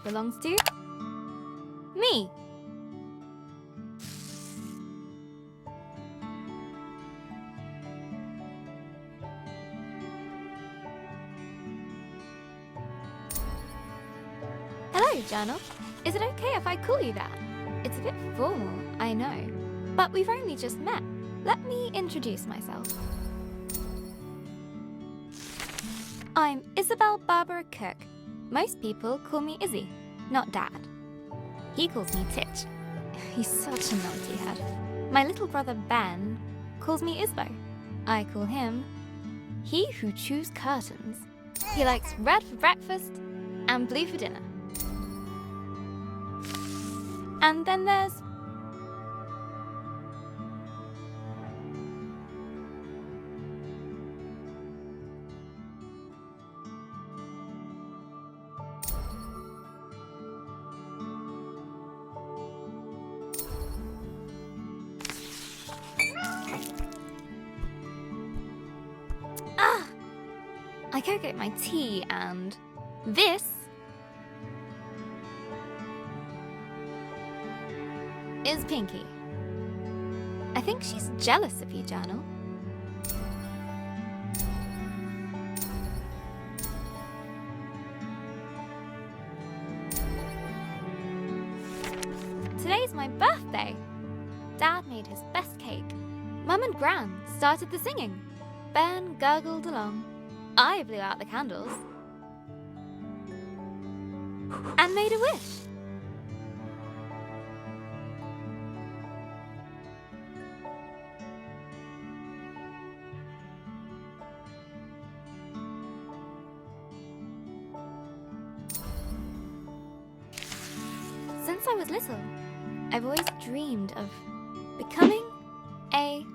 belongs to me. Hello, Journal. Is it okay if I call you that? It's a bit formal, I know, but we've only just met. Let me introduce myself. I'm Isabelle Barbara Cook. Most people call me Izzy, not Dad. He calls me Titch. He's such a naughty head. My little brother Ben calls me Isbo. I call him He Who Chews Curtains. He likes red for breakfast and blue for dinner. And then there's I go get my tea, and this is Pinky. I think she's jealous of you, Journal. Today's my birthday. Dad made his best cake. Mum and Gran started the singing. Ben gurgled along. I blew out the candles and made a wish. Since I was little, I've always dreamed of becoming a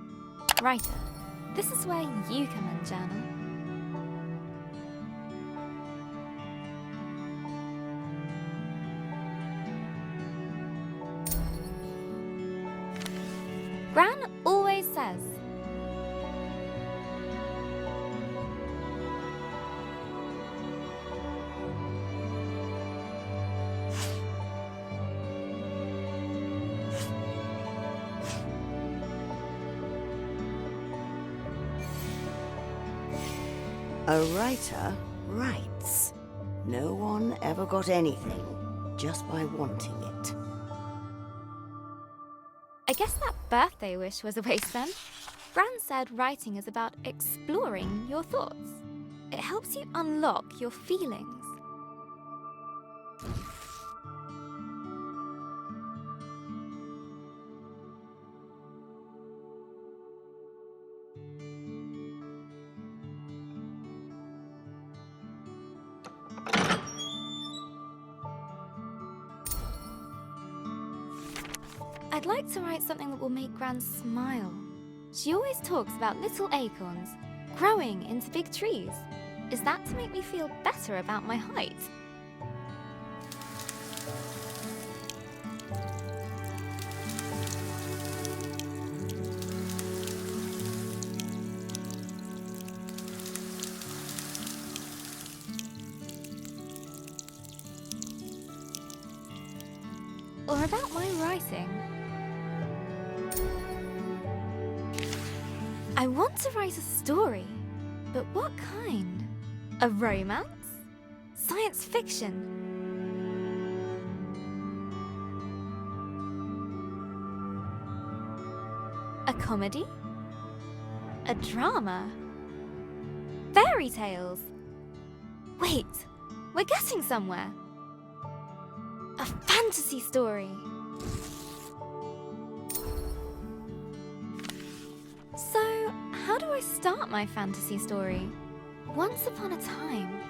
writer. This is where you come in, Journal. Gran always says, a writer writes. No one ever got anything just by wanting it. I guess that birthday wish was a waste then. Gran said writing is about exploring your thoughts. It helps you unlock your feelings. I'd like to write something that will make Gran smile. She always talks about little acorns growing into big trees. Is that to make me feel better about my height? Or about my writing? I want to write a story, but what kind? A romance? Science fiction? A comedy? A drama? Fairy tales? Wait, we're getting somewhere. A fantasy story. So, how do I start my fantasy story? Once upon a time.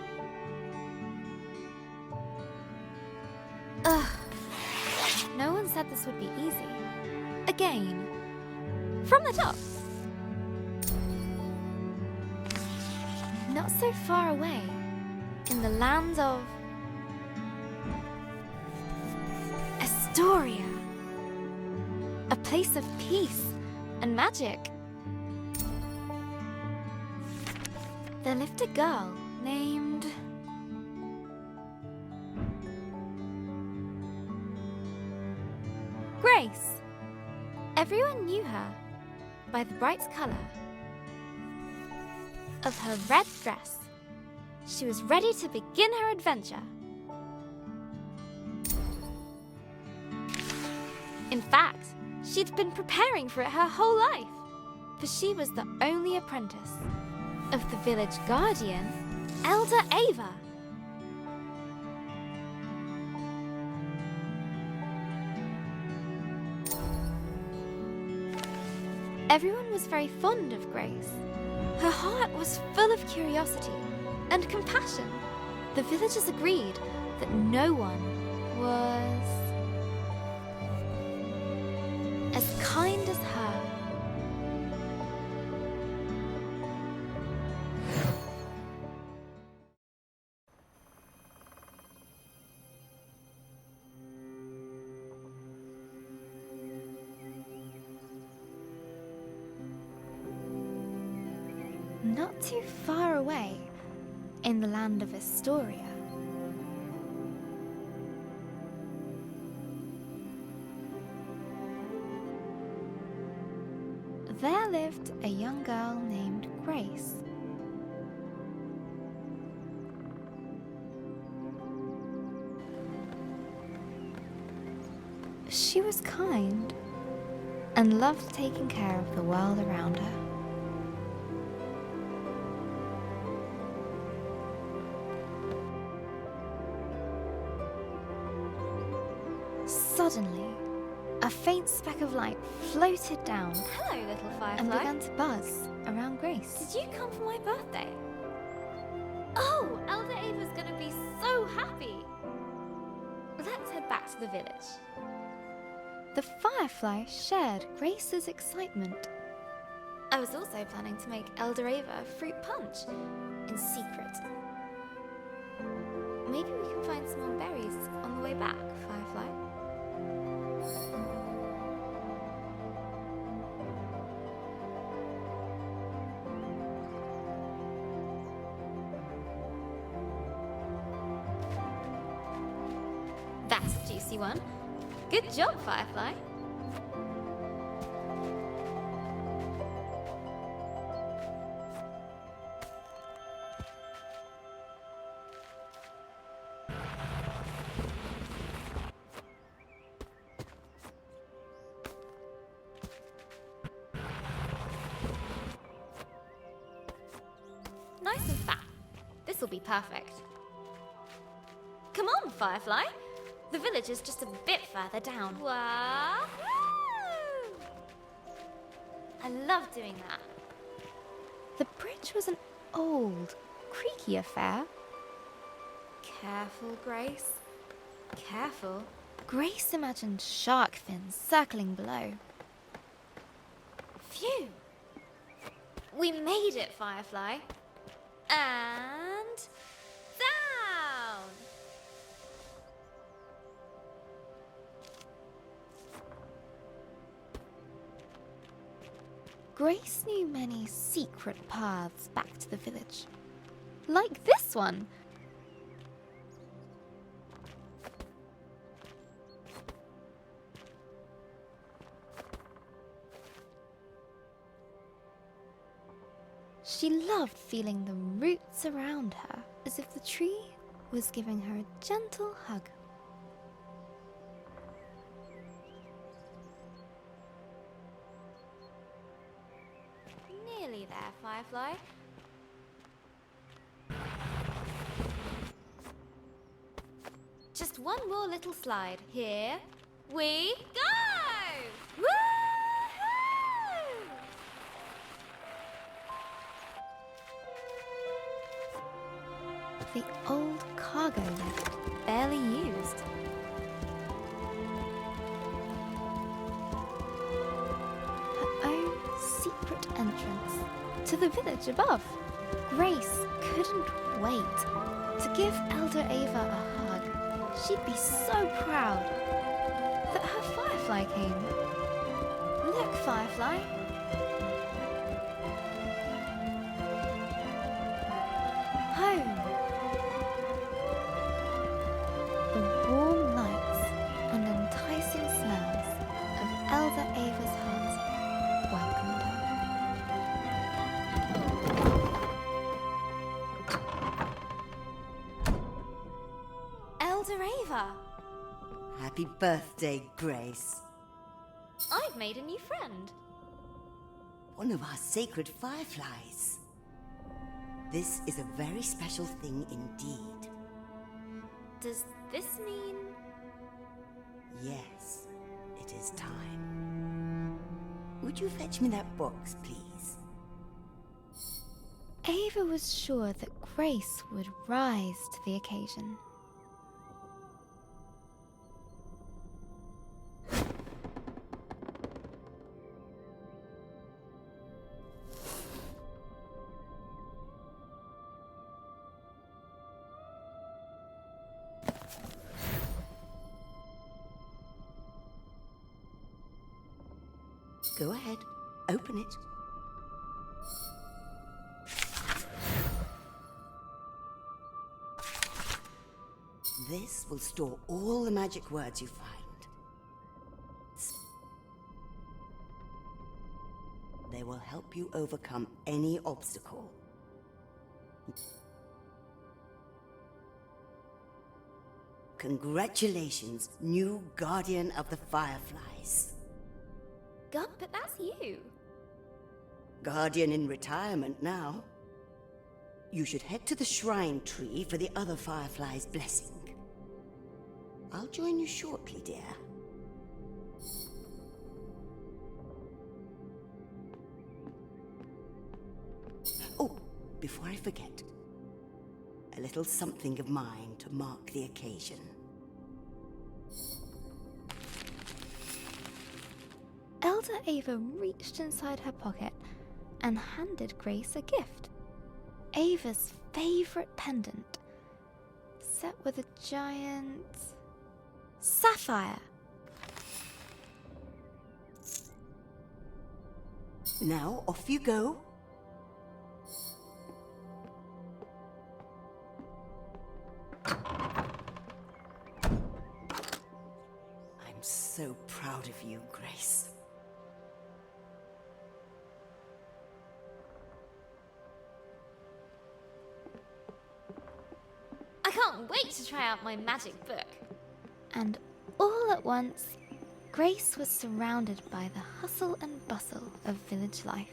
Ugh. No one said this would be easy. Again. From the top. Not so far away. In the land of Astoria. A place of peace and magic. There lived a girl named Grace. Everyone knew her by the bright colour of her red dress. She was ready to begin her adventure. In fact, she'd been preparing for it her whole life, for she was the only apprentice of the village guardian, Elder Ava. Everyone was very fond of Grace. Her heart was full of curiosity and compassion. The villagers agreed that no one was as kind as her. Not too far away, in the land of Astoria, there lived a young girl named Grace. She was kind and loved taking care of the world around her. Suddenly, a faint speck of light floated down. Hello, little firefly. And began to buzz around Grace. Did you come for my birthday? Oh, Elder Ava's gonna be so happy. Let's head back to the village. The firefly shared Grace's excitement. I was also planning to make Elder Ava a fruit punch in secret. Maybe we can find some more berries on the way back, Firefly. That's a juicy one. Good job, Firefly. Nice and fat. This will be perfect. Come on, Firefly. The village is just a bit further down. Wahoo! I love doing that. The bridge was an old, creaky affair. Careful, Grace. Careful. Grace imagined shark fins circling below. Phew! We made it, Firefly. And down! Grace knew many secret paths back to the village. Like this one. She loved feeling the roots around her, as if the tree was giving her a gentle hug. Nearly there, Firefly. Just one more little slide. Here we go! Woohoo! The old cargo lift, barely used. Her own secret entrance to the village above. Grace couldn't wait to give Elder Ava a hug. She'd be so proud that her Firefly came. Look, Firefly. Home. The warm nights and enticing smells Ava's heart welcomed her. Elder Ava! Happy birthday, Grace. I've made a new friend. One of our sacred fireflies. This is a very special thing indeed. Does this mean... Yes, it is time. Would you fetch me that box, please? Ava was sure that Grace would rise to the occasion. Go ahead, open it. This will store all the magic words you find. They will help you overcome any obstacle. Congratulations, new guardian of the fireflies. God, but that's you. Guardian in retirement now. You should head to the shrine tree for the other fireflies' blessing. I'll join you shortly, dear. Oh, before I forget, a little something of mine to mark the occasion. Elder Ava reached inside her pocket and handed Grace a gift. Ava's favorite pendant, set with a giant sapphire. Now, off you go. I'm so proud of you, Grace. I can't wait to try out my magic book. And all at once, Grace was surrounded by the hustle and bustle of village life.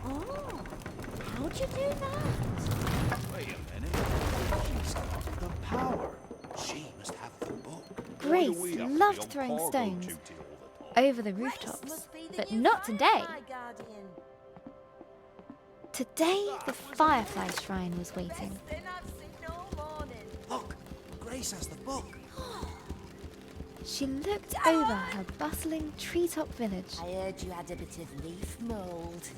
Oh, how'd you do that? Wait a minute. She's got the power. She must have the book. Grace Why do we have to loved be on throwing cargo stones duty all the time? over the rooftops, but not today. Today, the Firefly Shrine was waiting. Look, Grace has the book. She looked over her bustling treetop village. I heard you had a bit of leaf mould.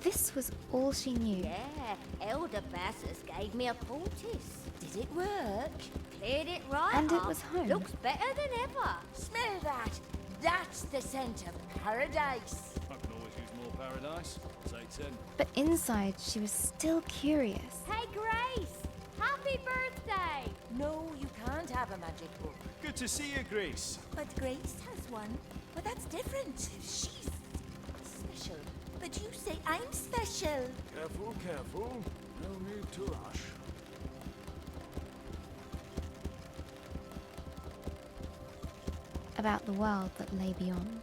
This was all she knew. Yeah, Elder Bassus gave me a poultice. Did it work? Cleared it right And it up. was home. Looks better than ever. Smell that! That's the scent of paradise. I can always use more paradise. Say 10. But inside, she was still curious. Hey, Grace! Happy birthday! No, you can't have a magic book. Good to see you, Grace. But Grace has one. But that's different. She's special. But you say I'm special. Careful, careful. No need to rush. About the world that lay beyond.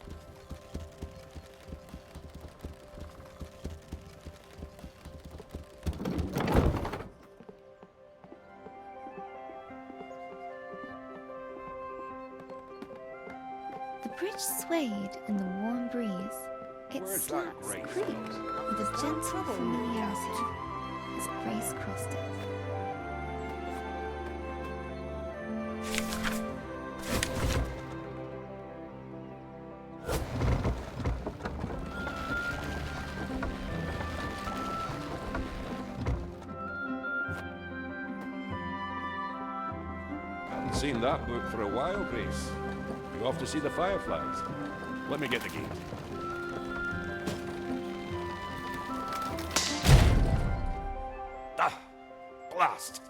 The bridge swayed in the warm breeze. Its Where's that slats Grace? creaked with a gentle familiarity as Grace crossed it. Haven't seen that book for a while, Grace. You off to see the fireflies? Let me get the key. Ah! Blast!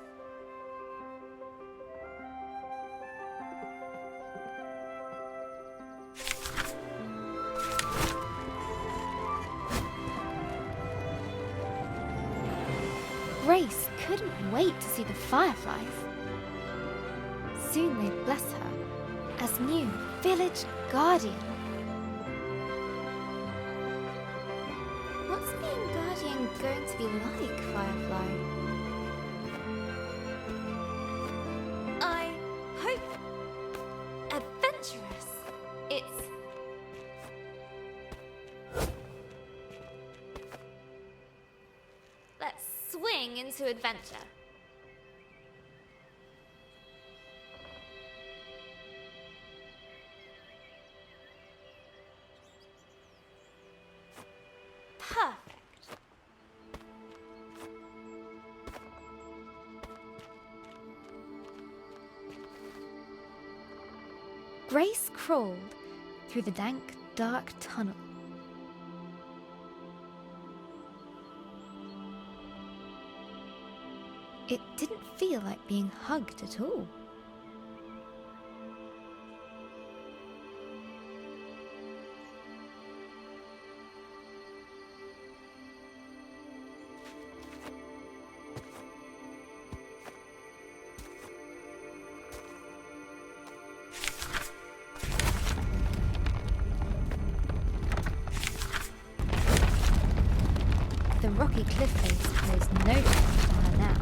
Grace couldn't wait to see the fireflies. Soon they'd bless her as new village guardian. What's being guardian going to be like, Firefly? I hope adventurous. It's let's swing into adventure. Perfect. Grace crawled through the dank, dark tunnel. It didn't feel like being hugged at all. The rocky cliff face posed no threat to her now.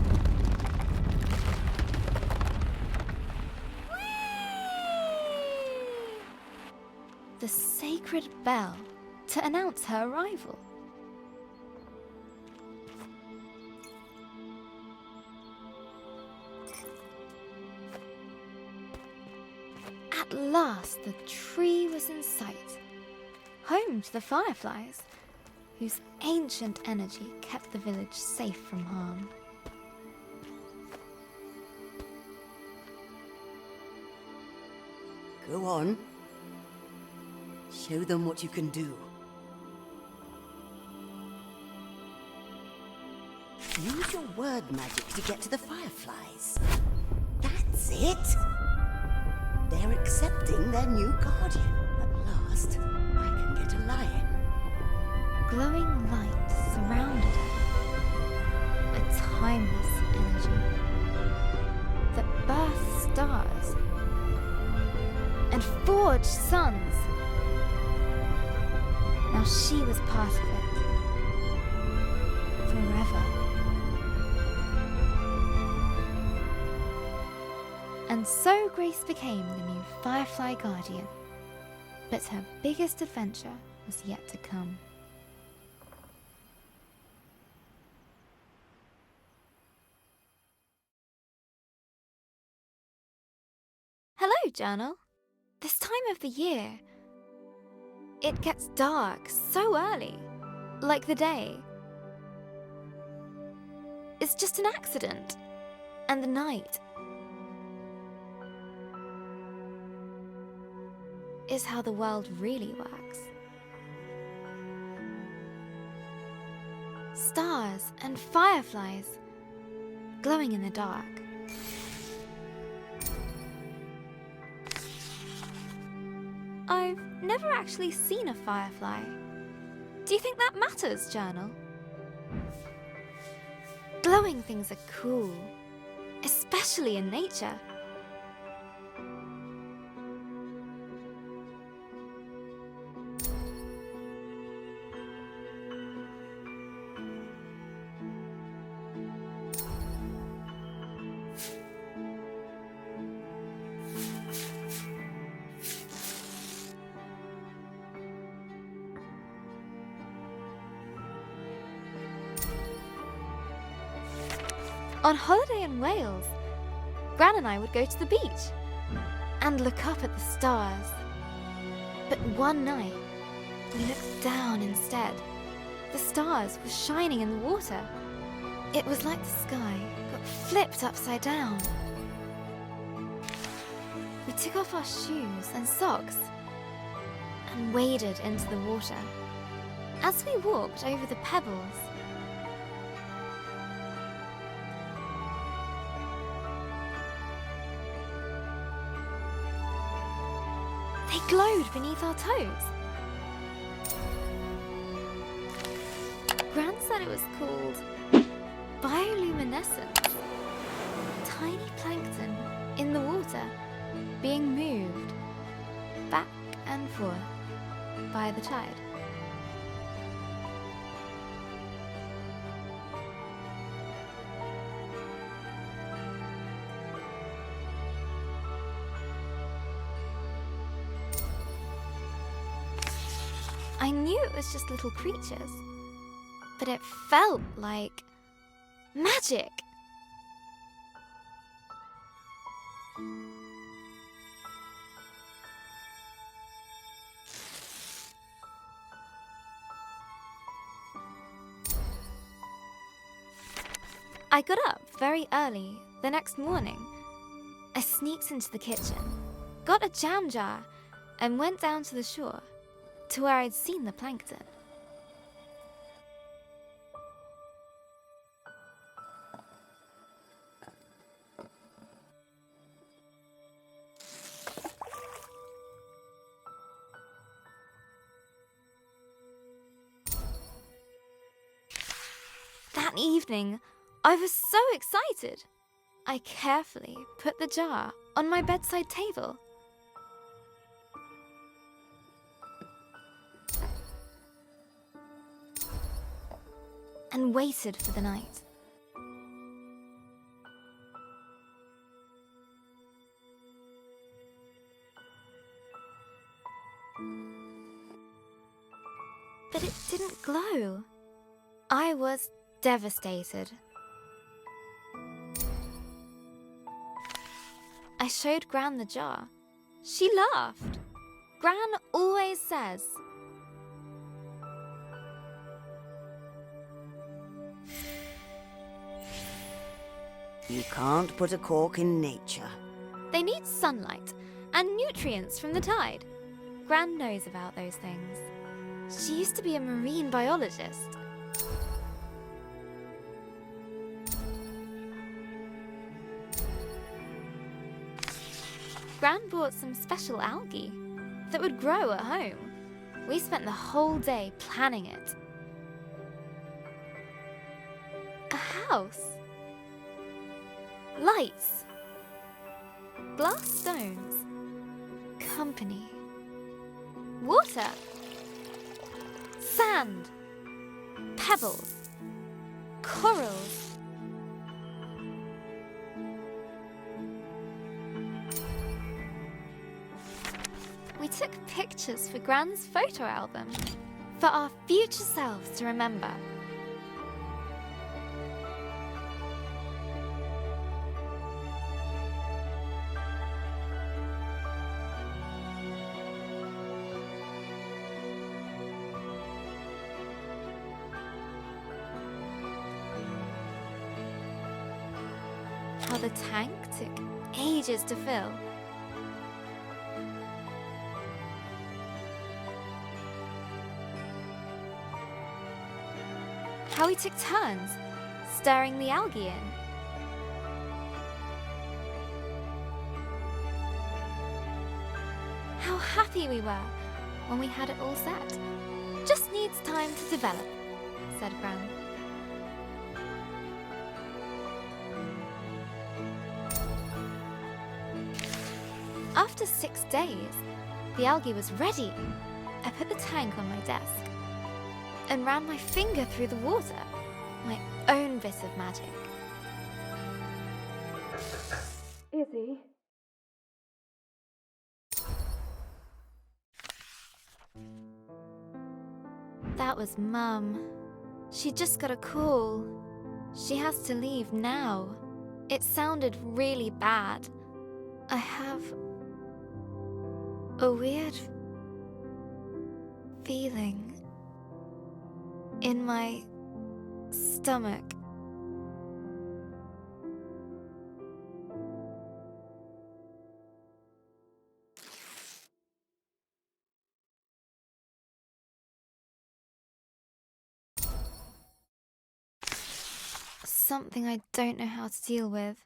The sacred bell to announce her arrival. At last, the tree was in sight, home to the fireflies, whose ancient energy kept the village safe from harm. Go on. Show them what you can do. Use your word magic to get to the fireflies. That's it! They're accepting their new guardian. At last, I can get a lion. Glowing light surrounded her, a timeless energy that birthed stars and forged suns. Now she was part of it, forever. And so Grace became the new Firefly Guardian, but her biggest adventure was yet to come. Hello, Journal. This time of the year, it gets dark so early, like the day. It's just an accident, and the night is how the world really works. Stars and fireflies glowing in the dark. I've never actually seen a firefly. Do you think that matters, Journal? Glowing things are cool, especially in nature. On holiday in Wales, Gran and I would go to the beach and look up at the stars. But one night, we looked down instead. The stars were shining in the water. It was like the sky got flipped upside down. We took off our shoes and socks and waded into the water. As we walked over the pebbles, they glowed beneath our toes. Gran said it was called bioluminescence. Tiny plankton in the water being moved back and forth by the tide. I knew it was just little creatures, but it felt like magic. I got up very early the next morning. I sneaked into the kitchen, got a jam jar, and went down to the shore to where I'd seen the plankton. That evening, I was so excited. I carefully put the jar on my bedside table. And waited for the night. But it didn't glow. I was devastated. I showed Gran the jar. She laughed. Gran always says, You can't put a cork in nature. they need sunlight and nutrients from the tide. Gran knows about those things. She used to be a marine biologist. Gran bought some special algae that would grow at home. We spent the whole day planning it. A house. Lights. Glass stones. Company. Water. Sand. Pebbles. Corals. We took pictures for Gran's photo album, for our future selves to remember. How the tank took ages to fill. How we took turns stirring the algae in. How happy we were when we had it all set. Just needs time to develop, said Gran. After 6 days, the algae was ready. I put the tank on my desk and ran my finger through the water, my own bit of magic. Izzy? That was Mum. She just got a call. She has to leave now. It sounded really bad. I have a weird feeling in my stomach. something I don't know how to deal with.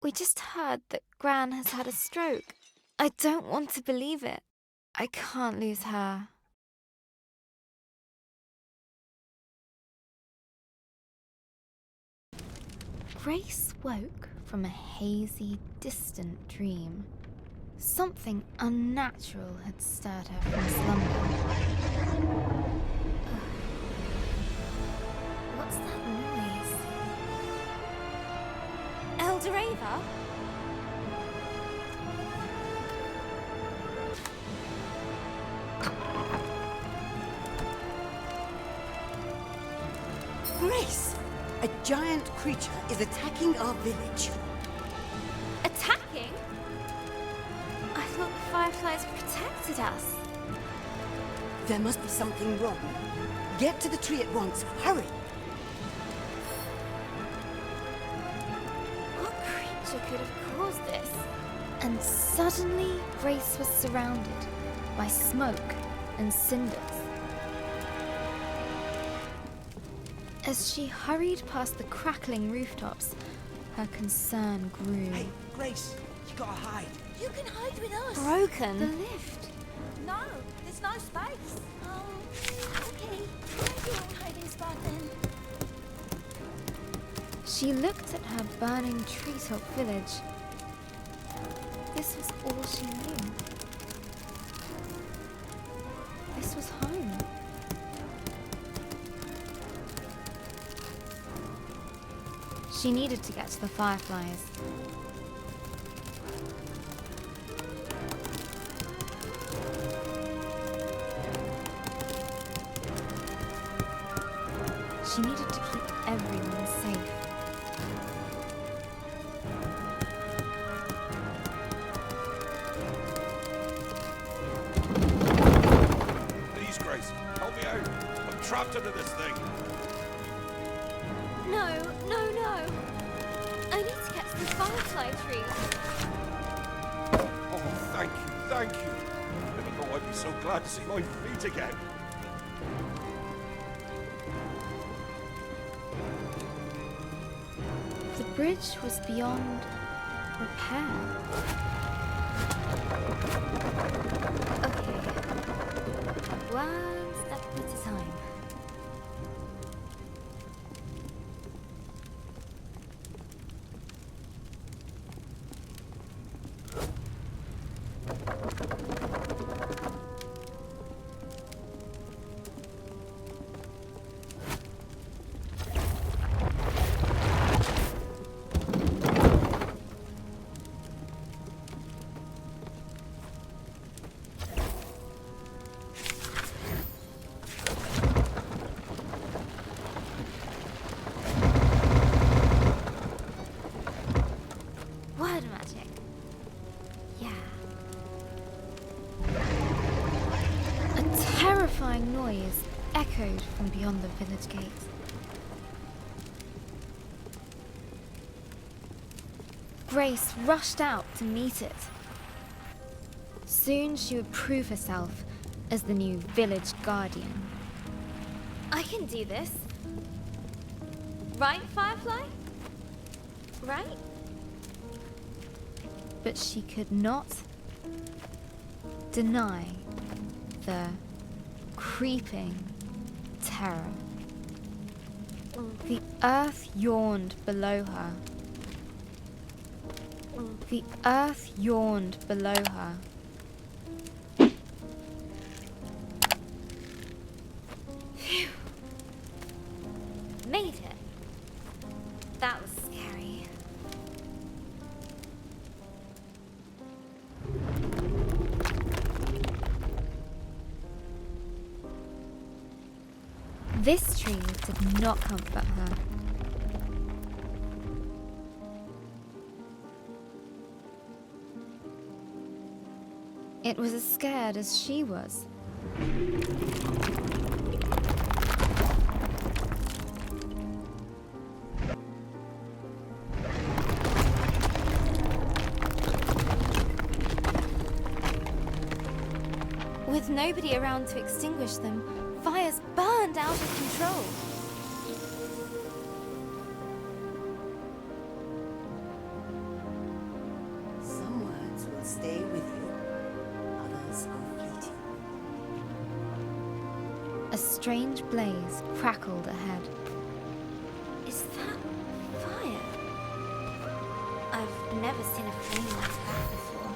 We just heard that Gran has had a stroke. I don't want to believe it. I can't lose her. Grace woke from a hazy, distant dream. Something unnatural had stirred her from slumber. What's that noise? Eldoreva? Grace! A giant creature is attacking our village. Attacking? I thought the fireflies protected us. There must be something wrong. Get to the tree at once. Hurry! What creature could have caused this? And suddenly, Grace was surrounded by smoke and cinders. As she hurried past the crackling rooftops, her concern grew. Hey, Grace, you gotta hide. You can hide with us. The Broken. lift. No, there's no space. Oh, okay. Find your own hiding spot then. She looked at her burning treetop village. This was all she knew. This was home. She needed to get to the fireflies. She needed to keep everyone safe. Please, Grace, help me out. I'm trapped under this thing. No. I need to get to the firefly tree. Oh, thank you. Never thought I'd be so glad to see my feet again. The bridge was beyond repair. Okay. One step at a time. Word magic. Yeah. A terrifying noise echoed from beyond the village gate. Grace rushed out to meet it. Soon she would prove herself as the new village guardian. I can do this. Right, Firefly? Right? But she could not deny the creeping terror. The earth yawned below her. The earth yawned below her. Phew. Made it. That was scary. This tree did not comfort her. It was as scared as she was. With nobody around to extinguish them, fires burned out of control. A strange blaze crackled ahead. Is that fire? I've never seen a flame like that before.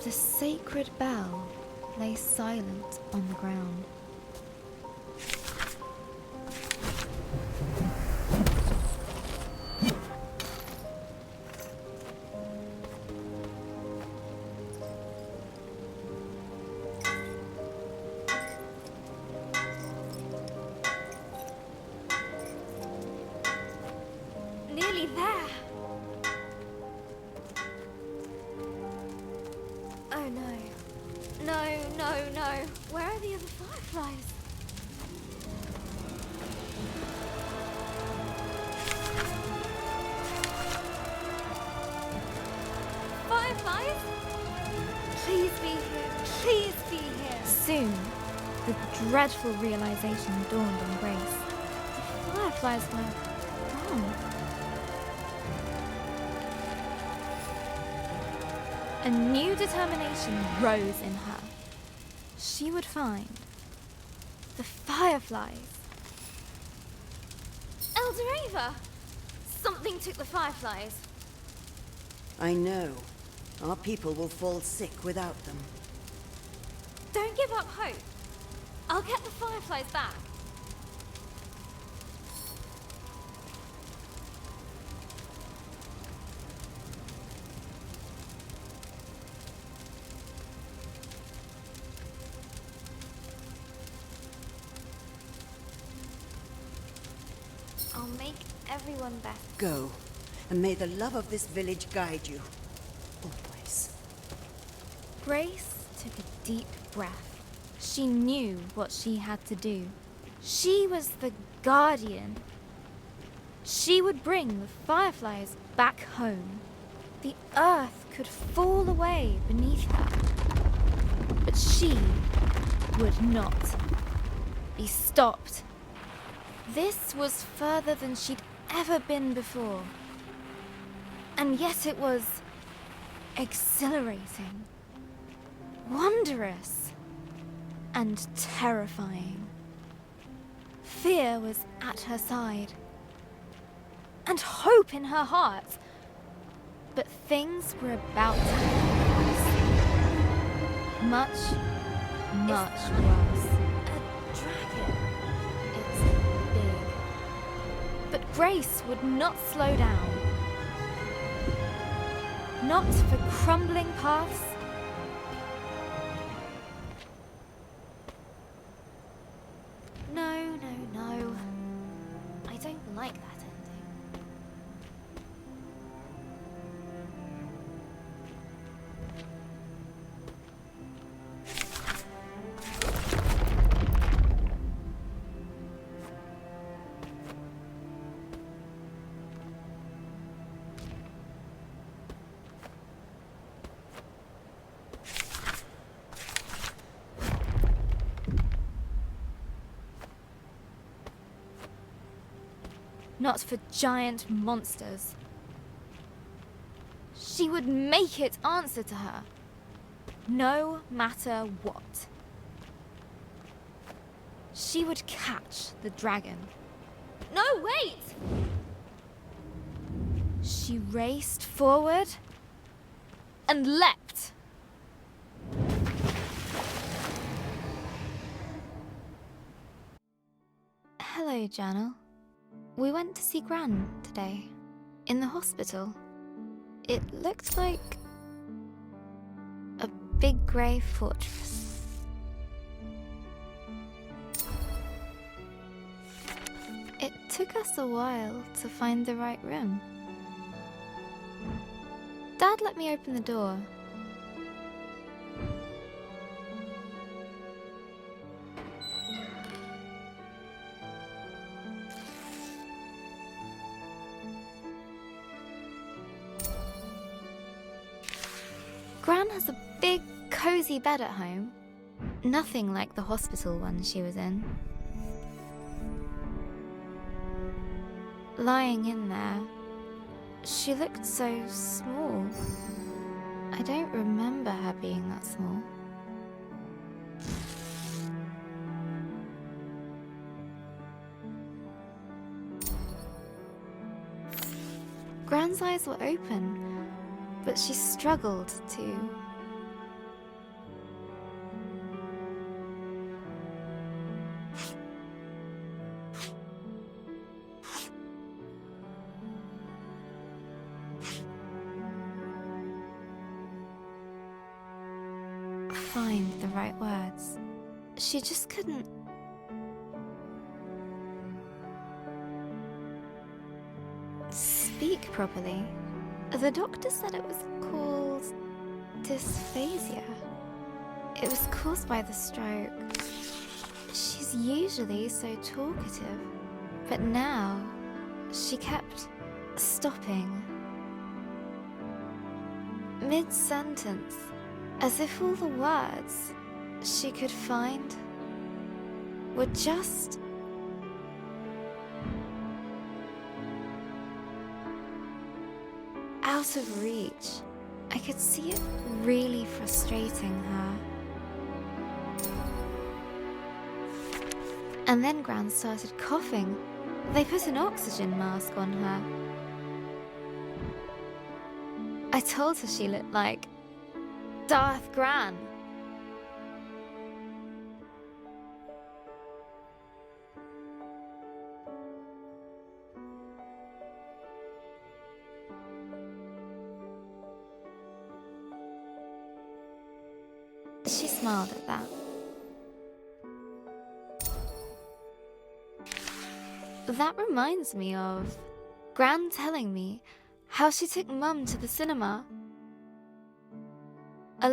The sacred bell lay silent on the ground. Nearly there. Oh no. No, no, no. Where are the other fireflies? Fireflies? Please be here. Please be here. Soon, the dreadful realization dawned on Grace. The fireflies were gone. A new determination rose in her. She would find the fireflies. Eldoreva! Something took the fireflies. I know. Our people will fall sick without them. Don't give up hope. I'll get the fireflies back. I'll make everyone better. Go, and may the love of this village guide you. Always. Grace took a deep breath. She knew what she had to do. She was the guardian. She would bring the fireflies back home. The earth could fall away beneath her. But she would not be stopped. This was further than she'd ever been before. And yet it was exhilarating, wondrous, and terrifying. Fear was at her side, and hope in her heart. But things were about to happen. Much, much worse. A dragon. It's big. But Grace would not slow down. Not for crumbling paths. No, no, no. I don't like that ending. Not for giant monsters. She would make it answer to her, no matter what. She would catch the dragon. No, wait! She raced forward and leapt. Hello, Journal. We went to see Gran today, in the hospital. It looked like a big grey fortress. It took us a while to find the right room. Dad let me open the door. Gran has a big, cozy bed at home. Nothing like the hospital one she was in. Lying in there, she looked so small. I don't remember her being that small. Gran's eyes were open, but she struggled to. Find the right words. She just couldn't. Speak properly. The doctor said it was called dysphasia. It was caused by the stroke. She's usually so talkative, but now she kept stopping mid-sentence, as if all the words she could find were just out of reach. I could see it really frustrating her. And then Gran started coughing. They put an oxygen mask on her. I told her she looked like Darth Gran. She smiled at that. That reminds me of Gran telling me how she took Mum to the cinema. A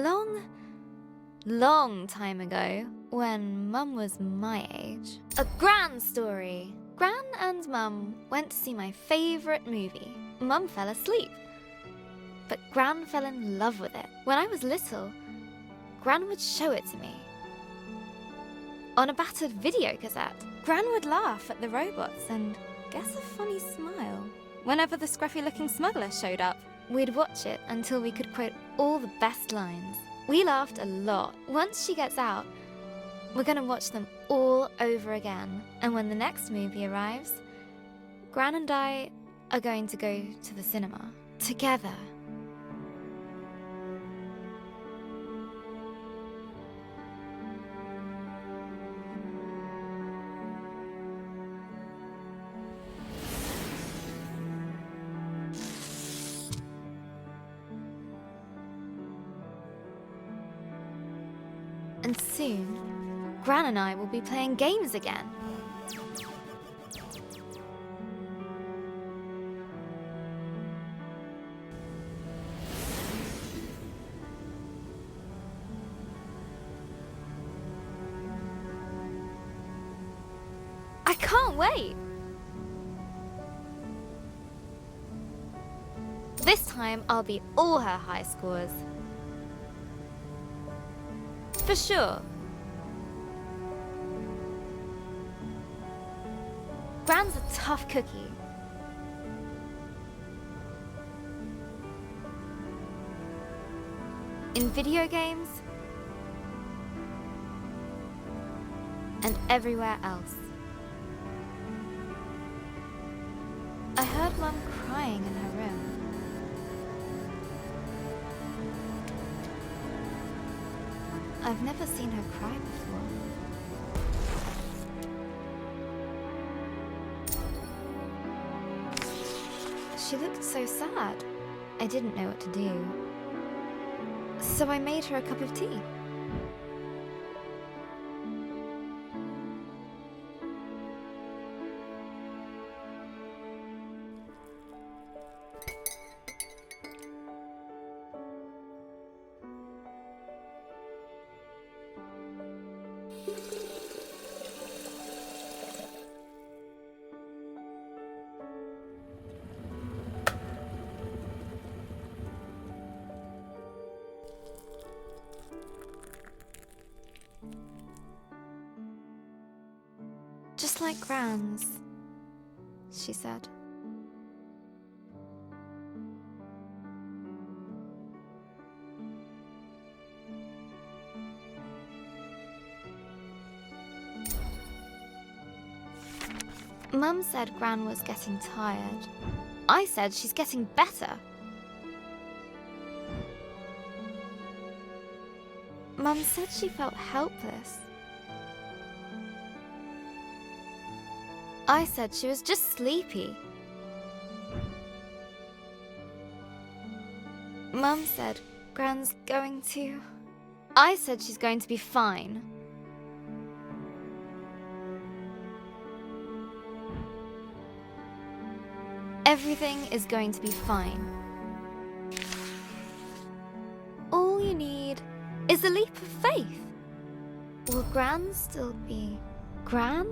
long time ago, when Mum was my age. A Gran story! Gran and Mum went to see my favourite movie. Mum fell asleep, but Gran fell in love with it. When I was little, Gran would show it to me on a battered video cassette. Gran would laugh at the robots and guess a funny smile whenever the scruffy-looking smuggler showed up. We'd watch it until we could quote all the best lines. We laughed a lot. Once she gets out, we're gonna watch them all over again. And when the next movie arrives, Gran and I are going to go to the cinema together. And soon, Gran and I will be playing games again. I can't wait! This time, I'll beat all her high scores. For sure. Gran's a tough cookie. In video games and everywhere else. I heard Mum crying in her room. I've never seen her cry before. She looked so sad. I didn't know what to do. So I made her a cup of tea. just like Gran's, she said. Mum said Gran was getting tired. I said she's getting better. Mum said she felt helpless. I said she was just sleepy. Mum said Gran's going to... I said she's going to be fine. Everything is going to be fine. All you need is a leap of faith. Will Gran still be Gran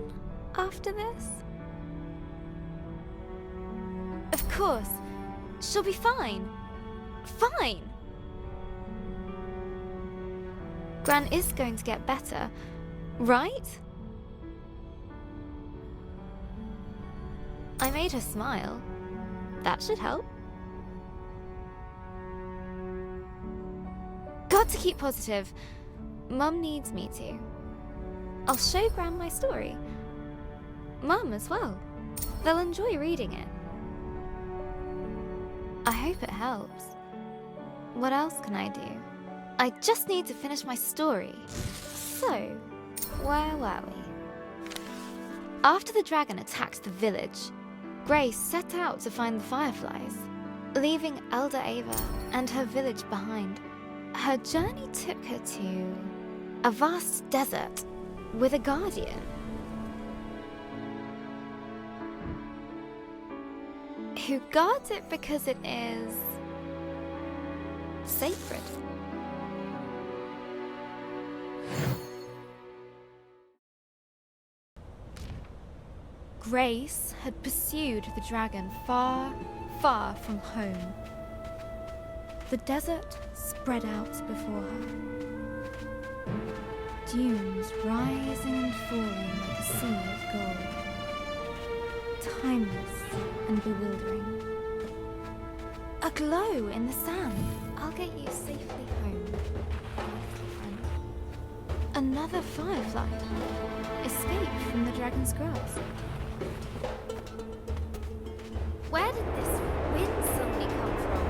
after this? Of course, she'll be fine. Fine! Gran is going to get better, right? I made her smile. That should help. Got to keep positive. Mum needs me to. I'll show Gran my story. Mum as well. They'll enjoy reading it. I hope it helps. What else can I do? I just need to finish my story. So, where were we? After the dragon attacked the village, Grace set out to find the fireflies, leaving Elder Ava and her village behind. Her journey took her to a vast desert with a guardian. Who guards it because it is sacred. Grace had pursued the dragon far, far from home. The desert spread out before her. Dunes rising and falling like a sea of gold. Timeless and bewildering. A glow in the sand. I'll get you safely home, my little friend. Another firefly. Escaped from the dragon's grasp. Where did this wind suddenly come from?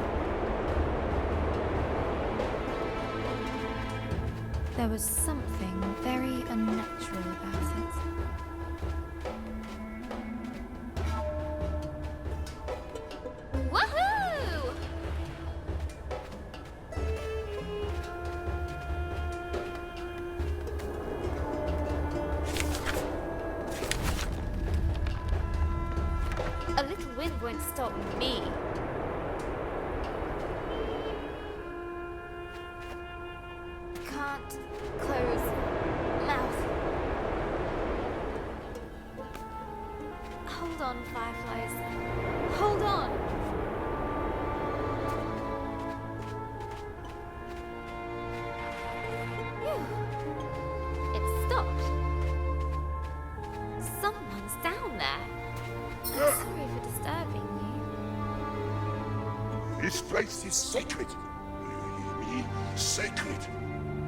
There was something very unnatural about it. Woohoo! A little wind won't stop me. Can't close mouth. Hold on, fireflies. Hold on. Phew. It stopped. Someone's down there. I'm sorry for disturbing you. This place is sacred. You hear me? Sacred.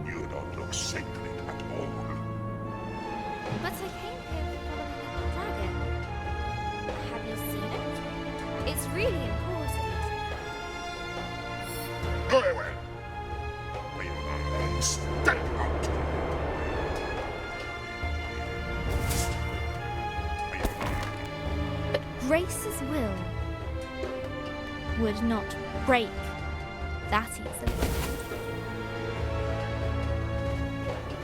You don't look sacred at all. But I came here for following a dragon. Have you seen it? It's really important. Go away. We step out. But Grace's will would not break that easily.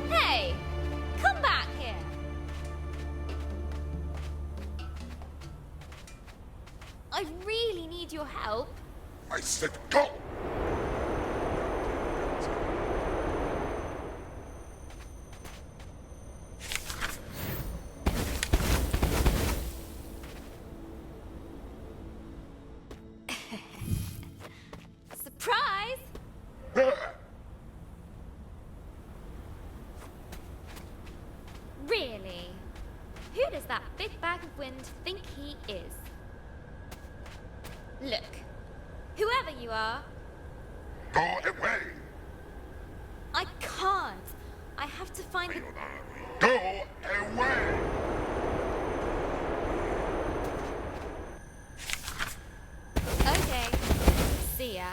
Hey! Come back here! I really need your help. I said go. Surprise! Really? Who does that that big bag of wind think he is? Look, whoever you are, Go away! I can't. I have to find the... Go away! Okay, see ya.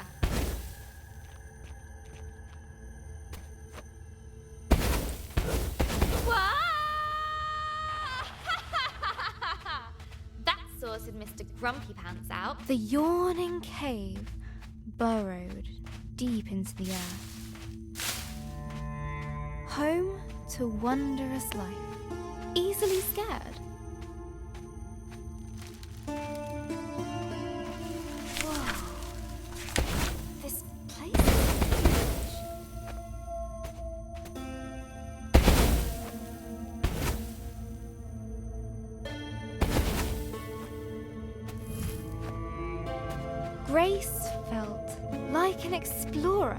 That sorted Mr. Grumpy Pants out. The yawning cave burrowed deep into the earth. Home to wondrous life, easily scared. Whoa, this place is huge. Grace felt like an explorer.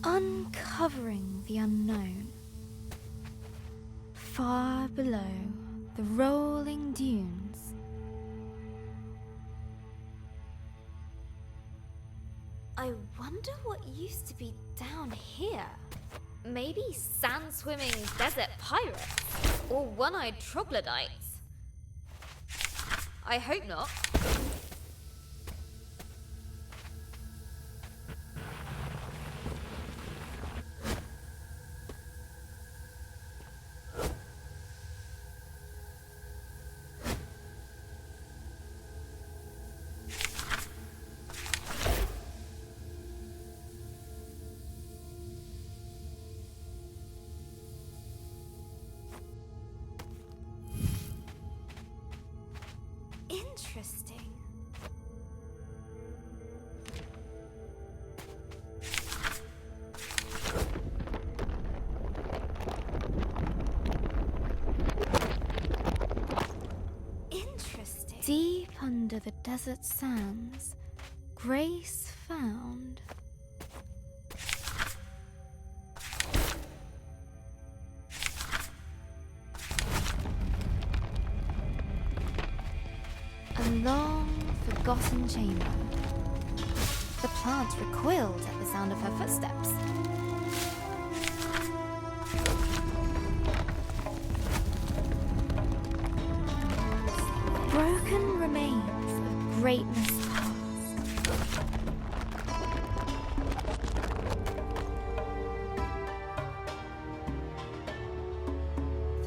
Uncovering the unknown. Far below the rolling dunes. I wonder what used to be down here. Maybe sand-swimming desert pirates? Or one-eyed troglodytes? I hope not. Interesting. Interesting. Deep under the desert sands, Grace found a long, forgotten chamber. The plant recoiled at the sound of her footsteps. Broken remains of greatness past.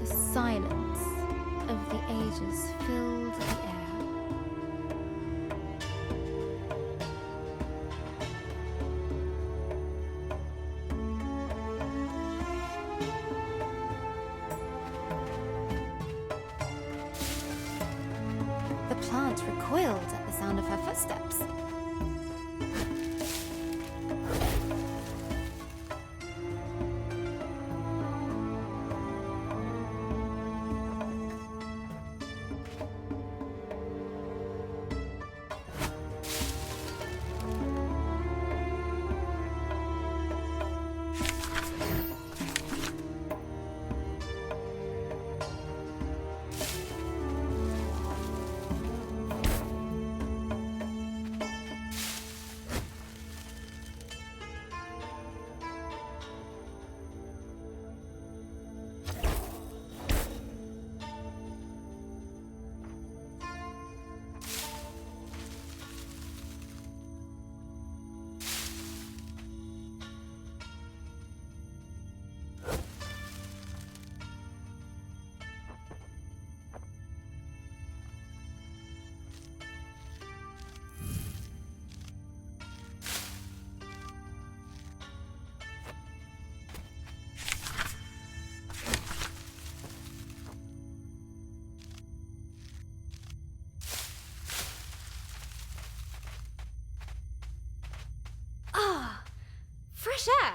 The silence of the ages filled the air. The plant recoiled at the sound of her footsteps. chair.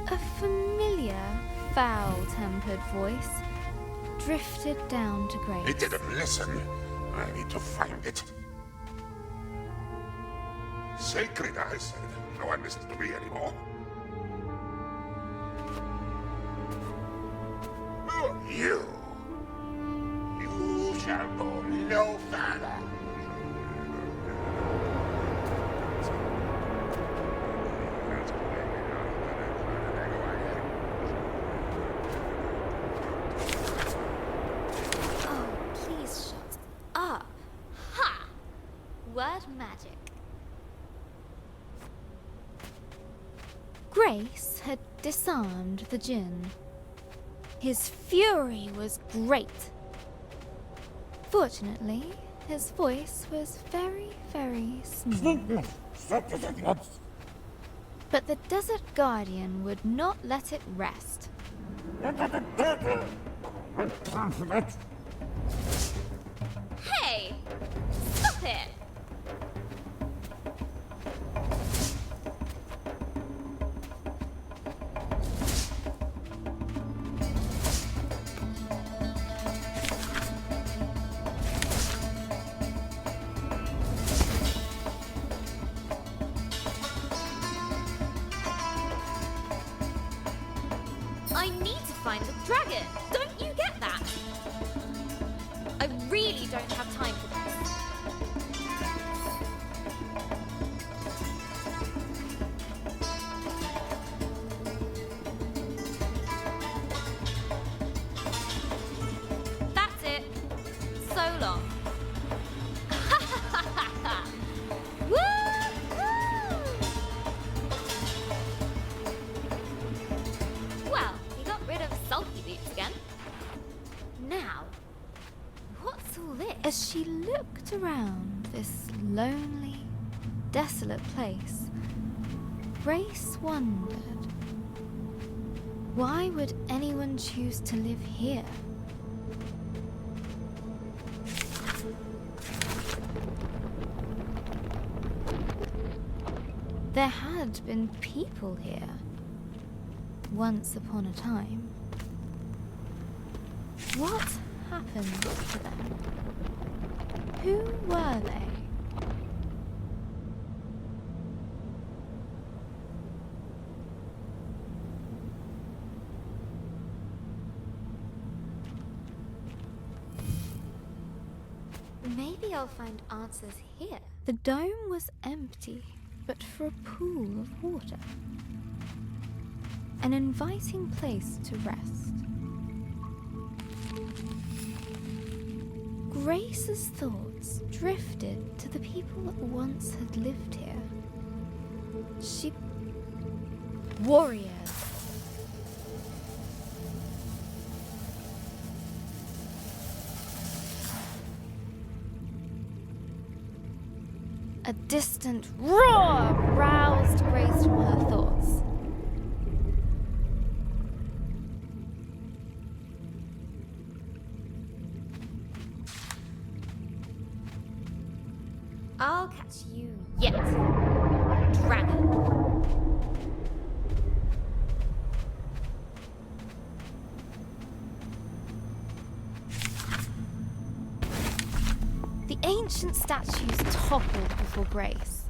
A familiar, foul-tempered voice drifted down to Grace. It didn't listen. I need to find it. Sacred, I said. No one listens to me anymore. You. You shall go no further. Oh, please shut up. Ha! Word magic. Grace had disarmed the djinn. His fury was great. Fortunately, his voice was very, very smooth. But the Desert Guardian would not let it rest. Hey! Stop it! I need to find the dragon. Don't you get that? I really don't have time for this. That's it. So long. Woo-hoo! Well, we got rid of sulky boots again. Now, what's all this? As she looked around this lonely, desolate place, Grace wondered, why would anyone choose to live here? There had been people here, once upon a time. What happened to them? Who were they? Maybe I'll find answers here. The dome was empty, but for a pool of water. An inviting place to rest. Grace's thoughts drifted to the people that once had lived here. Warriors. A distant roar roused Grace from her thoughts. I'll catch you yet, dragon. The ancient statues toppled before Grace.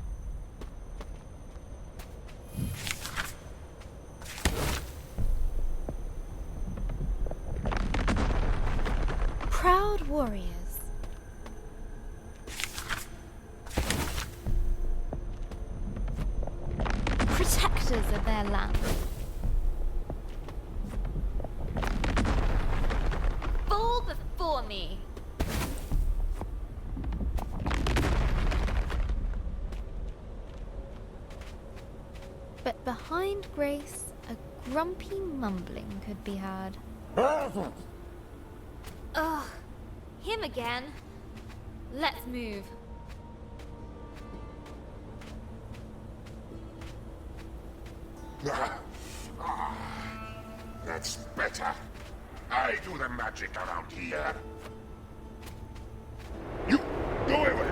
Proud warriors. Protectors of their land. for me. But behind Grace, a grumpy mumbling could be heard. Ugh, him again. Let's move. That's better. I do the magic around here. You go away.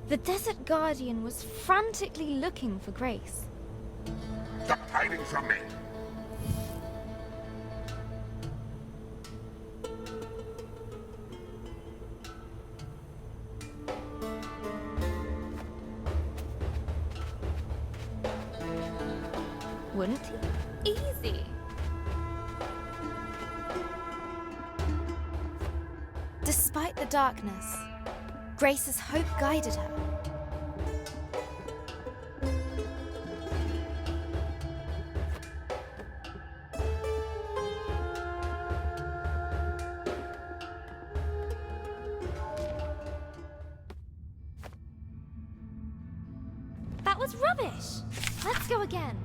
The Desert Guardian was frantically looking for Grace. Stop hiding from me. Wouldn't he? Easy. Despite the darkness, Grace's hope guided her. That was rubbish! Let's go again.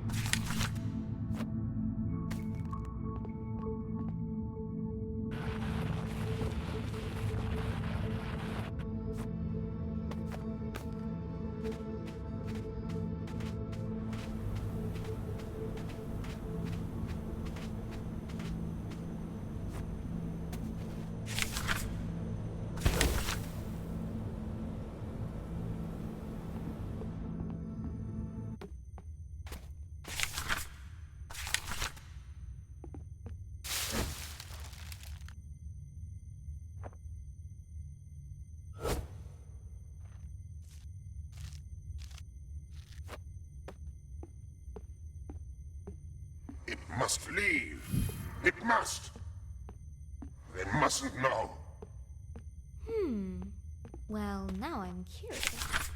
It must leave. It must. They mustn't know. Well, now I'm curious.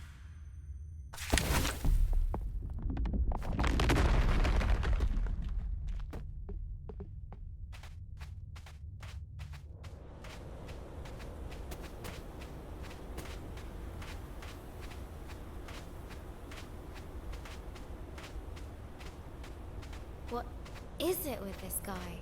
What is it with this guy?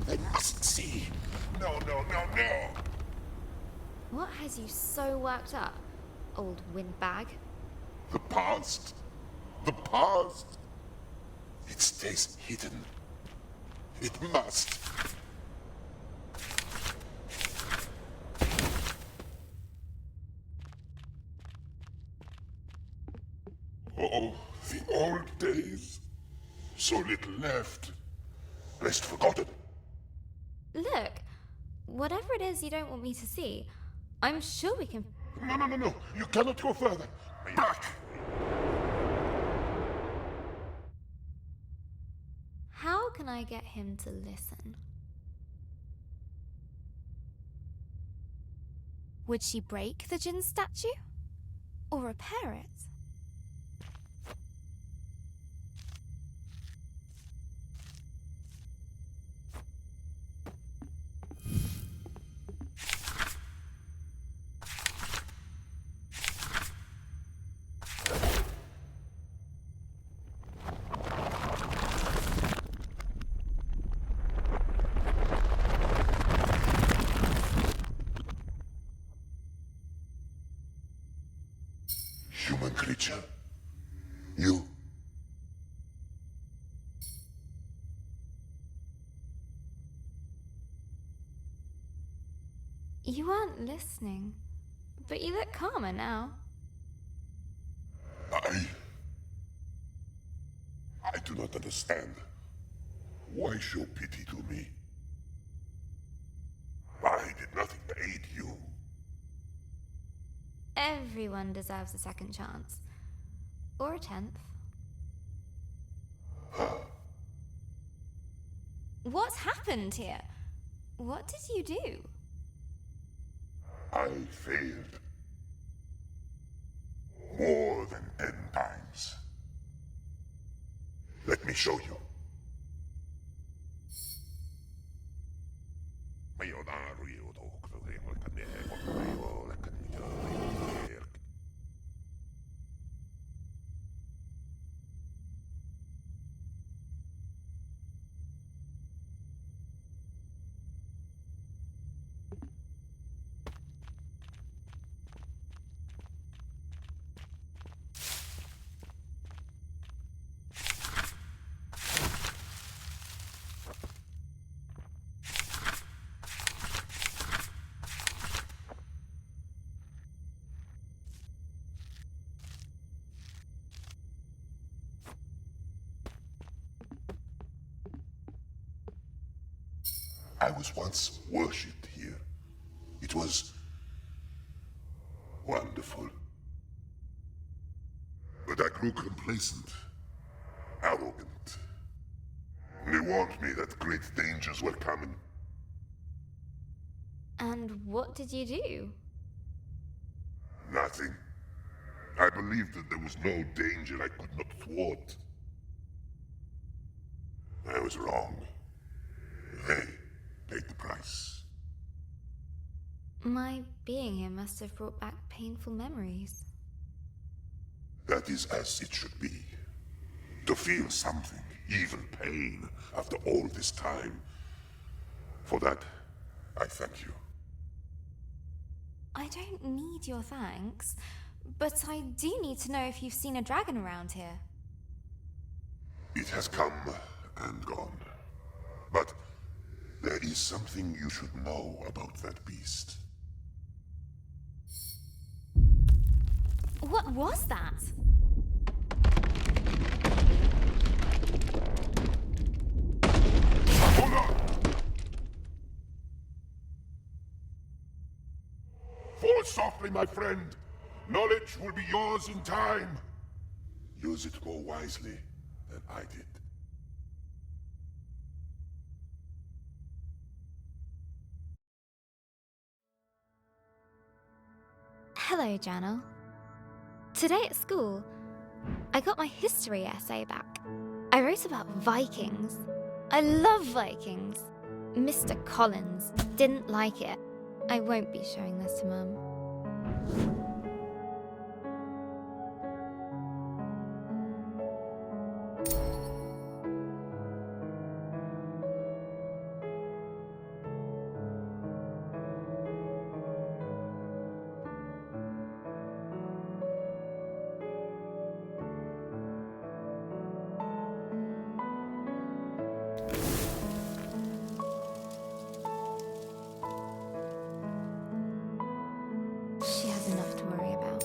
They mustn't see. No, no, no, no. What has you so worked up, old windbag? The past. The past. It stays hidden. It must. Oh, the old days. So little left. Best forgotten. Look, whatever it is you don't want me to see, I'm sure we can... No, no, no, no. You cannot go further. Back. How can I get him to listen? Would she break the Jinn statue? Or repair it? Human creature. You. You weren't listening, but you look calmer now. I do not understand. Why show pity to me? I did nothing to aid you. Everyone deserves a second chance. Or a 10th. What's happened here? What did you do? I failed. More than 10 times. Let me show you. I was once worshipped here. It was wonderful. But I grew complacent, arrogant. They warned me that great dangers were coming. And what did you do? Nothing. I believed that there was no danger I could not thwart. I was wrong. They paid the price. My being here must have brought back painful memories. That is as it should be. To feel something, even pain, after all this time. For that, I thank you. I don't need your thanks, but I do need to know if you've seen a dragon around here. It has come and gone. But there is something you should know about that beast. What was that? Hold on! Fall softly, my friend. Knowledge will be yours in time. Use it more wisely than I did. Hello, Journal. Today at school, I got my history essay back. I wrote about Vikings. I love Vikings. Mr. Collins didn't like it. I won't be showing this to Mum. She has enough to worry about.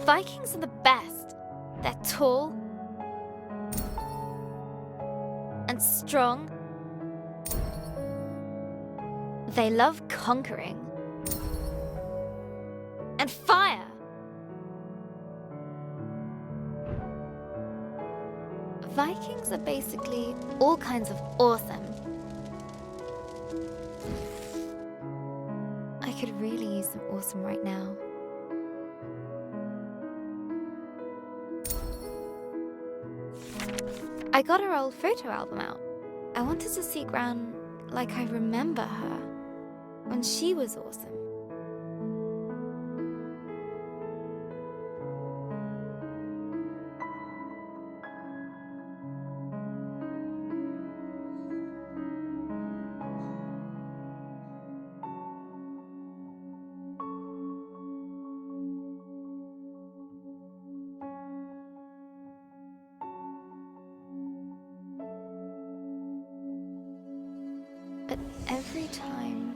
Vikings are the best. They're tall and strong. They love conquering and fire. Vikings are basically all kinds of awesome. I could really use some awesome right now. I got her old photo album out. I wanted to see Gran like I remember her, when she was awesome. But every time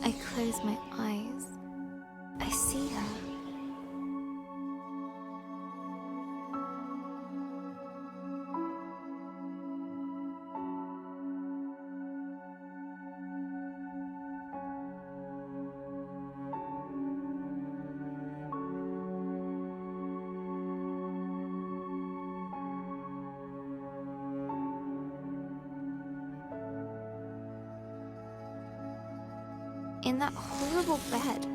I close my eyes, I see her. in that horrible bed.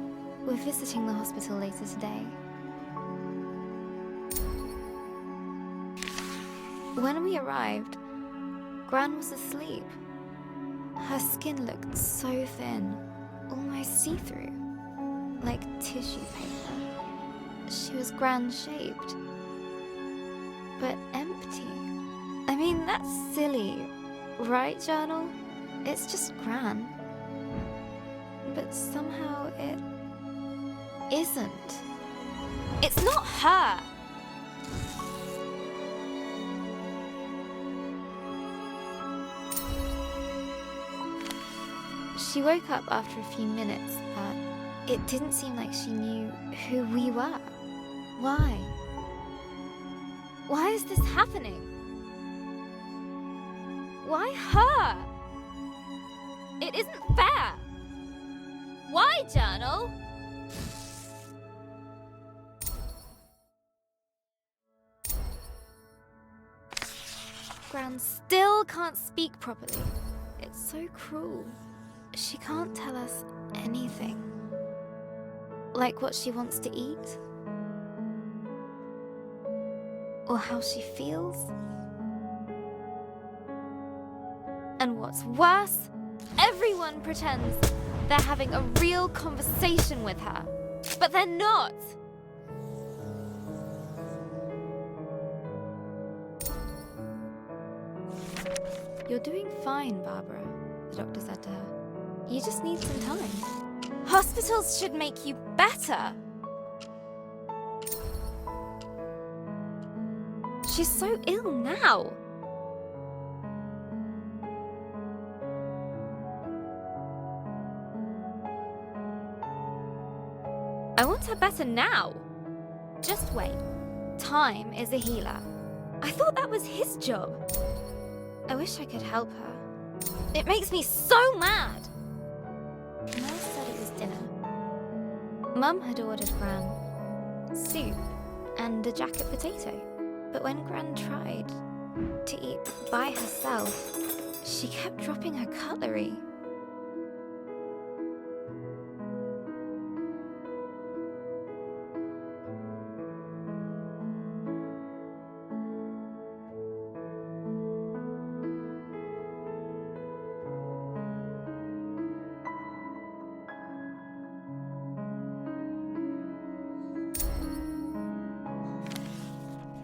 We're visiting the hospital later today. When we arrived, Gran was asleep. Her skin looked so thin, almost see-through, like tissue paper. She was Gran-shaped, but empty. I mean, that's silly, right, Journal? It's just Gran. But somehow it isn't. It's not her! She woke up after a few minutes, but it didn't seem like she knew who we were. Why? Why is this happening? Why her? It isn't fair! Why, Journal? Gran still can't speak properly. It's so cruel. She can't tell us anything. Like what she wants to eat? Or how she feels? And what's worse, everyone pretends they're having a real conversation with her. But they're not! You're doing fine, Barbara, the doctor said to her. You just need some time. Hospitals should make you better! She's so ill now! I want her better now! Just wait. Time is a healer. I thought that was his job. I wish I could help her. It makes me so mad! Nurse said it was dinner. Mum had ordered Gran soup and a jacket potato. But when Gran tried to eat by herself, she kept dropping her cutlery.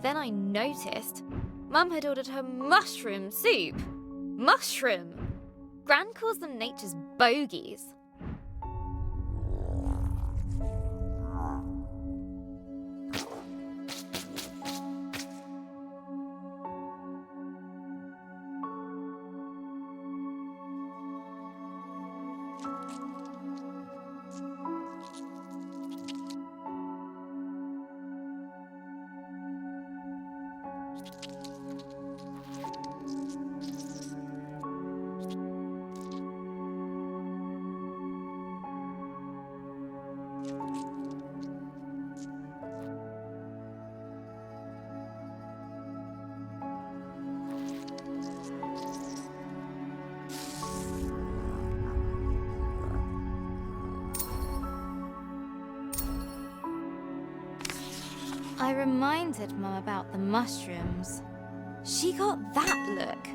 Then I noticed Mum had ordered her mushroom soup. Mushroom! Gran calls them nature's bogies. I reminded Mum about the mushrooms. She got that look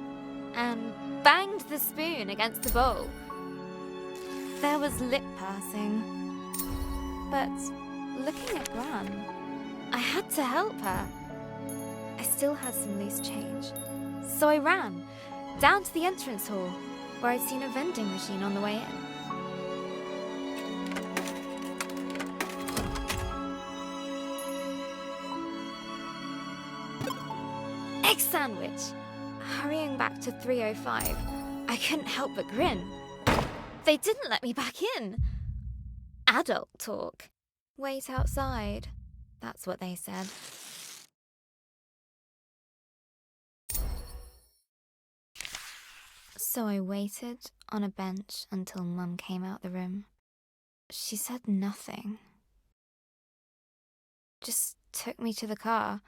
and banged the spoon against the bowl. There was lip pursing. But looking at Gran, I had to help her. I still had some loose change. So I ran down to the entrance hall where I'd seen a vending machine on the way in. Egg sandwich! Hurrying back to 305, I couldn't help but grin. They didn't let me back in. Adult talk. Wait outside, that's what they said. So I waited on a bench until Mum came out the room. She said nothing. Just took me to the car.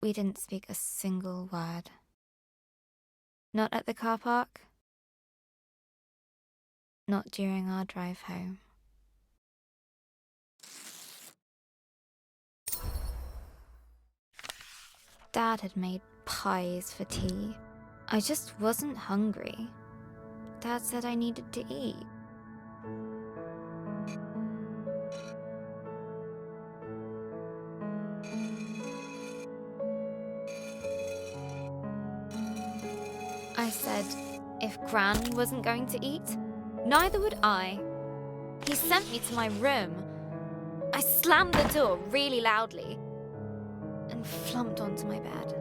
We didn't speak a single word. Not at the car park, Not during our drive home. Dad had made pies for tea. I just wasn't hungry. Dad said I needed to eat. I said, if Gran wasn't going to eat, neither would I. He sent me to my room. I slammed the door really loudly and flumped onto my bed.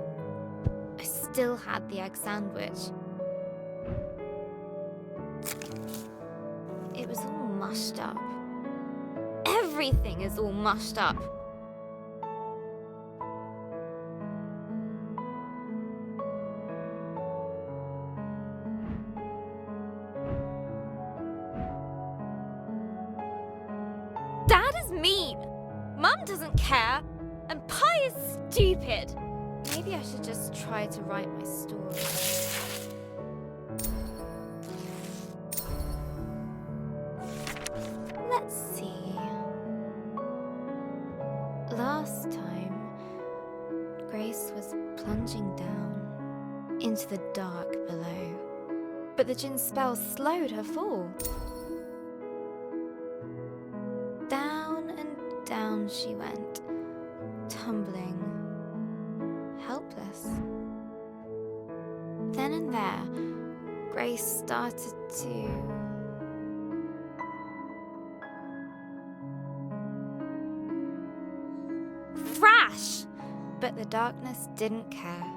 I still had the egg sandwich. It was all mushed up. Everything is all mushed up. Dad is mean. Mum doesn't care. And pie is stupid. Maybe I should just try to write my story. Let's see. Last time, Grace was plunging down into the dark below, but the djinn spell slowed her fall. Down and down she went, tumbling, helpless. Then and there, Grace started to thrash, but the darkness didn't care.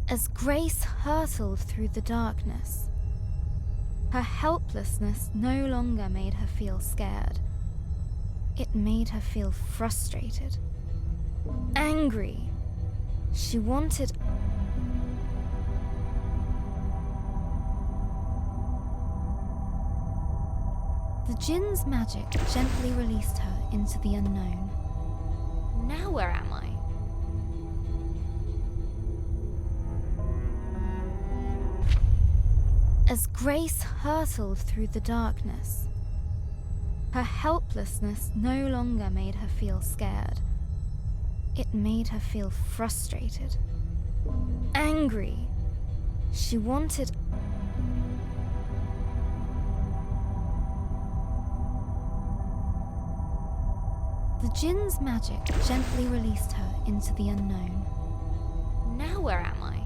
As Grace hurtled through the darkness, her helplessness no longer made her feel scared. It made her feel frustrated, angry. She wanted... The djinn's magic gently released her into the unknown. Now where am I? As Grace hurtled through the darkness, her helplessness no longer made her feel scared. It made her feel frustrated, angry. She wanted... The djinn's magic gently released her into the unknown. Now where am I?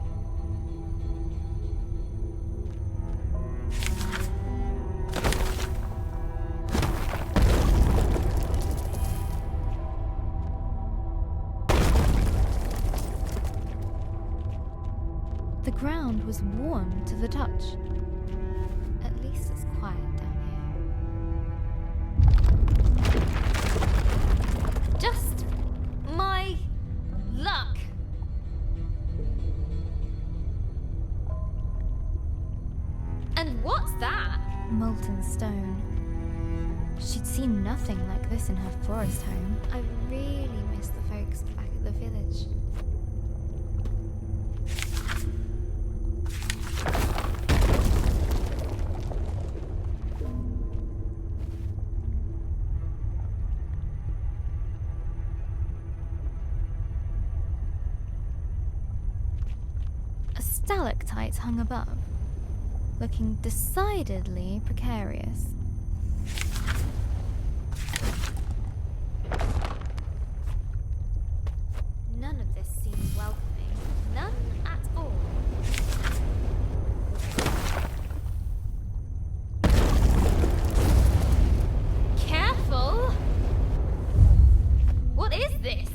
The ground was warm to the touch. At least it's quiet down here. Just my luck. And what's that? Molten stone. She'd seen nothing like this in her forest home. I really miss the folks back at the village. Stalactites hung above, looking decidedly precarious. None of this seems welcoming. None at all. Careful! What is this?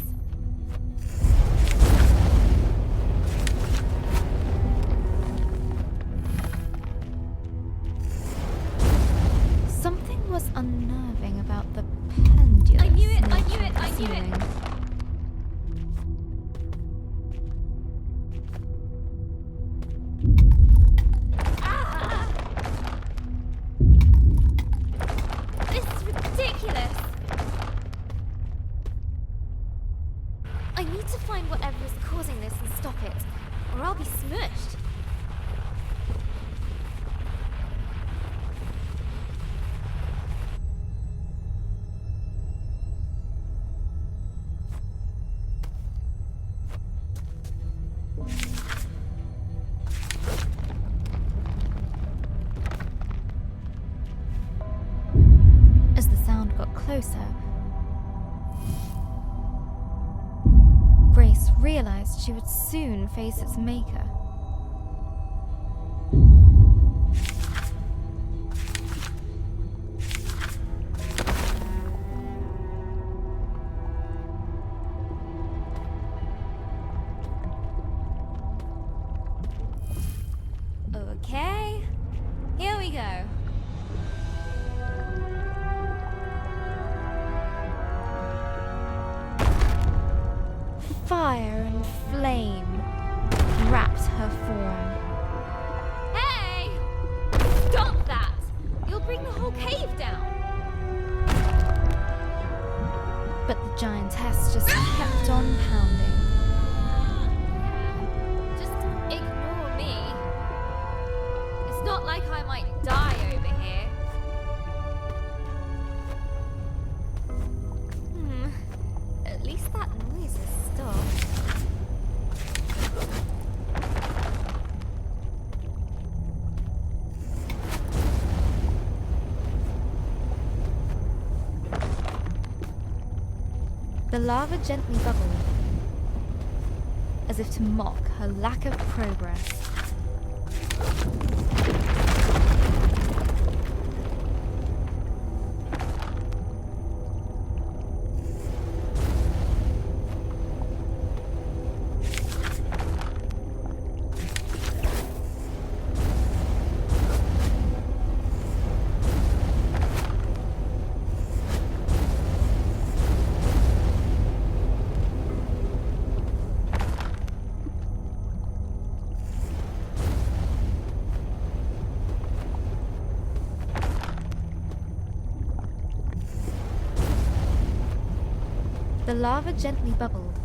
Something was unnerving about the pendulous. I knew it, nature I knew of it, the I knew it. ceiling. be smushed. As the sound got closer, Grace realized she would soon face its maker. Okay, here we go. Fire and flame wrapped her form. Hey! Stop that! You'll bring the whole cave down. But the giantess just kept on pounding. Just ignore me. It's not like I might die over here. At least that noise has stopped. The lava gently bubbled, as if to mock her lack of progress. The lava gently bubbled,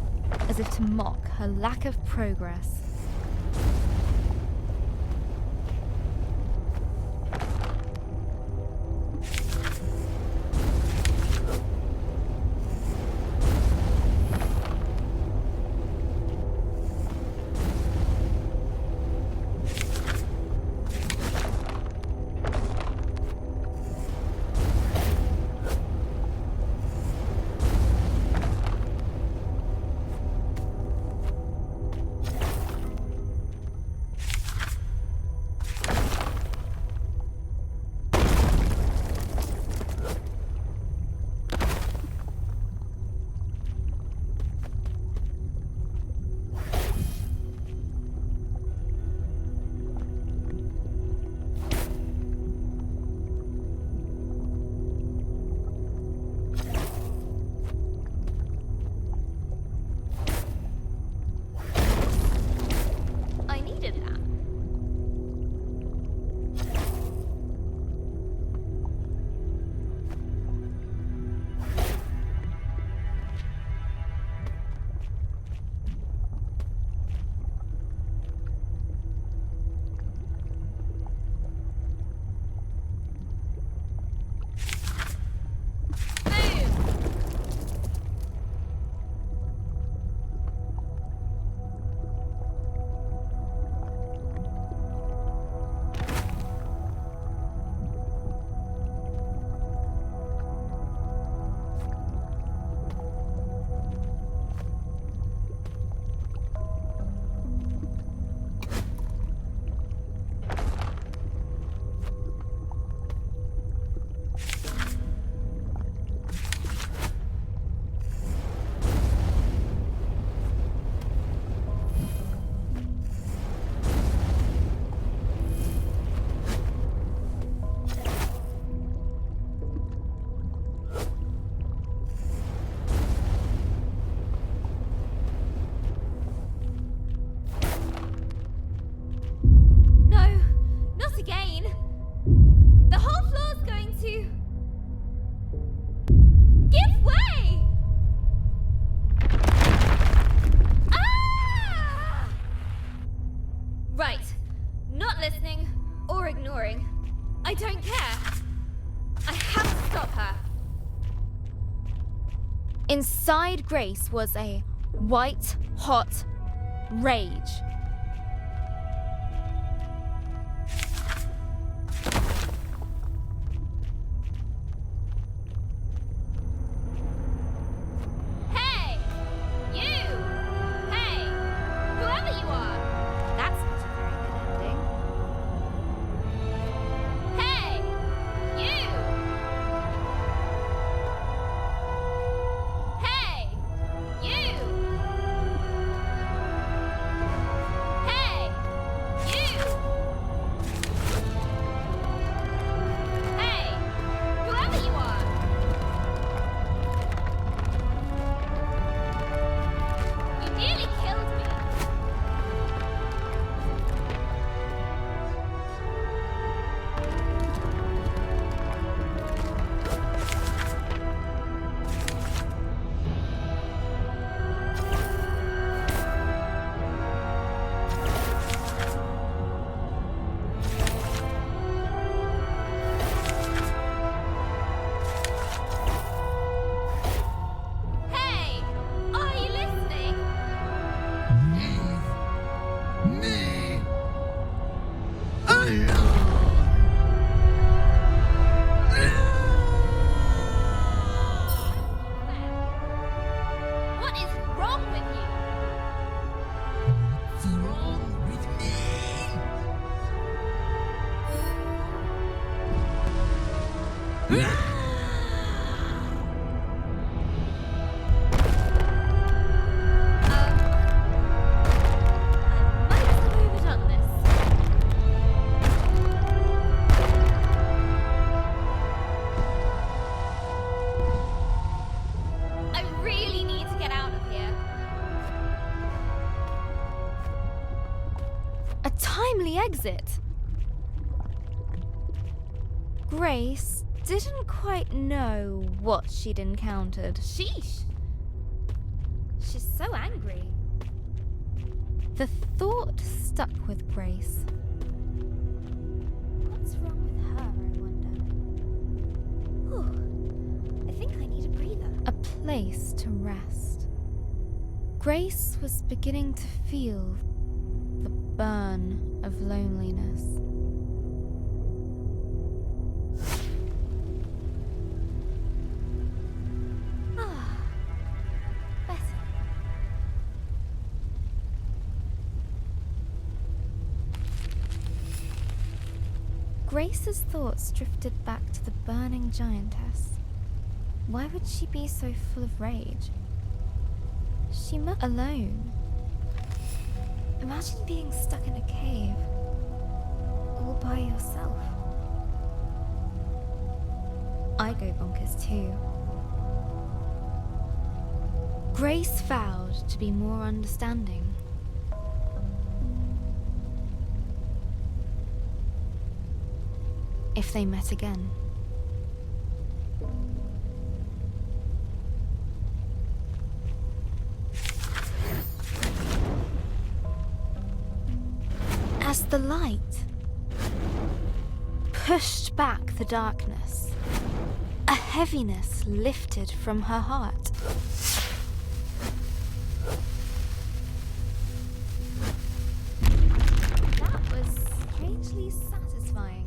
as if to mock her lack of progress. I needed that. I have to stop her. Inside Grace was a white, hot rage. Hey! You! Hey! Whoever you are! That's not a very good ending. Hey! You! Hey! You! Hey! You! Hey! Whoever you are! You nearly killed me. Hey! Are you listening? What is wrong with you? I might have overdone this. I really need to get out of here. A timely exit. Grace didn't quite know what she'd encountered. Sheesh! She's so angry. The thought stuck with Grace. What's wrong with her, I wonder? Whew. I think I need a breather. A place to rest. Grace was beginning to feel the burn of loneliness. Ah, better. Grace's thoughts drifted back to the burning giantess. Why would she be so full of rage? She must be alone. Imagine being stuck in a cave, all by yourself. I go bonkers too. Grace vowed to be more understanding. If they met again. As the light pushed back the darkness, a heaviness lifted from her heart. That was strangely satisfying.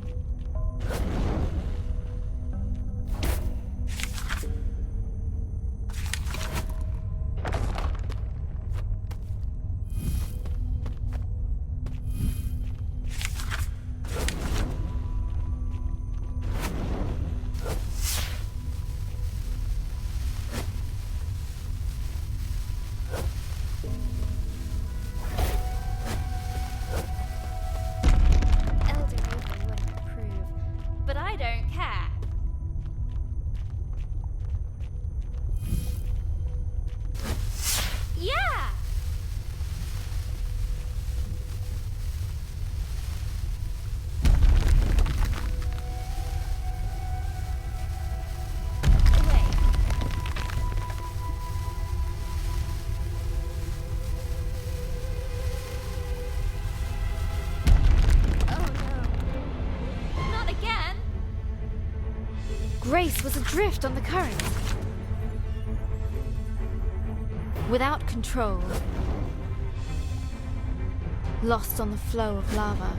Grace was adrift on the current. Without control. Lost on the flow of lava.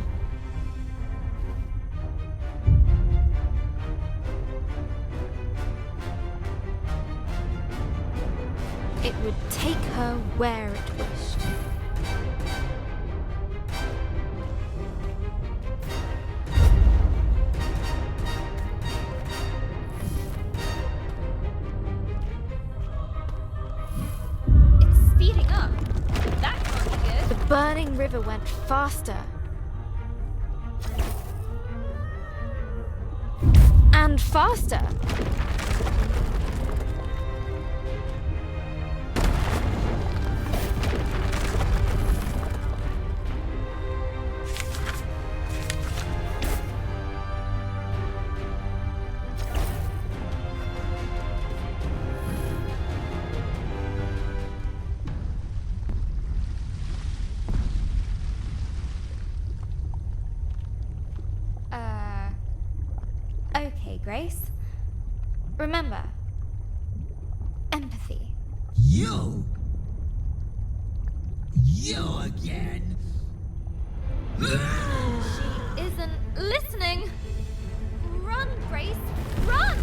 It would take her where it wished. It's speeding up. That can't be good. The burning river went faster. And faster. Okay, Grace. Remember, empathy. You again? She isn't listening. Run, Grace, run!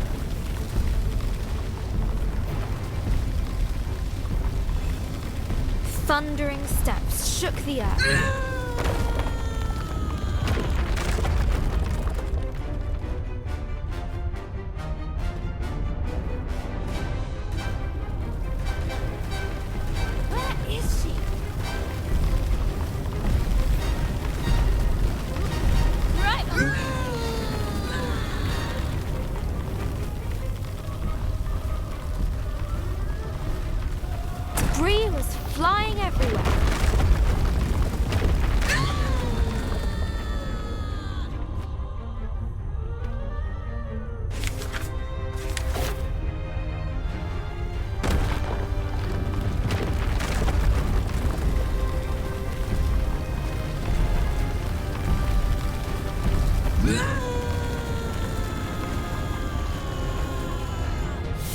Thundering steps shook the earth. Where is she? Right. Debris was flying everywhere.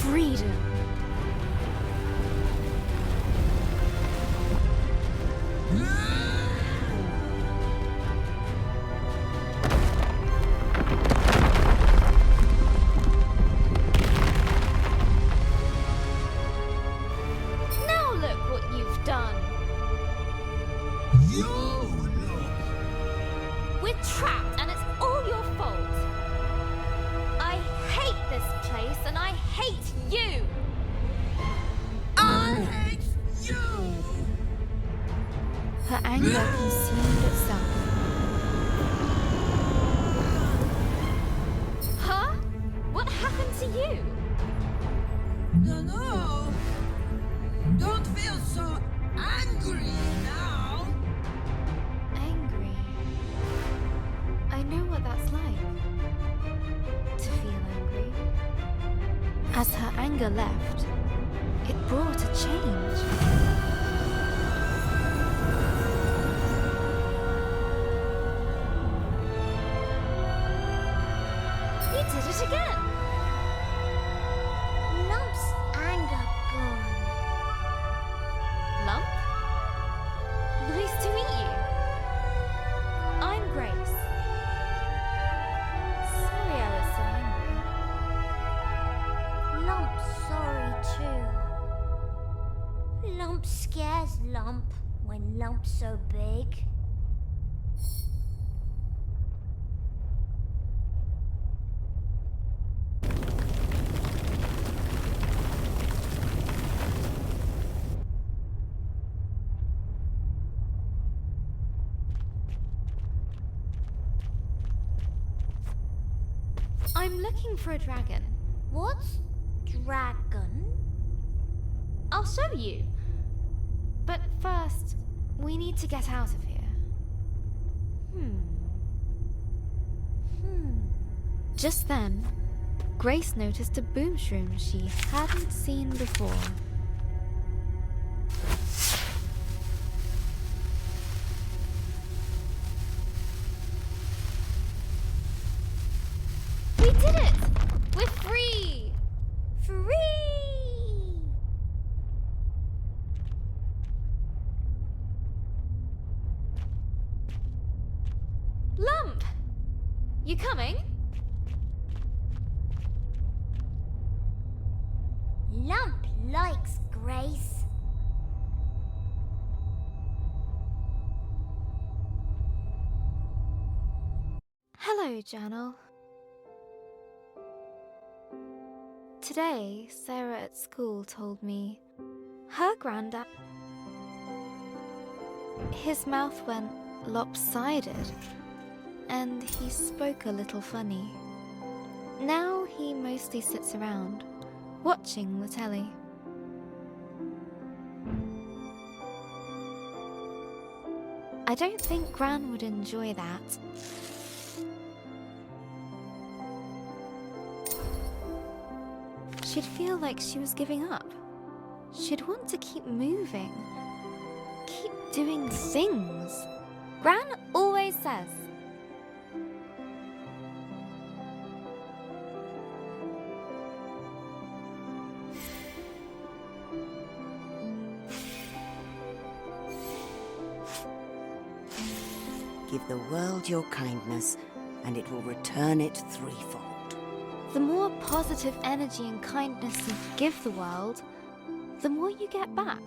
Freedom. Now look what you've done. We're trapped and it's all your fault. I hate this place and I hate you. I hate you! Her anger consumed itself. Huh? What happened to you? No. Don't feel so angry now. Angry. I know what that's like. To feel angry. As her anger left, it brought a change. You did it again. Lump's anger gone. Lump? Nice to meet you. I'm Grace. Sorry I was so angry. Lump's sorry too. Lump scares Lump when Lump's so big. I'm looking for a dragon. What's dragon? I'll show you. But first, we need to get out of here. Just then, Grace noticed a boom shroom she hadn't seen before. We did it! We're free! Free! Lump! You coming? Lump likes Grace. Hello, Journal. Today, Sarah at school told me her granddad. His mouth went lopsided, and he spoke a little funny. Now he mostly sits around, watching the telly. I don't think Gran would enjoy that. She'd feel like she was giving up. She'd want to keep moving, keep doing things. Gran always says. Give the world your kindness, and it will return it threefold. The more positive energy and kindness you give the world, the more you get back.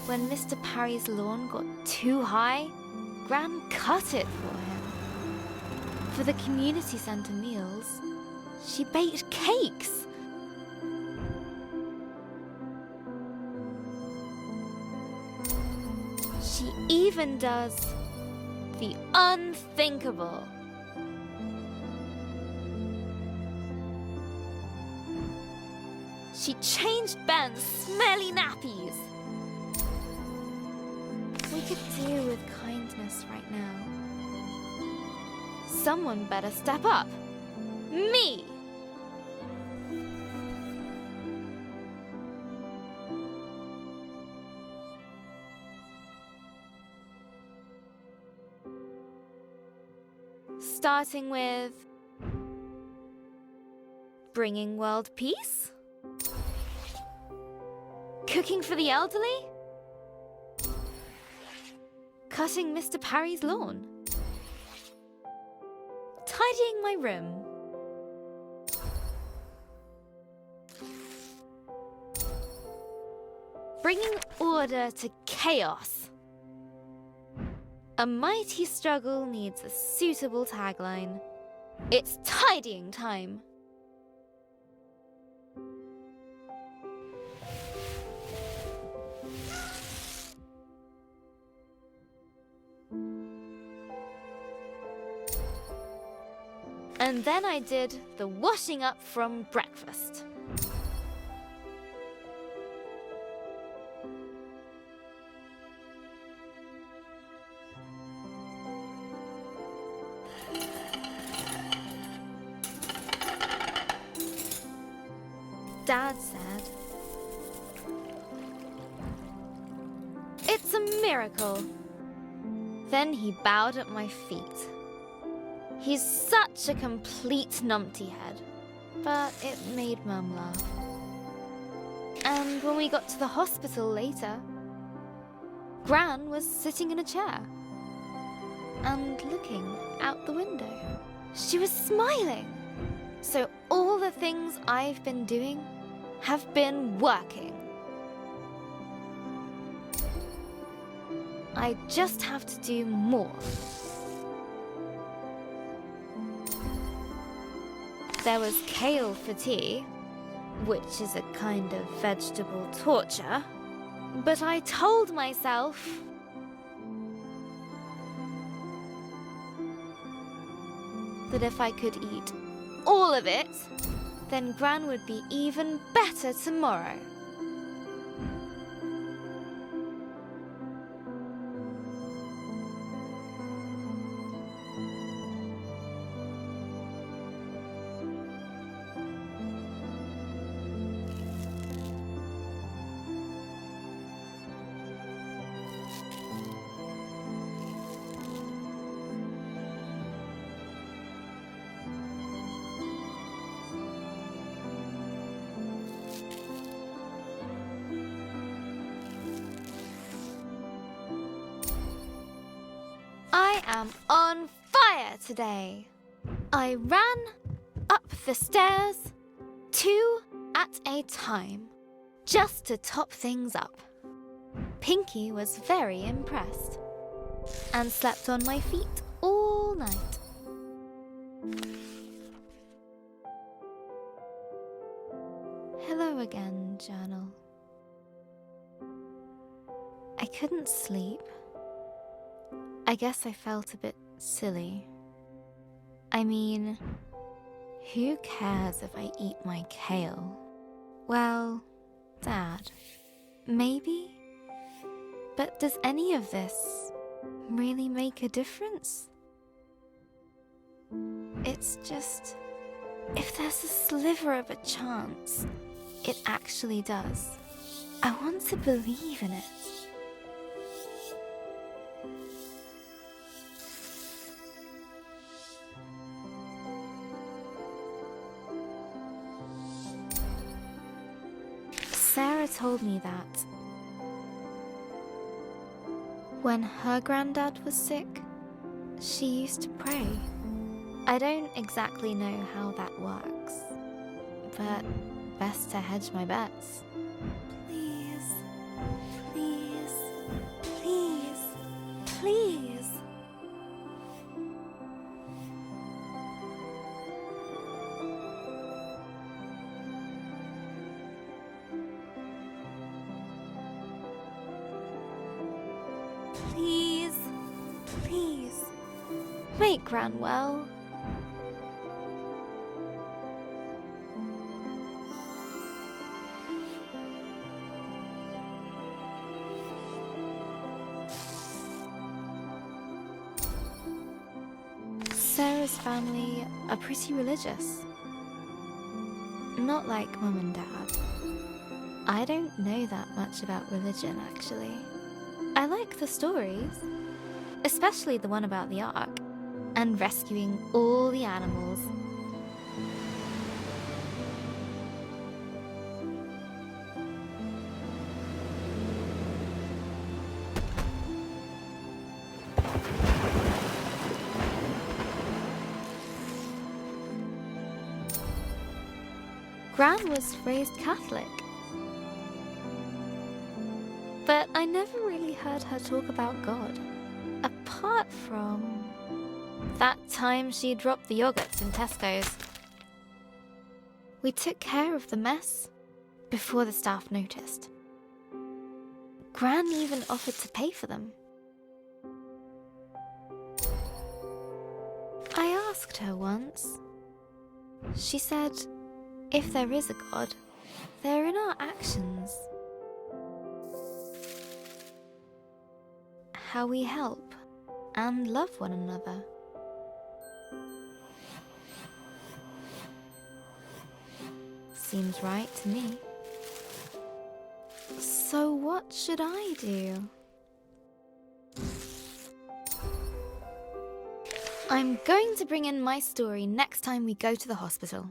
When Mr. Parry's lawn got too high, Gran cut it for him. For the community centre meals, she baked cakes. She even does the unthinkable. She changed Ben's smelly nappies. We could do with kindness right now. Someone better step up. Me! Starting with bringing world peace? Cooking for the elderly? Cutting Mr. Parry's lawn? Tidying my room? Bringing order to chaos? A mighty struggle needs a suitable tagline. It's tidying time. And then I did the washing up from breakfast. Dad said, "It's a miracle." Then he bowed at my feet. He's such a complete numpty head, but it made Mum laugh. And when we got to the hospital later, Gran was sitting in a chair and looking out the window. She was smiling. So all the things I've been doing have been working. I just have to do more. There was kale for tea, which is a kind of vegetable torture, but I told myself that if I could eat all of it, then Gran would be even better tomorrow. am on fire today. I ran up the stairs, 2 at a time, just to top things up. Pinky was very impressed and slept on my feet all night. Hello again, journal. I couldn't sleep. I guess I felt a bit silly. I mean, who cares if I eat my kale? Well, Dad, maybe? But does any of this really make a difference? It's just, if there's a sliver of a chance, it actually does. I want to believe in it. Sarah told me that when her granddad was sick, she used to pray. I don't exactly know how that works, but best to hedge my bets. Please, please, please, please. Please, please, make Gran well. Sarah's family are pretty religious. Not like Mum and Dad. I don't know that much about religion, actually. I like the stories, especially the one about the Ark and rescuing all the animals. Gran was raised Catholic, but I never really heard her talk about God, apart from that time she dropped the yogurts in Tesco's. We took care of the mess before the staff noticed. Gran even offered to pay for them. I asked her once. She said, if there is a God, they're in our actions. How we help and love one another. Seems right to me. So what should I do? I'm going to bring in my story next time we go to the hospital.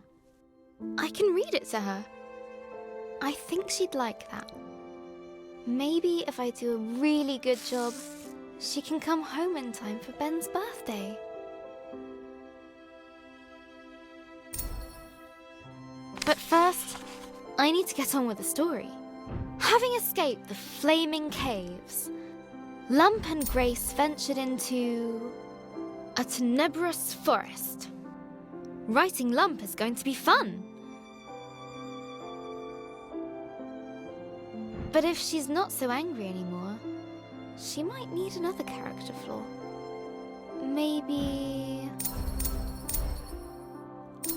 I can read it to her. I think she'd like that. Maybe if I do a really good job, she can come home in time for Ben's birthday. But first, I need to get on with the story. Having escaped the flaming caves, Lump and Grace ventured into a tenebrous forest. Writing Lump is going to be fun. But if she's not so angry anymore, she might need another character flaw. Maybe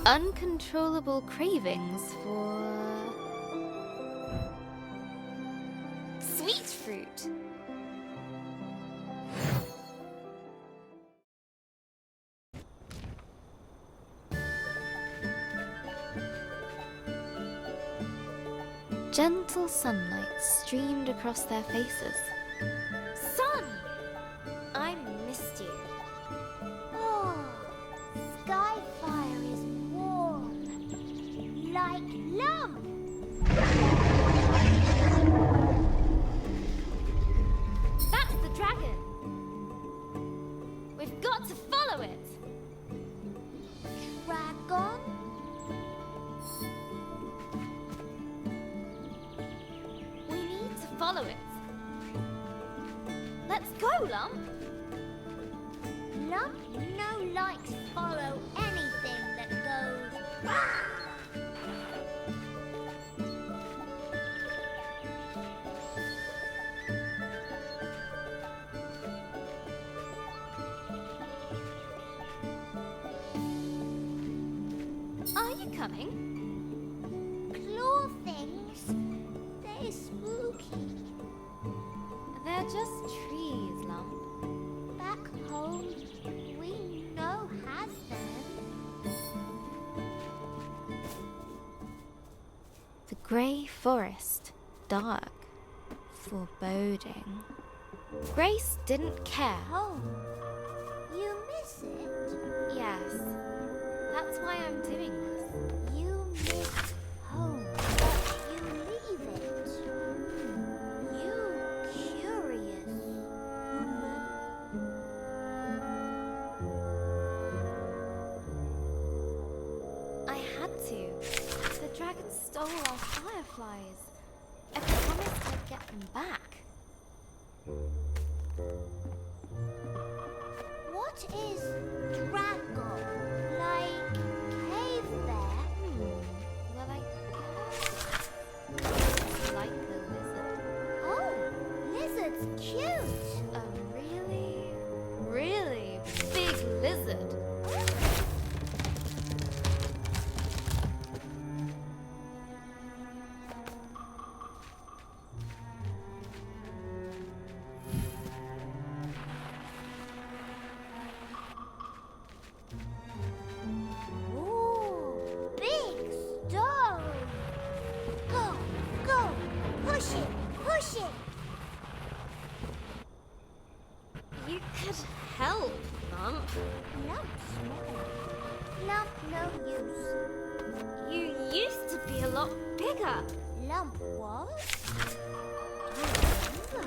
uncontrollable cravings for sweet fruit. Gentle sunlight streamed across their faces. Sun! I missed you. Oh, Skyfire is warm, like Lump. That's the dragon! We've got follow it. Let's go, Lump. Lump no likes follow anything that goes. Are you coming? Claw things. They're spooky. They're just trees, Lump. Back home, we know has them. The grey forest, dark, foreboding. Grace didn't care. Home. You miss it? Yes, that's why I'm doing this. You miss home, but you leave it. You curious woman. I had to. The dragon stole our fireflies. I promised I'd get them back. What is dragon? Like cave bear? Well, I guess it's like the lizard. Oh, lizard's cute. A really, really big lizard. Ooh, big stone. Go, go, push it, push it. You could help, Lump. Lump small. Lump no use. You used to be a lot bigger. Lump was? I remember.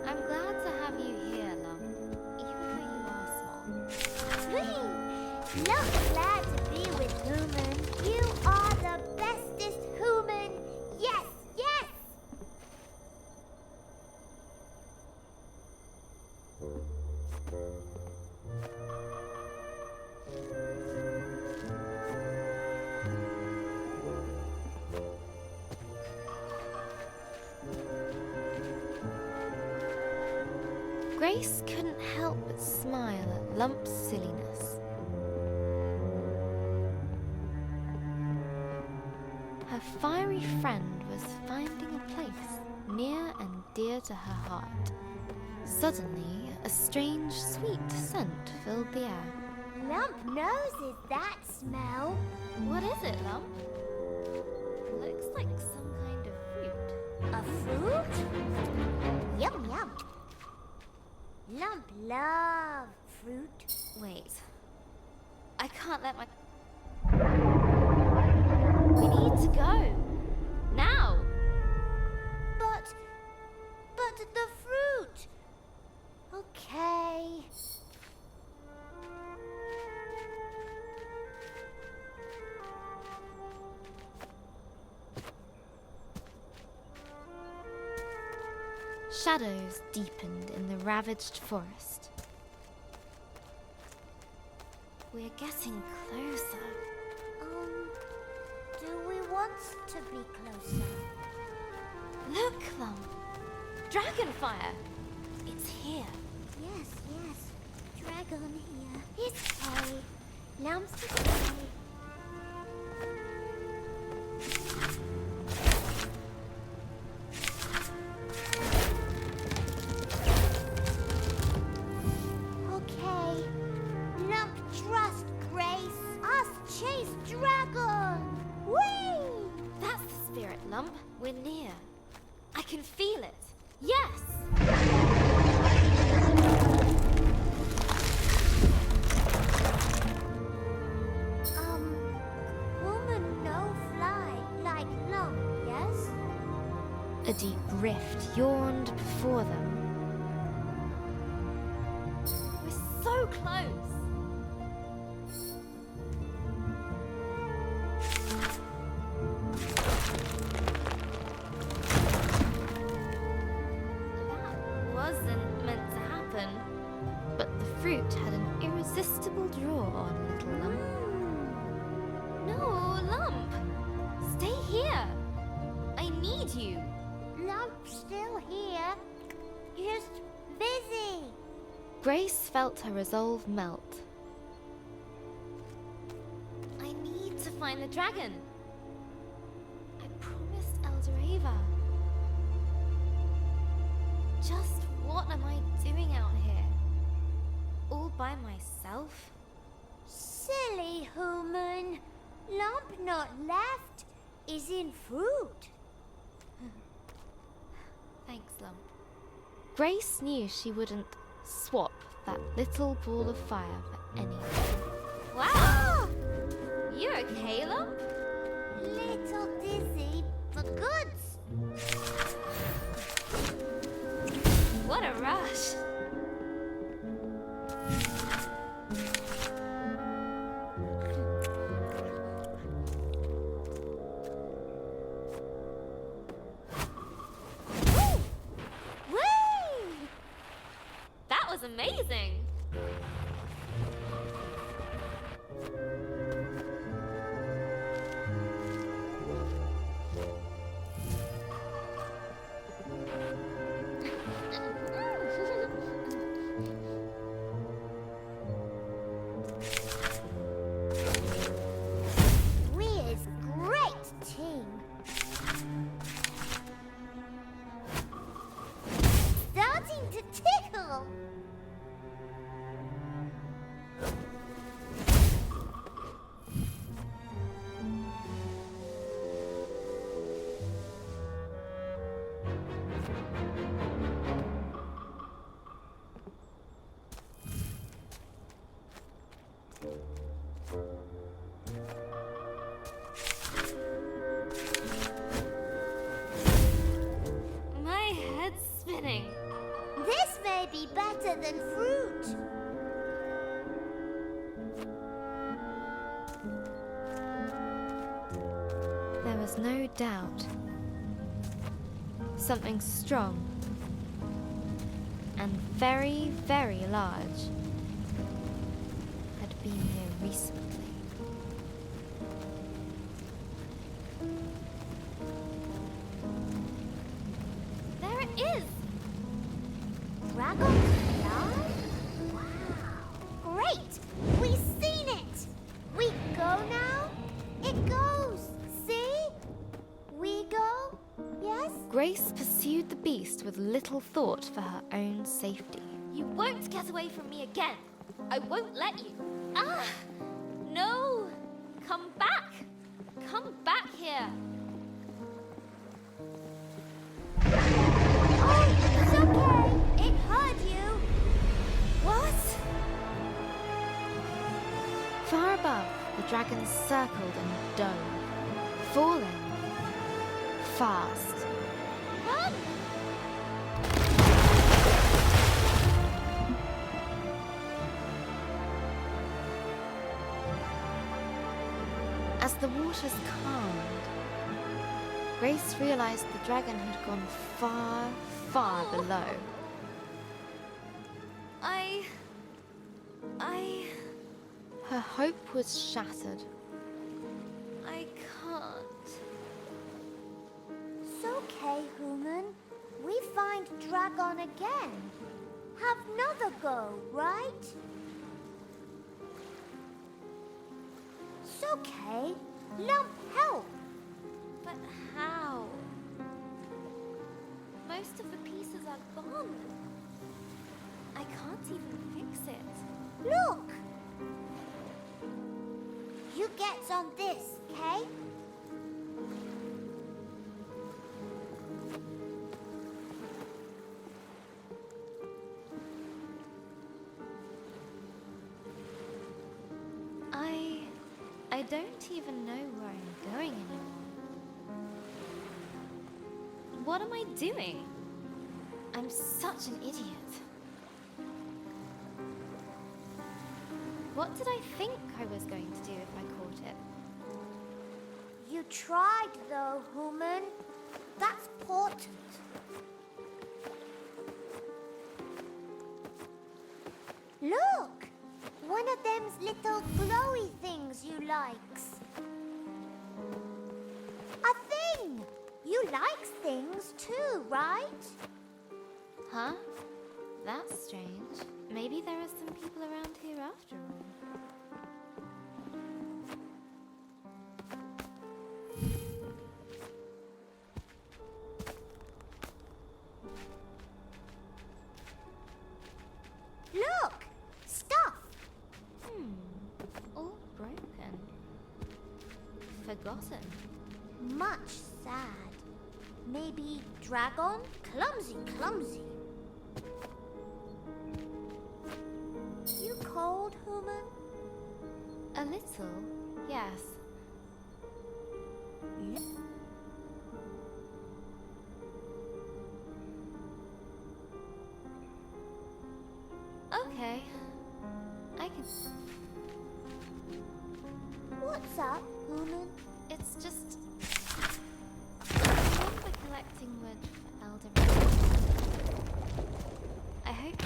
I'm glad to have you here, Lump, even though you are small. Whee! Lump glad to be with human. You are the bestest human. Yes, yes. Grace couldn't help but smile at Lump's silliness. Her fiery friend was finding a place near and dear to her heart. Suddenly, a strange, sweet scent filled the air. Lump knows is that smell. What is it, Lump? Looks like some kind of fruit. A fruit? Yum, yum. Lump love fruit. Wait. I can't let my... We need to go. Now! But the fruit. Okay. Shadows deepened in the ravaged forest. We're getting closer. Do we want to be closer? Look, Lump! Dragonfire! It's here. Yes, yes. Dragon here. It's okay. Lump's okay. Okay. Lump trust Grace. Us chase dragon. Whee! That's the spirit, Lump. We're near. I can feel it. Yes! Woman no fly like Lump, yes? A deep rift yawned before them. We're so close! Grace felt her resolve melt. I need to find the dragon. I promised Eldoreva. Just what am I doing out here? All by myself? Silly human. Lump not left is in fruit. Thanks, Lump. Grace knew she wouldn't swap that little ball of fire for anything. Wow! You okay, Lump? Little dizzy for goods. What a rush! Whee! That was amazing! We're great team. Starting to tickle. My head's spinning. This may be better than fruit. There was no doubt. Something strong and very, very large had been here recently. There it is! Dragonfly? Wow. Great! We've seen it! We go now? It goes! See? We go? Yes? Grace pursued the beast with little thought for her own safety. You won't get away from me again! I won't let you! Ah! No! Come back! Come back here! Oh, it's okay! It hurt you! What? Far above, the dragon circled and dove, falling fast. Run! As the waters calmed, Grace realized the dragon had gone far, far below. Her hope was shattered. I can't. It's okay, human. We find dragon again. Have another go, right? It's okay. Lump help. But how? Most of the pieces are gone. I can't even fix it. Look! You get on this, okay? I don't even know where I'm going anymore. What am I doing? I'm such an idiot. What did I think I was going to do if I caught it? You tried though, human. That's important. Look! One of them's little glowy things you likes. A thing! You likes things too, right? Huh? That's strange. Maybe there are some people around here after all. Look! Stuff! All broken. Forgotten. Much sad. Maybe dragon? Clumsy, clumsy. You cold, human? A little, yes. Okay. I can... What's up, human? It's just... I remember collecting wood for elder. I hope...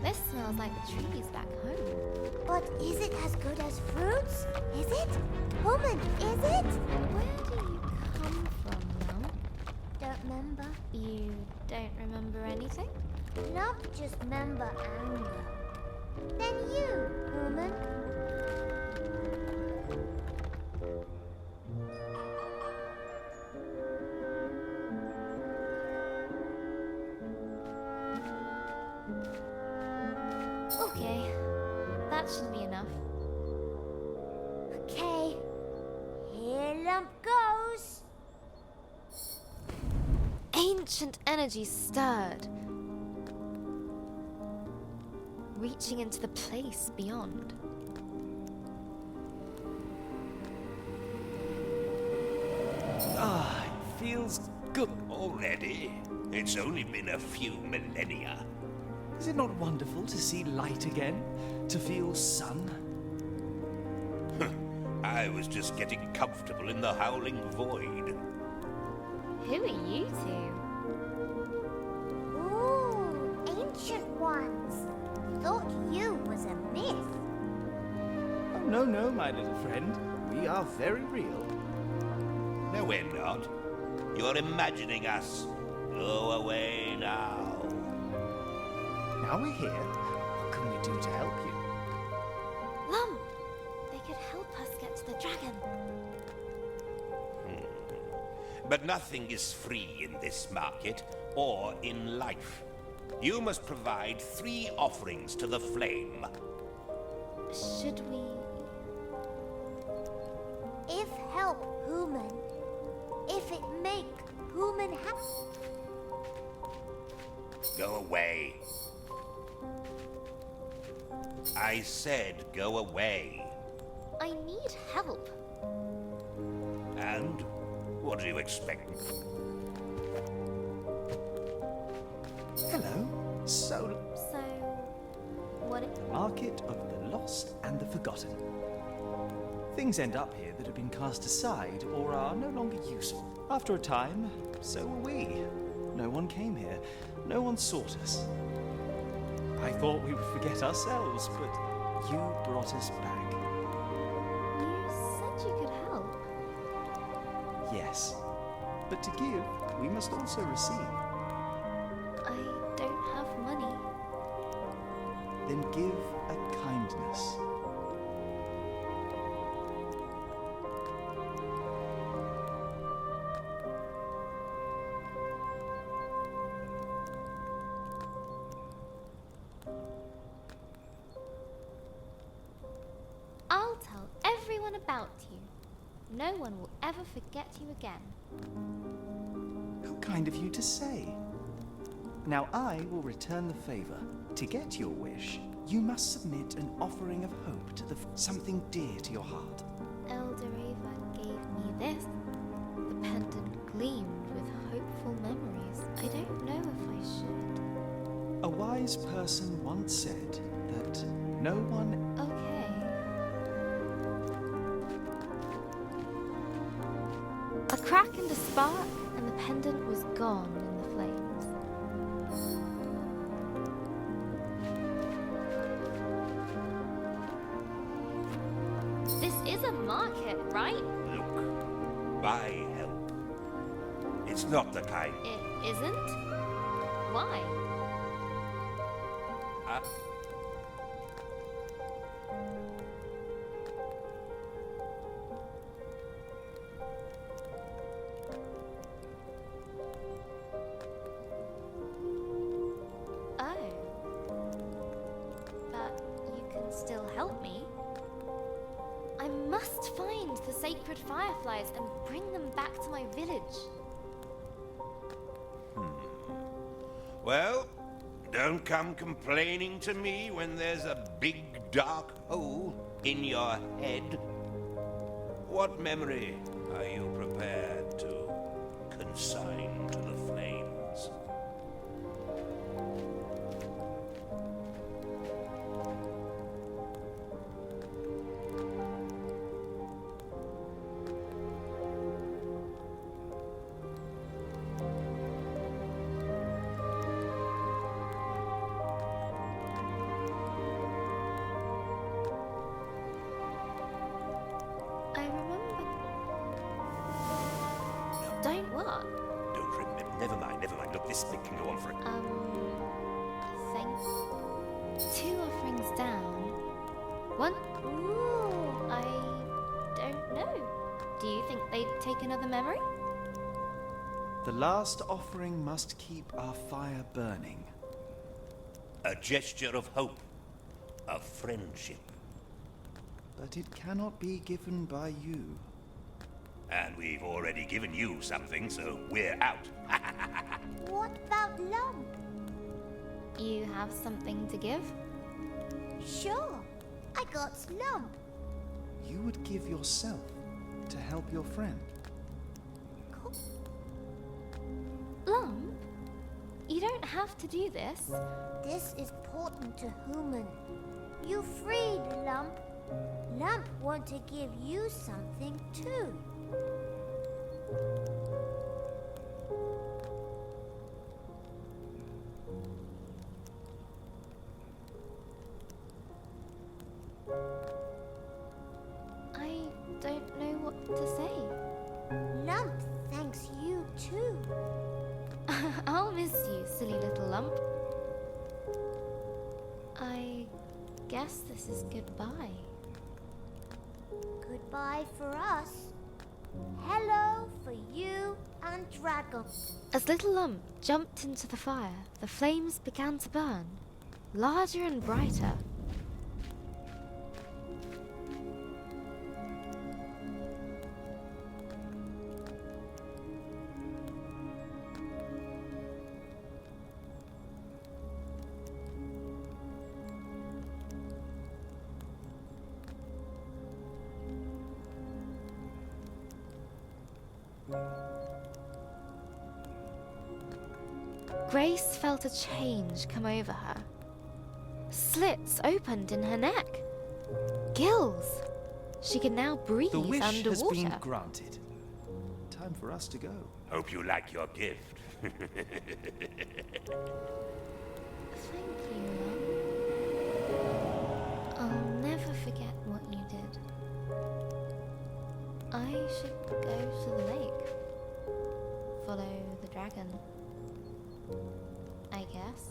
This smells like the trees back home. But is it as good as fruits? Is it? Woman, is it? Where do you come from, Numb? Don't remember. You don't remember anything? Not just remember anger. Then you, woman. Okay, that should be enough. Okay. Here lump goes. Ancient energy stirred, reaching into the place beyond. Ah, it feels good already. It's only been a few millennia. Is it not wonderful to see light again? To feel sun? I was just getting comfortable in the howling void. Who are you two? Ooh, ancient ones. Thought you was a myth. Oh, no, no, my little friend. We are very real. No, we're not. You're imagining us. Go away now. Now we're here. What can we do to help you? Lum! They could help us get to the dragon. But nothing is free in this market or in life. You must provide 3 offerings to the flame. Should we... If help human. If it make human happy. Go away. I said go away. I need help. And what do you expect? Hello. So, So... what... Market of the Lost and the Forgotten. Things end up here that have been cast aside or are no longer useful. After a time, so were we. No one came here. No one sought us. I thought we would forget ourselves, but you brought us back. You said you could help. Yes. But to give, we must also receive. I don't have money. Then give a kindness. everyone about you. No one will ever forget you again. How kind of you to say. Now I will return the favor. To get your wish, you must submit an offering of hope to something dear to your heart. Elder Ava gave me this. The pendant gleamed with hopeful memories. I don't know if I should. A wise person once said that no one... Okay. A crack and a spark, and the pendant was gone in the flames. This is a market, right? Look, buy help. It's not the kind. It isn't? Why? Huh? Oh. But you can still help me. I must find the sacred fireflies and bring them back to my village. Well, don't come complaining to me when there's a big dark hole in your head. What memory are you prepared to consign to the flames? I remember. Don't what? Don't remember. Never mind, never mind. Look, this bit can go on for... Thank. 2 offerings down. 1. Ooh, I don't know. Do you think they'd take another memory? The last offering must keep our fire burning. A gesture of hope. Of friendship. But it cannot be given by you. And we've already given you something, so we're out. What about lump? You have something to give? Sure, I got lump. You would give yourself to help your friend. Lump? You don't have to do this. This is important to human. You freed Lump. Lump want to give you something too. I don't know what to say. Lump thanks you too. I'll miss you, silly little lump. I guess this is goodbye. Goodbye for us. Hello for you and Dragon. As little lump jumped into the fire, the flames began to burn, larger and brighter. Grace felt a change come over her. Slits opened in her neck. Gills. She could now breathe The wish underwater. has been granted. Time for us to go. Hope you like your gift. Thank you, Mum. I'll never forget what you did. I should go to the lake. Follow the dragon. I guess.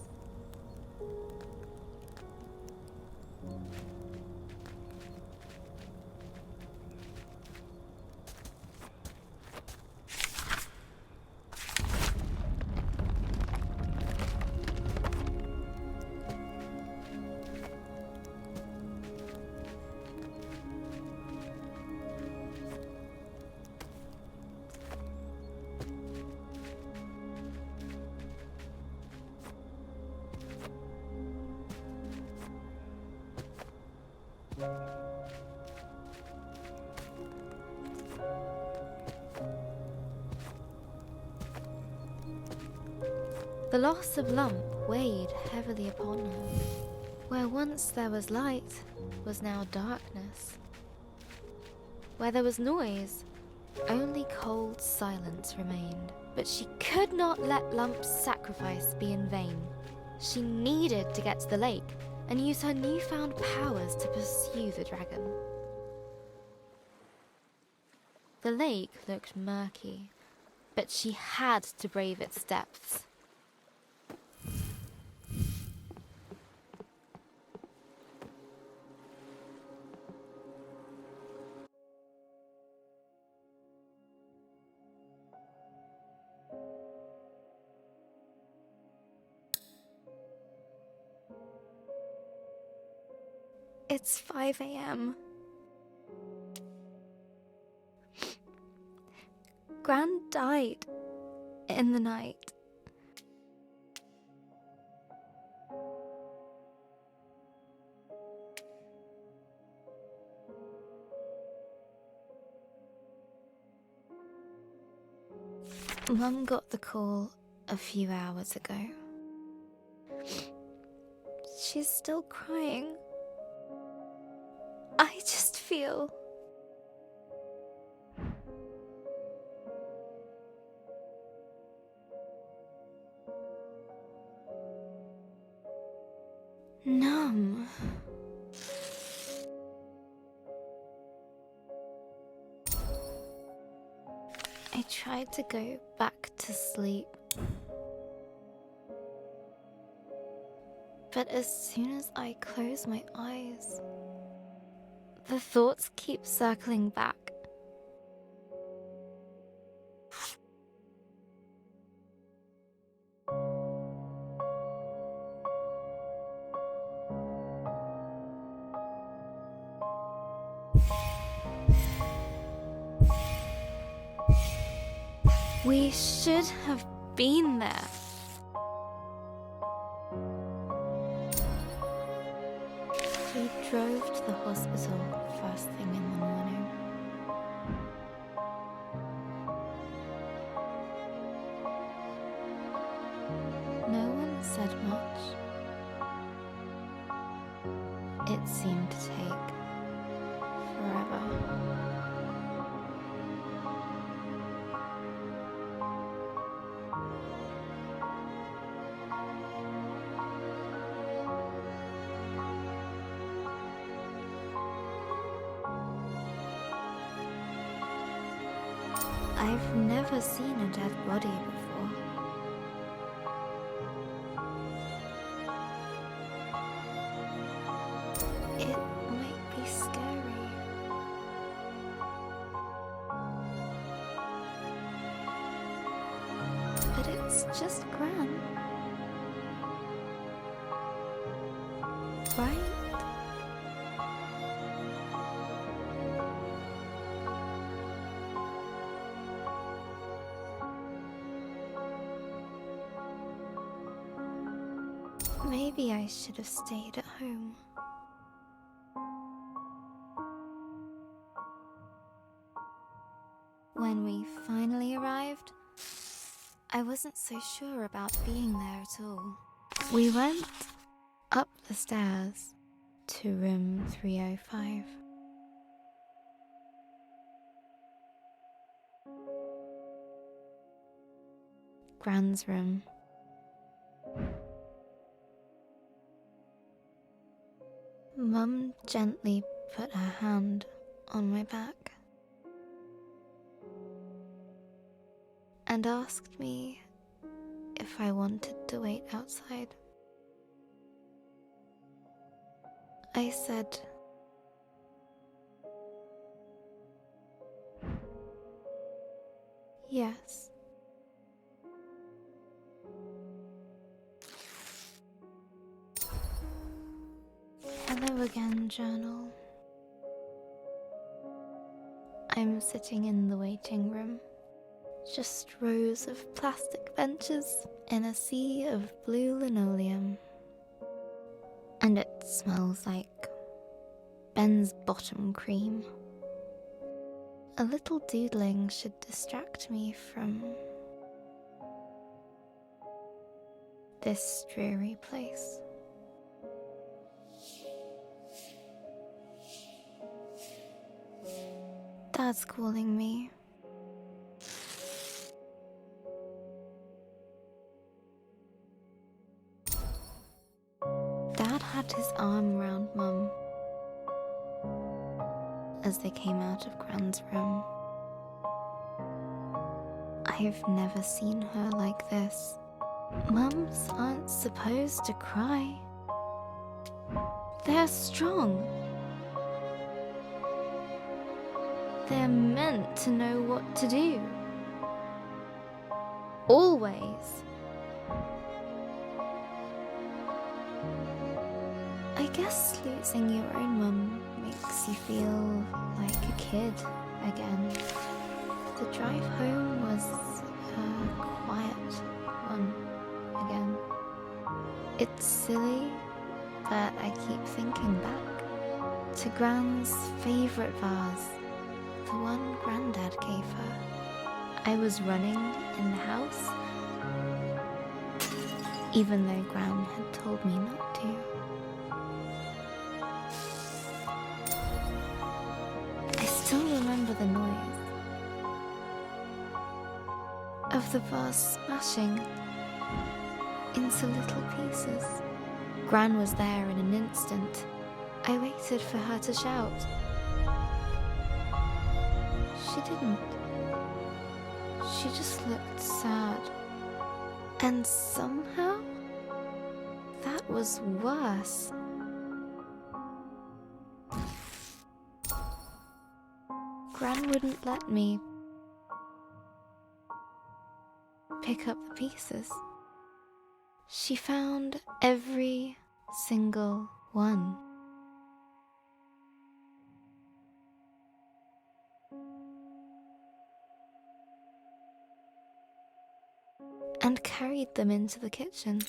The loss of Lump weighed heavily upon her. Where once there was light was now darkness. Where there was noise, only cold silence remained. But she could not let Lump's sacrifice be in vain. She needed to get to the lake and use her newfound powers to pursue the dragon. The lake looked murky, but she had to brave its depths. It's 5 a.m. Gran died in the night. Mum got the call a few hours ago. She's still crying. I just feel... numb. I tried to go back to sleep. But as soon as I close my eyes, the thoughts keep circling back. We should have been there. We drove to the hospital first thing in the morning. No one said much. It seemed to take forever. I've never seen a dead body before. It might be scary. But it's just Gran. Right? Maybe I should have stayed at home. When we finally arrived, I wasn't so sure about being there at all. We went up the stairs to room 305. Gran's room. Mum gently put her hand on my back and asked me if I wanted to wait outside. I said, yes. Hello again, journal. I'm sitting in the waiting room. Just rows of plastic benches in a sea of blue linoleum. And it smells like Ben's bottom cream. A little doodling should distract me from this dreary place. Dad's calling me. Dad had his arm round Mum as they came out of Gran's room. I've never seen her like this. Mums aren't supposed to cry. They're strong. They're meant to know what to do. Always. I guess losing your own mum makes you feel like a kid again. The drive home was a quiet one again. It's silly, but I keep thinking back to Gran's favourite vase, the one Grandad gave her. I was running in the house, even though Gran had told me not to. I still remember the noise of the vase smashing into little pieces. Gran was there in an instant. I waited for her to shout. She didn't. She just looked sad. And somehow, that was worse. Gran wouldn't let me pick up the pieces. She found every single one. And carried them into the kitchen.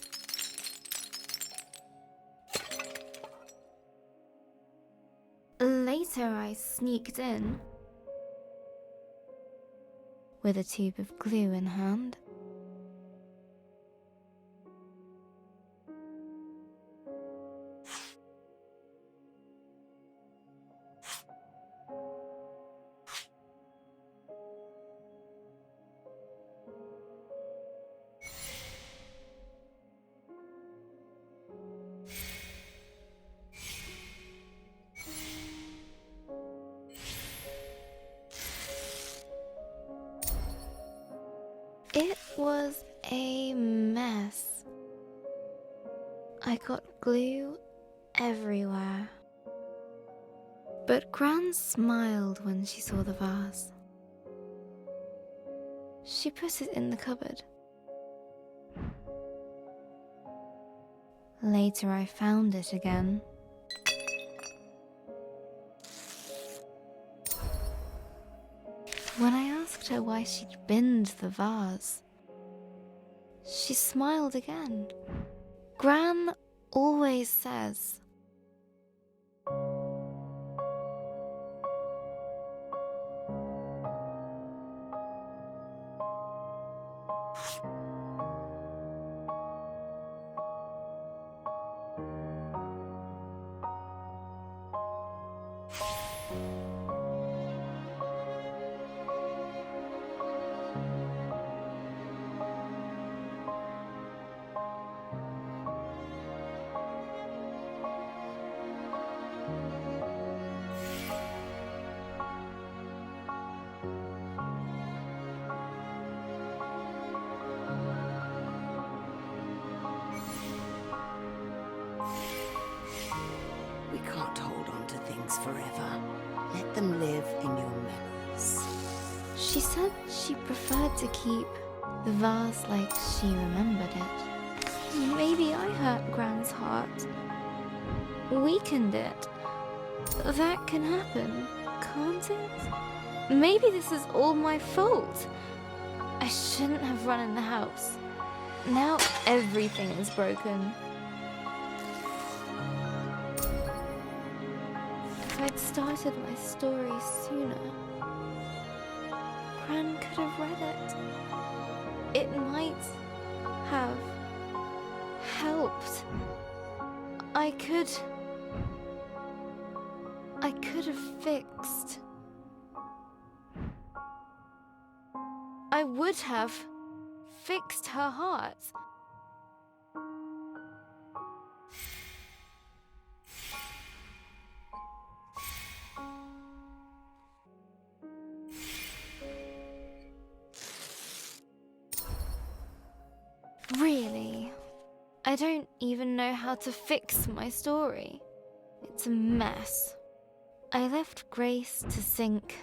Later I sneaked in with a tube of glue in hand. It was a mess. I got glue everywhere. But Gran smiled when she saw the vase. She put it in the cupboard. Later I found it again. When I asked her why she'd binned the vase, she smiled again. Gran always says, We can't hold on to things forever. Let them live in your memories. she said she preferred to keep the vase like she remembered it. Maybe I hurt Gran's heart. Weakened it. That can happen, can't it? Maybe this is all my fault. I shouldn't have run in the house. Now everything is broken. I'd started my story sooner, Gran could have read it. It might have helped. I could have fixed. I would have fixed her heart. Really? I don't even know how to fix my story. It's a mess. I left Grace to sink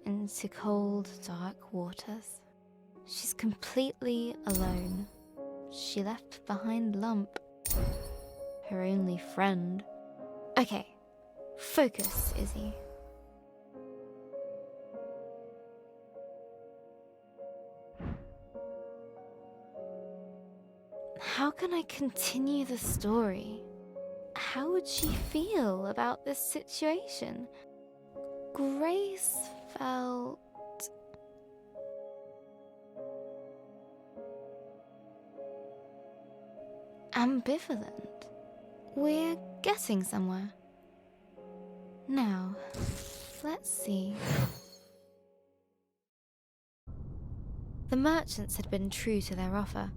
into cold, dark waters. She's completely alone. She left behind Lump, her only friend. Okay, focus, Izzy. How can I continue the story? How would she feel about this situation? Grace felt... ambivalent. We're getting somewhere. Now, let's see. The merchants had been true to their offer.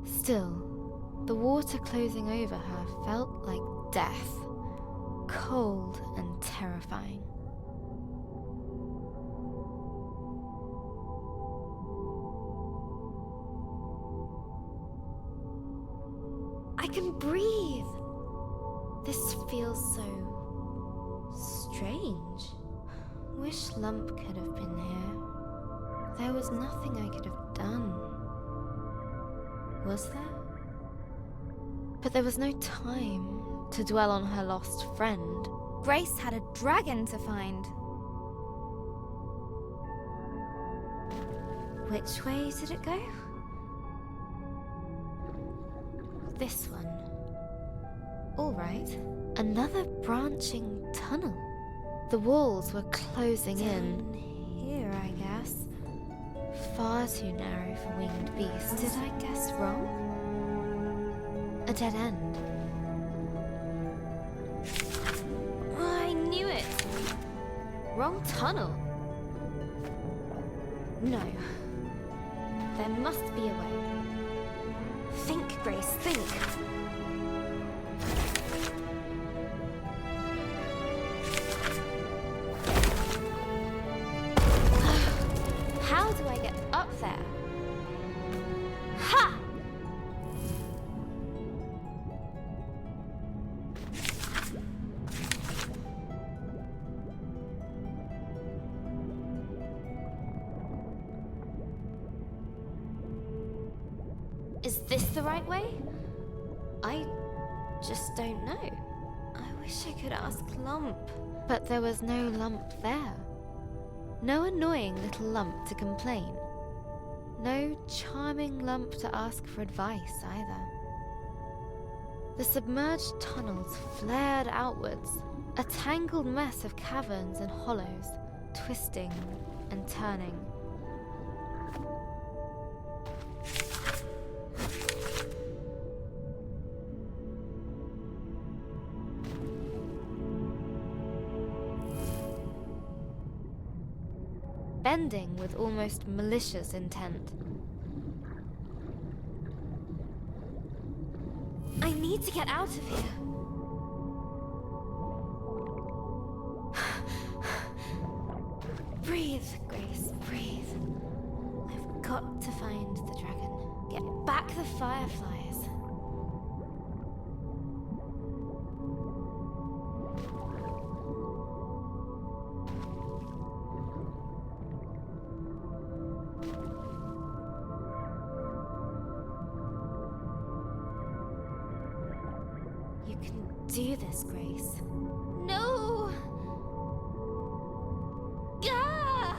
Still, the water closing over her felt like death, cold and terrifying. I can breathe! This feels so strange. Wish Lump could have been here. There was nothing I could have done. Was there? But there was no time to dwell on her lost friend. Grace had a dragon to find. Which way did it go? This one. All right. Another branching tunnel. The walls were closing in. Here, I guess. Far too narrow for winged beasts. Did I guess wrong? A dead end. Oh, I knew it. Wrong tunnel. No. There must be a way. Think, Grace, think. How do I get up there? Ha! Is this the right way? I just don't know. I wish I could ask Lump. But there was no Lump there. No annoying little Lump to complain. No charming Lump to ask for advice either. The submerged tunnels flared outwards, a tangled mess of caverns and hollows, twisting and turning. Bending with almost malicious intent. I need to get out of here. Breathe, Grace, breathe. I've got to find the dragon. Get back the fireflies. You can do this, Grace. No! Gah!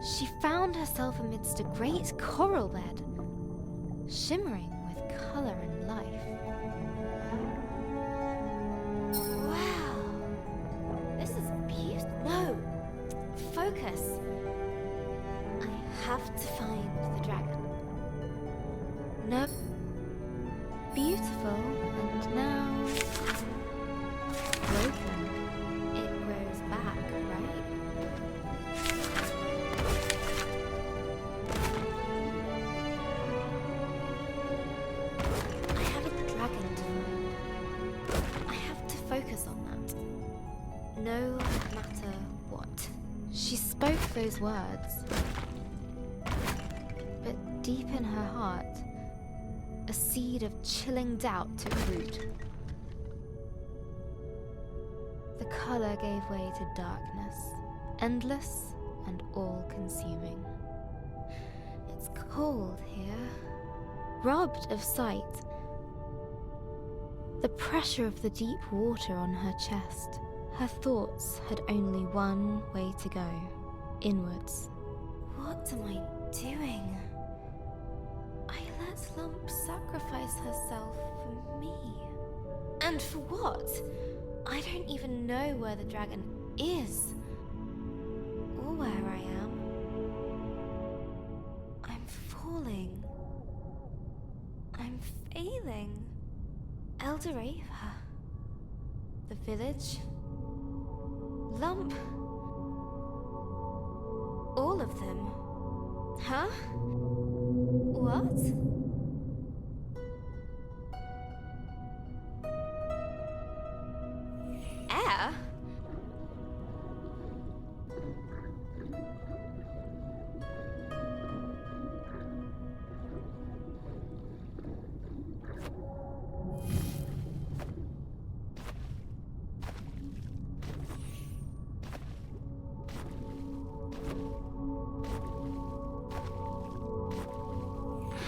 She found herself amidst a great coral bed, shimmering with color and life. Wow, this is beautiful. No, focus. I have to find the dragon. No, beautiful, and now broken. It grows back, right? I have a dragon to find. I have to focus on that. No matter what. She spoke those words, but deep in her heart, a seed of chilling doubt took root. The color gave way to darkness, endless and all-consuming. It's cold here, robbed of sight. The pressure of the deep water on her chest. Her thoughts had only one way to go, inwards. What am I doing? I let Lump sacrifice herself for me. And for what? I don't even know where the dragon is, or where I am. I'm falling. I'm failing. Eldoreva. The village. Lump. All of them. Huh? What? Air?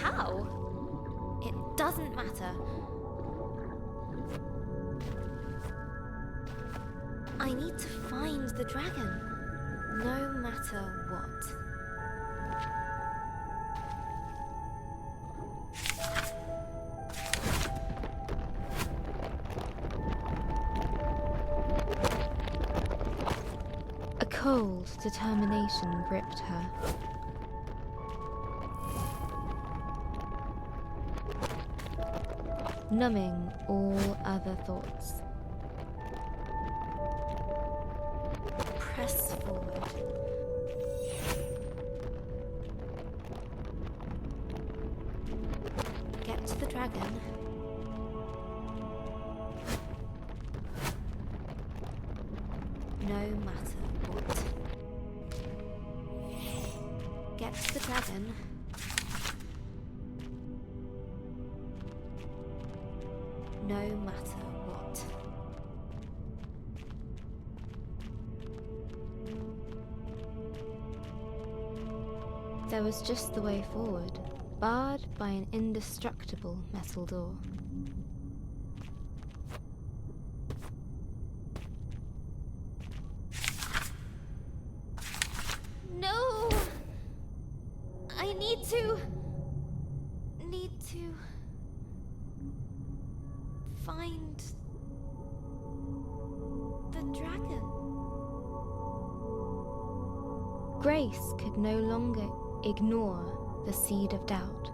How? It doesn't matter. I need to find the dragon, no matter what. A cold determination gripped her. Numbing all other thoughts. Press forward. Get to the dragon. No matter what. Get to the dragon. No matter what. There was just the way forward, barred by an indestructible metal door. No! I need to find the dragon. Grace could no longer ignore the seed of doubt.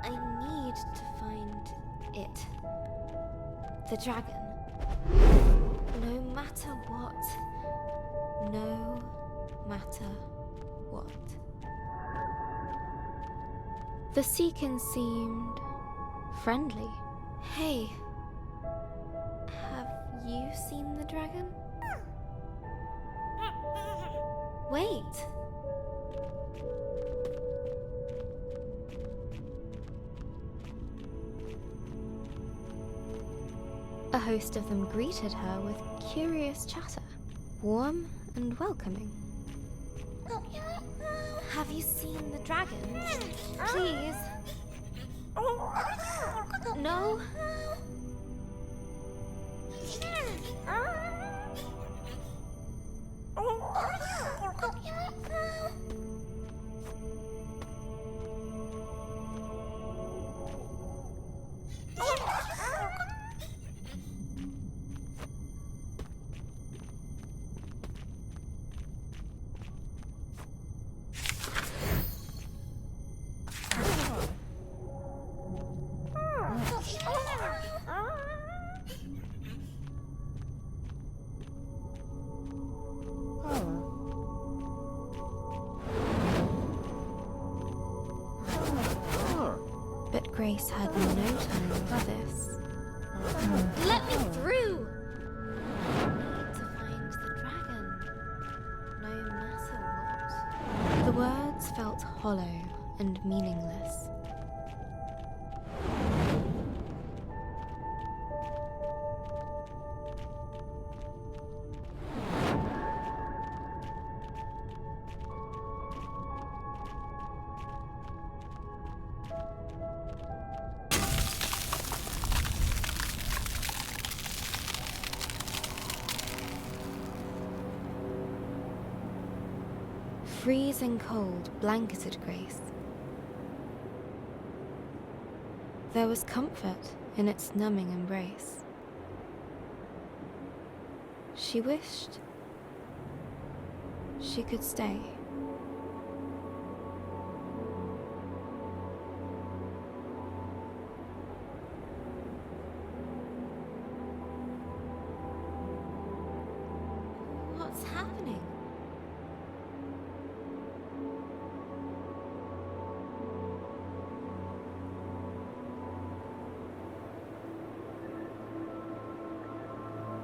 I need to find it. The dragon. No matter what. No matter what. The Seekin seemed friendly. Hey, have you seen the dragon? Wait. A host of them greeted her with curious chatter, warm and welcoming. Have you seen the dragon? Please. No? But Grace had no time for this. Let me through! I need to find the dragon, no matter what. The words felt hollow and meaningless. Freezing cold blanketed Grace. There was comfort in its numbing embrace. She wished she could stay. What's happening?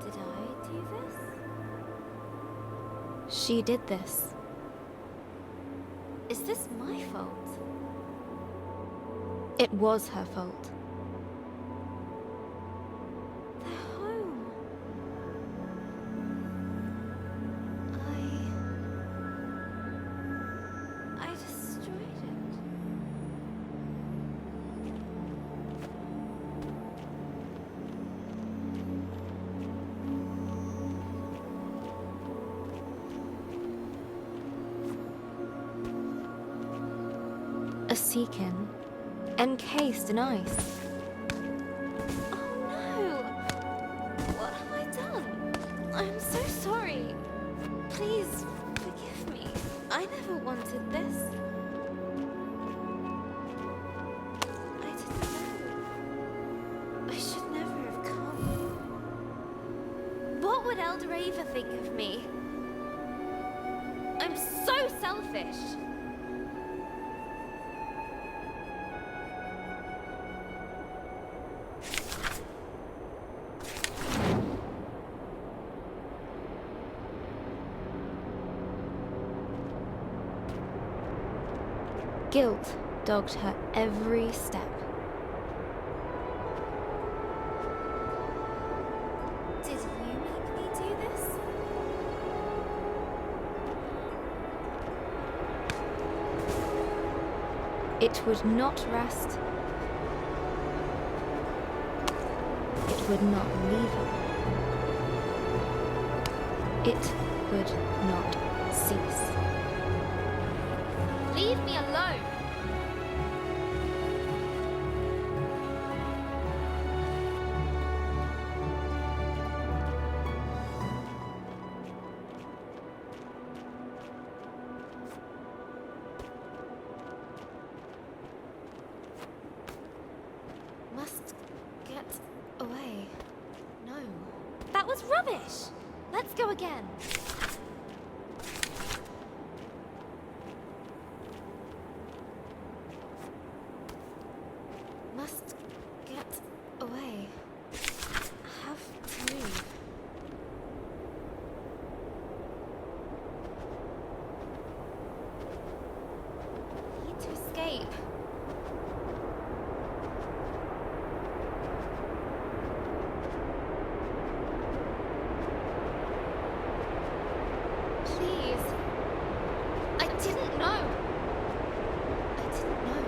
Did I do this? She did this. Is this my fault? It was her fault. They're home. I destroyed it. A seakin, encased in ice. Oh no! What have I done? I'm so sorry. Please forgive me. I never wanted this. I didn't know. I should never have come. What would Elder Ava think of me? I'm so selfish. Guilt dogged her every step. Did you make me do this? It would not rest. It would not leave her. It would not cease. Leave me alone! Must get away. No. That was rubbish! Let's go again. Must get away. Have to move. Need to escape. Please. I didn't know. I didn't know.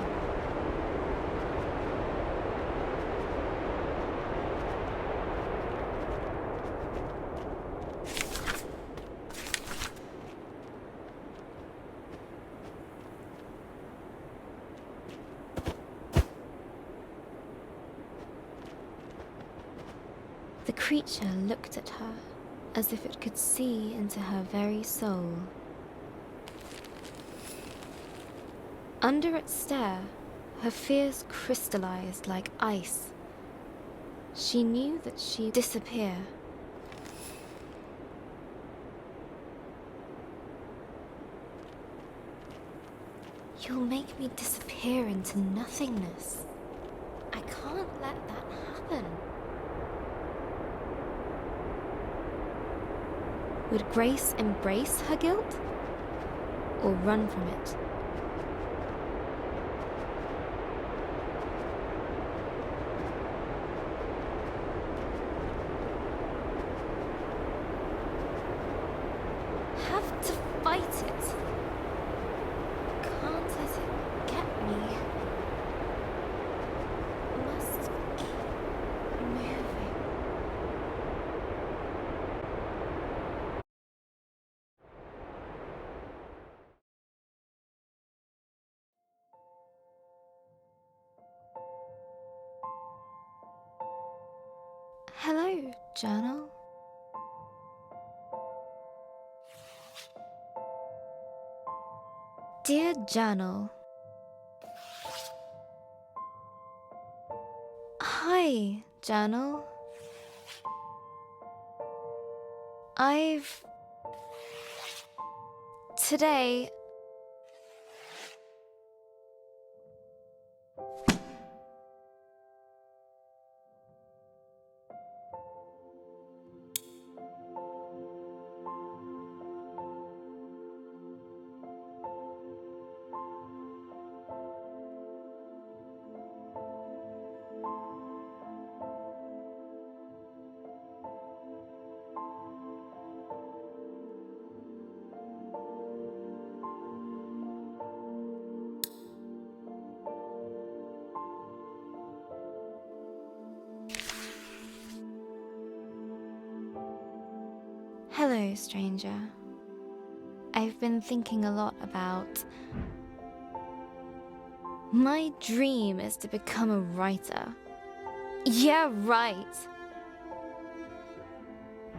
The creature looked at her as if it could see into her very soul. Under its stare, her fears crystallized like ice. She knew that she'd disappear. You'll make me disappear into nothingness. I can't let that happen. Would Grace embrace her guilt or run from it? Have to fight it. Can't let it get me. Must keep moving. Hello, journal. Dear Journal. Hi, Journal. Today... Hello, stranger. I've been thinking a lot about... My dream is to become a writer. Yeah, right.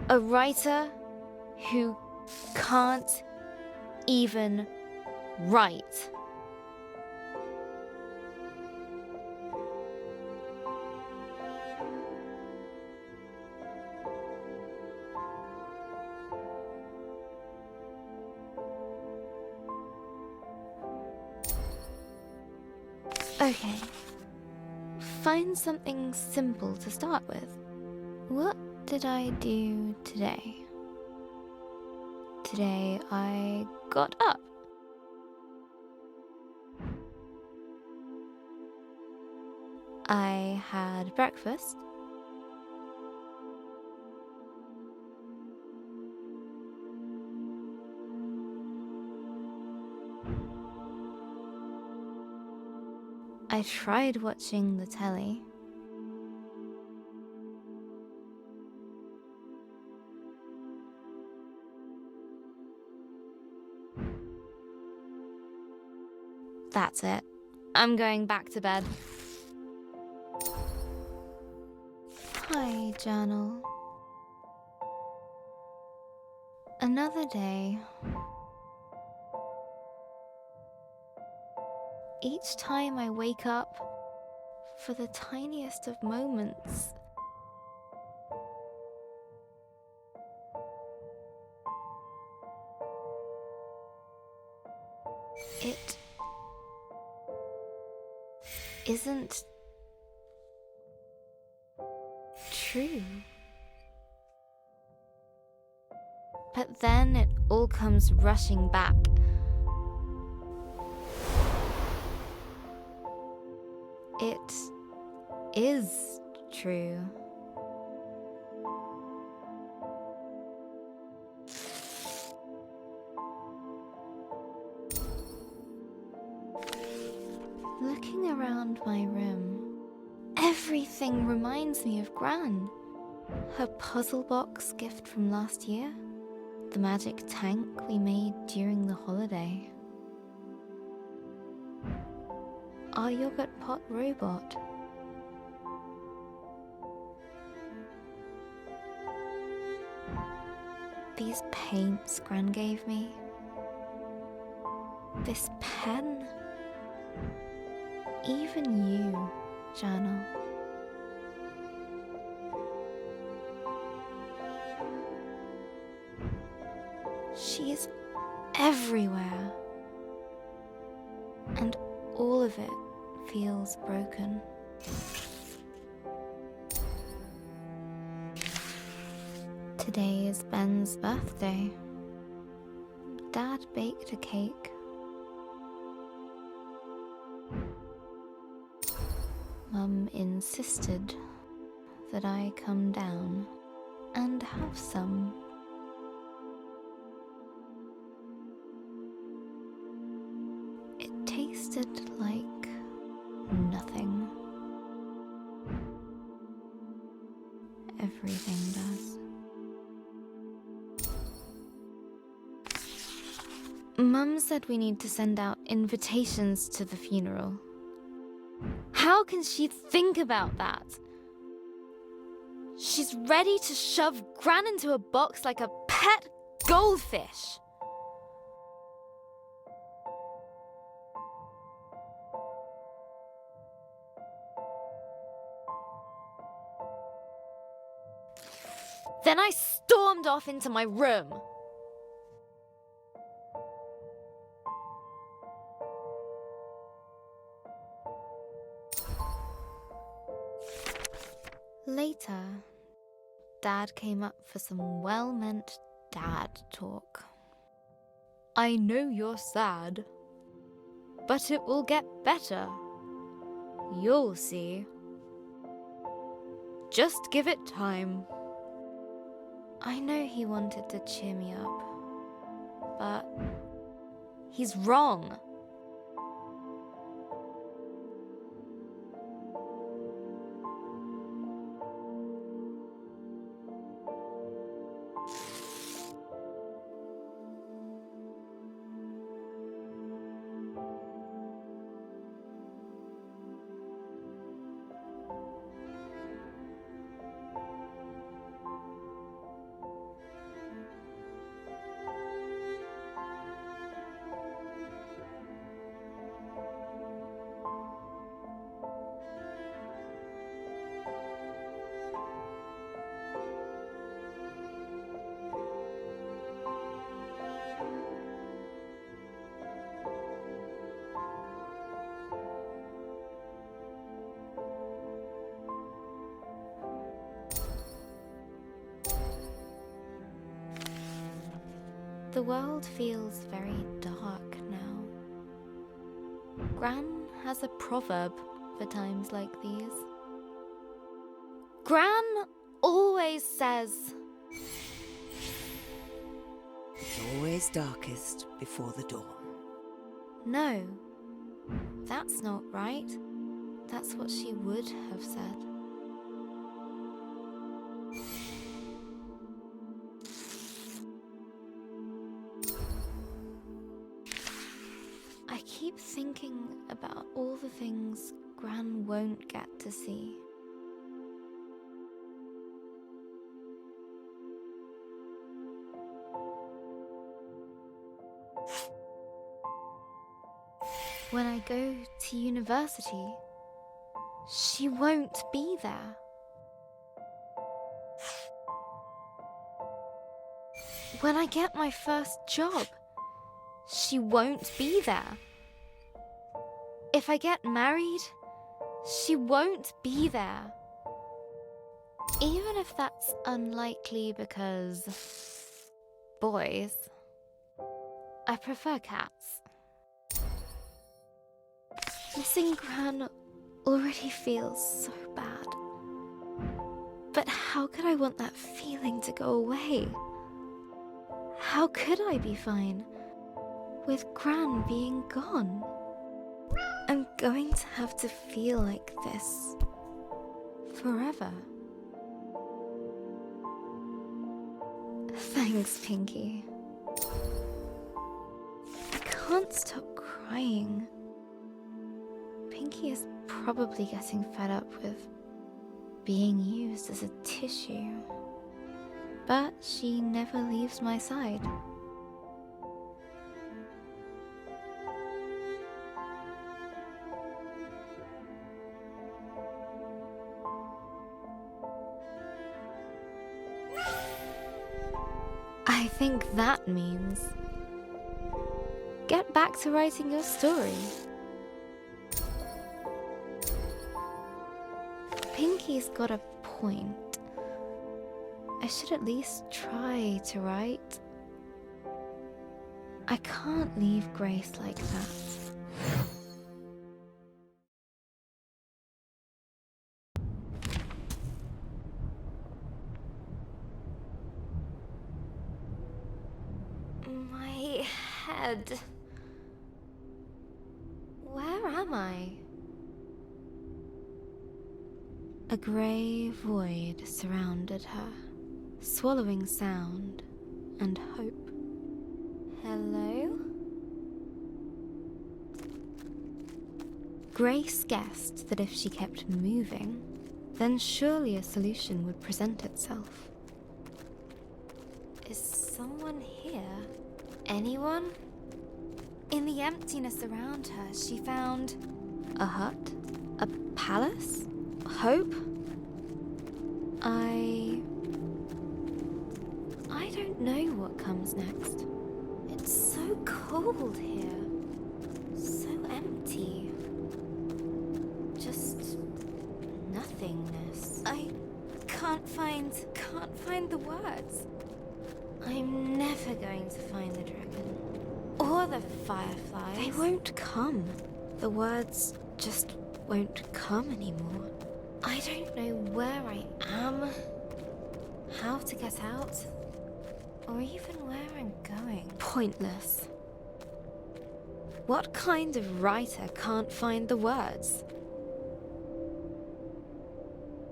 A writer who can't even write. Okay. Find something simple to start with. What did I do today? Today I got up. I had breakfast. I tried watching the telly. That's it. I'm going back to bed. Hi, journal. Another day. Each time I wake up, for the tiniest of moments, it isn't true. But then it all comes rushing back. It is true. Looking around my room, everything reminds me of Gran. Her puzzle box gift from last year, the magic tank we made during the holiday, our yogurt pot robot. These paints Gran gave me. This pen. Even you, Journal. She's everywhere. And all of it feels broken. Today is Ben's birthday. Dad baked a cake. Mum insisted that I come down and have some. It tasted like nothing. Everything does. Mum said we need to send out invitations to the funeral. How can she think about that? She's ready to shove Gran into a box like a pet goldfish. Then I stormed off into my room. Later, Dad came up for some well-meant dad talk. I know you're sad, but it will get better. You'll see. Just give it time. I know he wanted to cheer me up, but he's wrong. The world feels very dark now. Gran has a proverb for times like these. Gran always says, It's always darkest before the dawn. no, that's not right. That's what she would have said. I keep thinking about all the things Gran won't get to see. When I go to university, she won't be there. When I get my first job, she won't be there. If I get married, she won't be there. Even if that's unlikely because boys, I prefer cats. Missing Gran already feels so bad. But how could I want that feeling to go away? How could I be fine with Gran being gone? I'm going to have to feel like this forever. Thanks, Pinky. I can't stop crying. Pinky is probably getting fed up with being used as a tissue. But she never leaves my side. I think that means get back to writing your story. Pinky's got a point. I should at least try to write. I can't leave Grace like that. My head. Where am I? A grey void surrounded her, swallowing sound and hope. Hello? Grace guessed that if she kept moving, then surely a solution would present itself. Is someone here? Anyone? In the emptiness around her, she found a hut, a palace, hope. I don't know what comes next. It's so cold here, so empty. Just nothingness. I can't find the words. I'm never going to find the dragon. Or the fireflies. They won't come. The words just won't come anymore. I don't know where I am, how to get out, or even where I'm going. Pointless. What kind of writer can't find the words?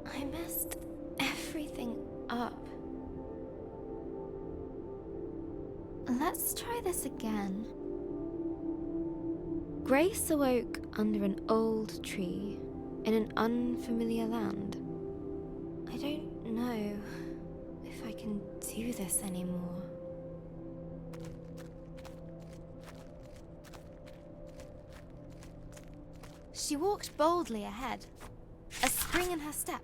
I messed everything up. Let's try this again. Grace awoke under an old tree in an unfamiliar land. I don't know if I can do this anymore. She walked boldly ahead, a spring in her step.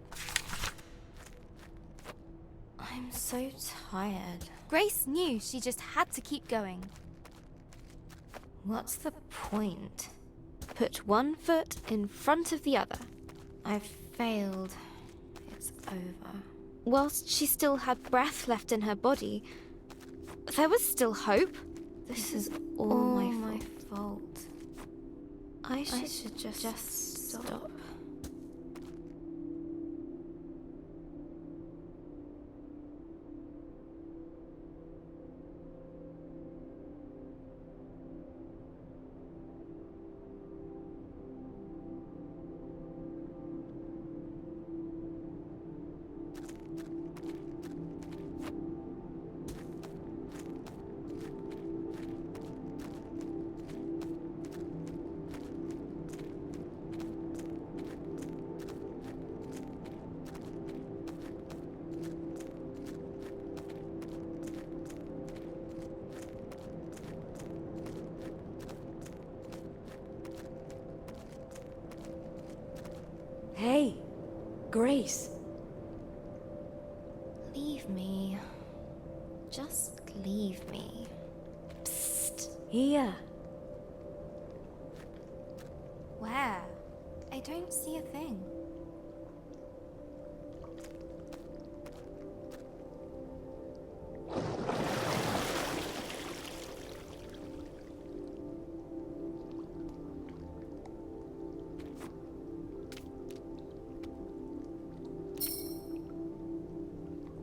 I'm so tired. Grace knew she just had to keep going. What's the point? Put one foot in front of the other. I've failed. It's over. Whilst she still had breath left in her body, there was still hope. This is all my fault. I should just stop. Hey, Grace. Leave me. Just leave me. Psst, here. Where? I don't see a thing.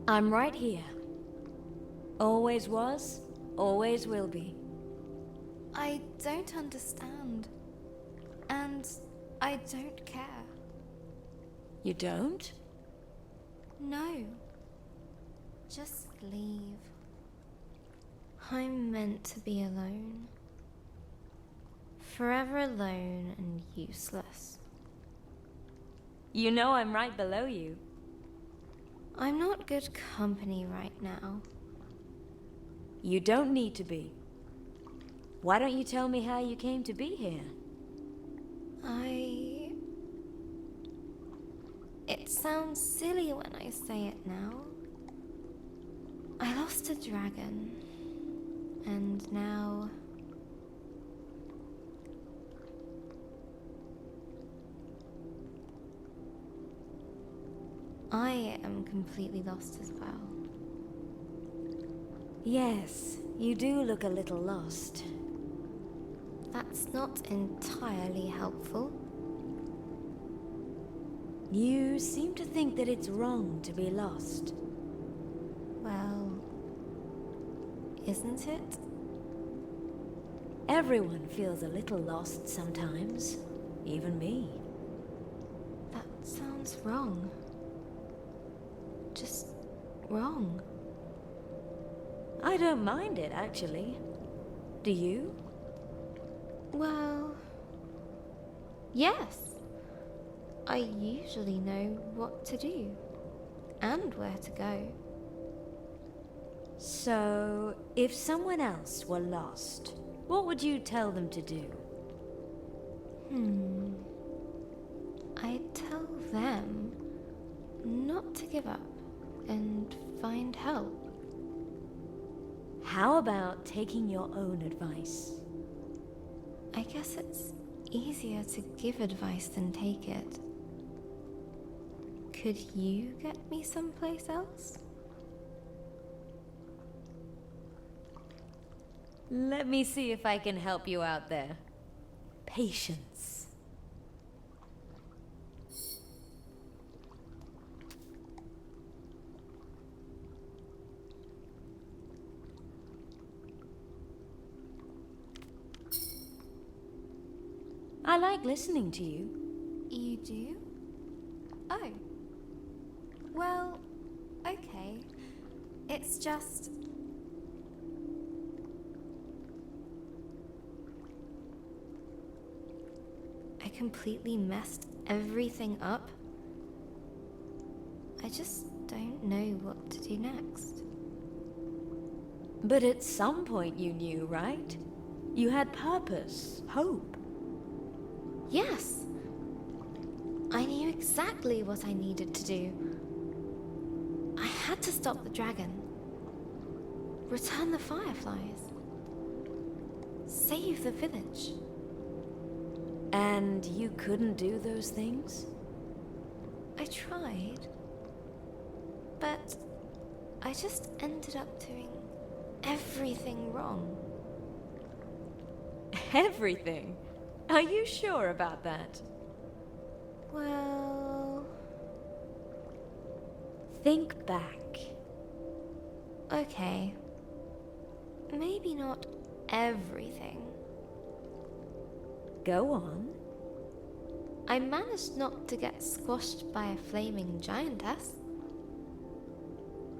I'm right here. Always was, always will be. I don't understand. And I don't care. You don't? No. Just leave. I'm meant to be alone. Forever alone and useless. You know I'm right below you. I'm not good company right now. You don't need to be. Why don't you tell me how you came to be here? It sounds silly when I say it now. I lost a dragon, and now... I am completely lost as well. Yes, you do look a little lost. That's not entirely helpful. You seem to think that it's wrong to be lost. Well, isn't it? Everyone feels a little lost sometimes, even me. That sounds wrong. Just wrong. I don't mind it, actually. Do you? Well, yes. I usually know what to do and where to go. So, if someone else were lost, what would you tell them to do? I'd tell them not to give up and find help. How about taking your own advice? I guess it's easier to give advice than take it. Could you get me someplace else? Let me see if I can help you out there. Patience. I like listening to you. You do? Oh. Well, okay. It's just... I completely messed everything up. I just don't know what to do next. But at some point you knew, right? You had purpose, hope. Yes! I knew exactly what I needed to do. I had to stop the dragon. Return the fireflies. Save the village. And you couldn't do those things? I tried. But I just ended up doing everything wrong. Everything? Are you sure about that? Well... Think back. Okay. Maybe not everything. Go on. I managed not to get squashed by a flaming giantess.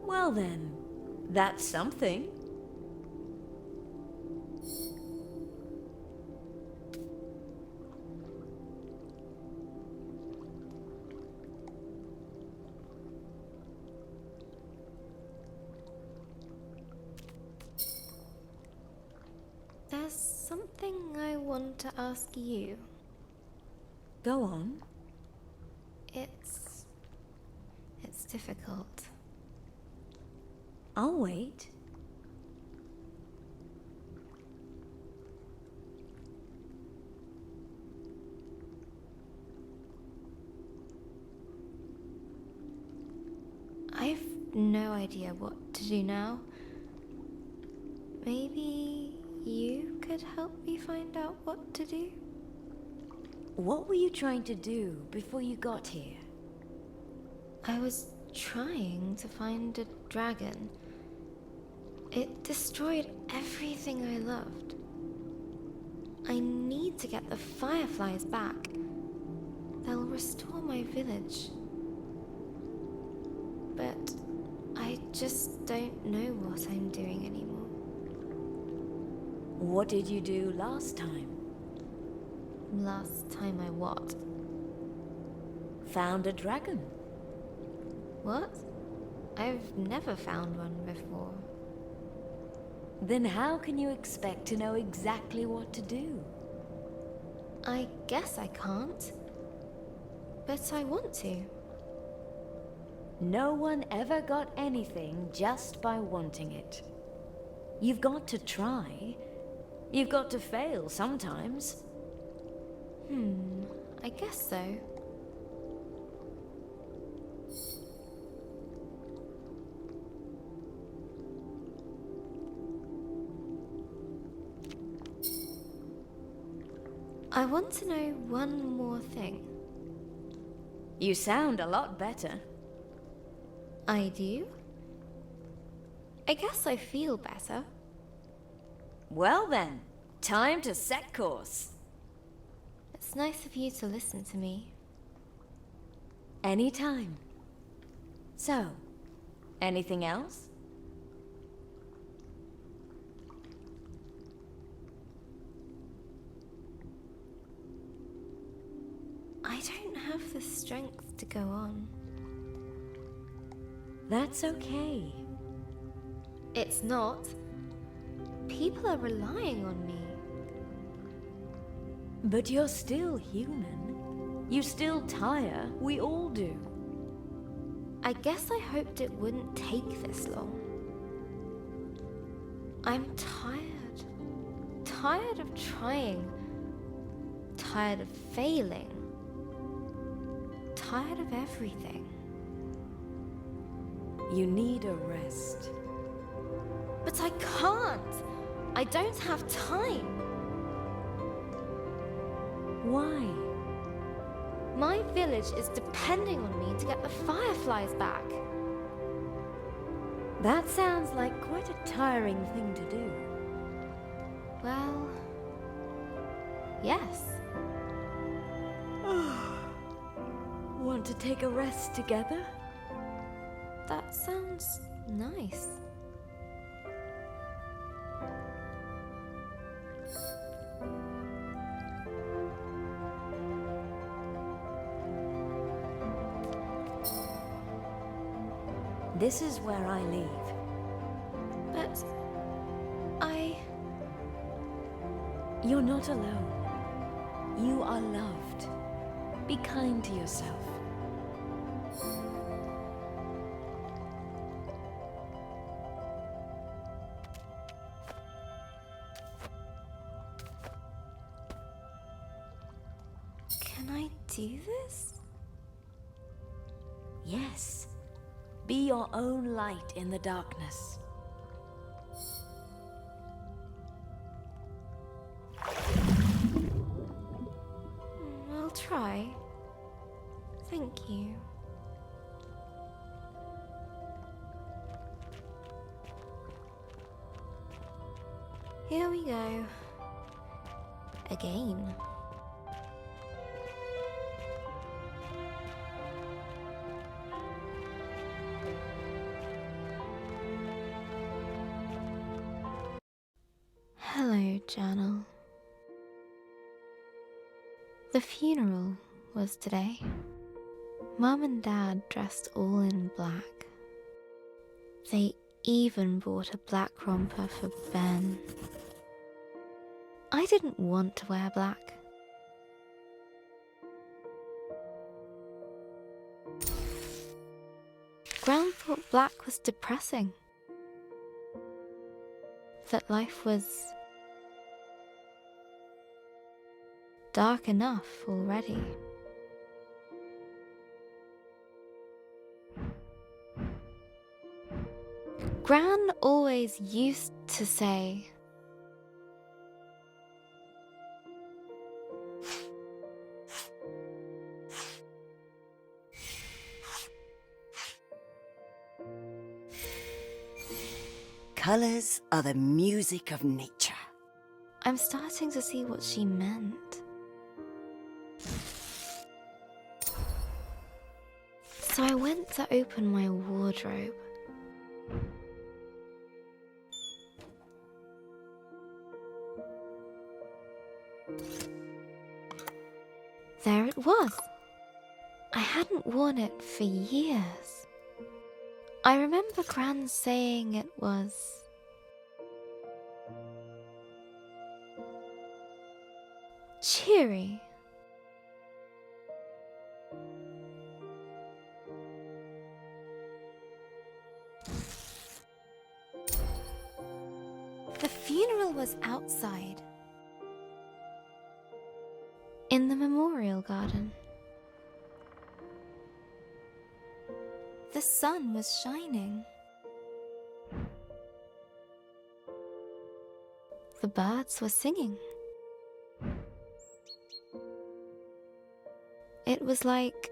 Well then, that's something. There's something I want to ask you. Go on. It's difficult. I'll wait. I've no idea what to do now. Maybe you could help me find out what to do? What were you trying to do before you got here? I was trying to find a dragon. It destroyed everything I loved. I need to get the fireflies back. They'll restore my village. But I just don't know what I'm doing anymore. What did you do last time? Last time I what? Found a dragon. What? I've never found one before. Then how can you expect to know exactly what to do? I guess I can't. But I want to. No one ever got anything just by wanting it. You've got to try. You've got to fail sometimes. I guess so. I want to know one more thing. You sound a lot better. I do? I guess I feel better. Well then, time to set course. It's nice of you to listen to me. Anytime. So, anything else? I don't have the strength to go on. That's okay. It's not. People are relying on me. But you're still human. You still tire. We all do. I guess I hoped it wouldn't take this long. I'm tired. Tired of trying. Tired of failing. Tired of everything. You need a rest. But I can't! I don't have time! Why? My village is depending on me to get the fireflies back. That sounds like quite a tiring thing to do. Well, yes. Want to take a rest together? That sounds nice. This is where I leave. But You're not alone. You are loved. Be kind to yourself. Can I do this? Yes. Be your own light in the darkness. I'll try. Thank you. Here we go. Again. Hello, journal. The funeral was today. Mum and Dad dressed all in black. They even bought a black romper for Ben. I didn't want to wear black. Gran thought black was depressing. That life was dark enough already. Gran always used to say, Colors are the music of nature. I'm starting to see what she meant. So I went to open my wardrobe. There it was. I hadn't worn it for years. I remember Gran saying it was cheery. The funeral was outside. In the memorial garden. The sun was shining. The birds were singing. It was like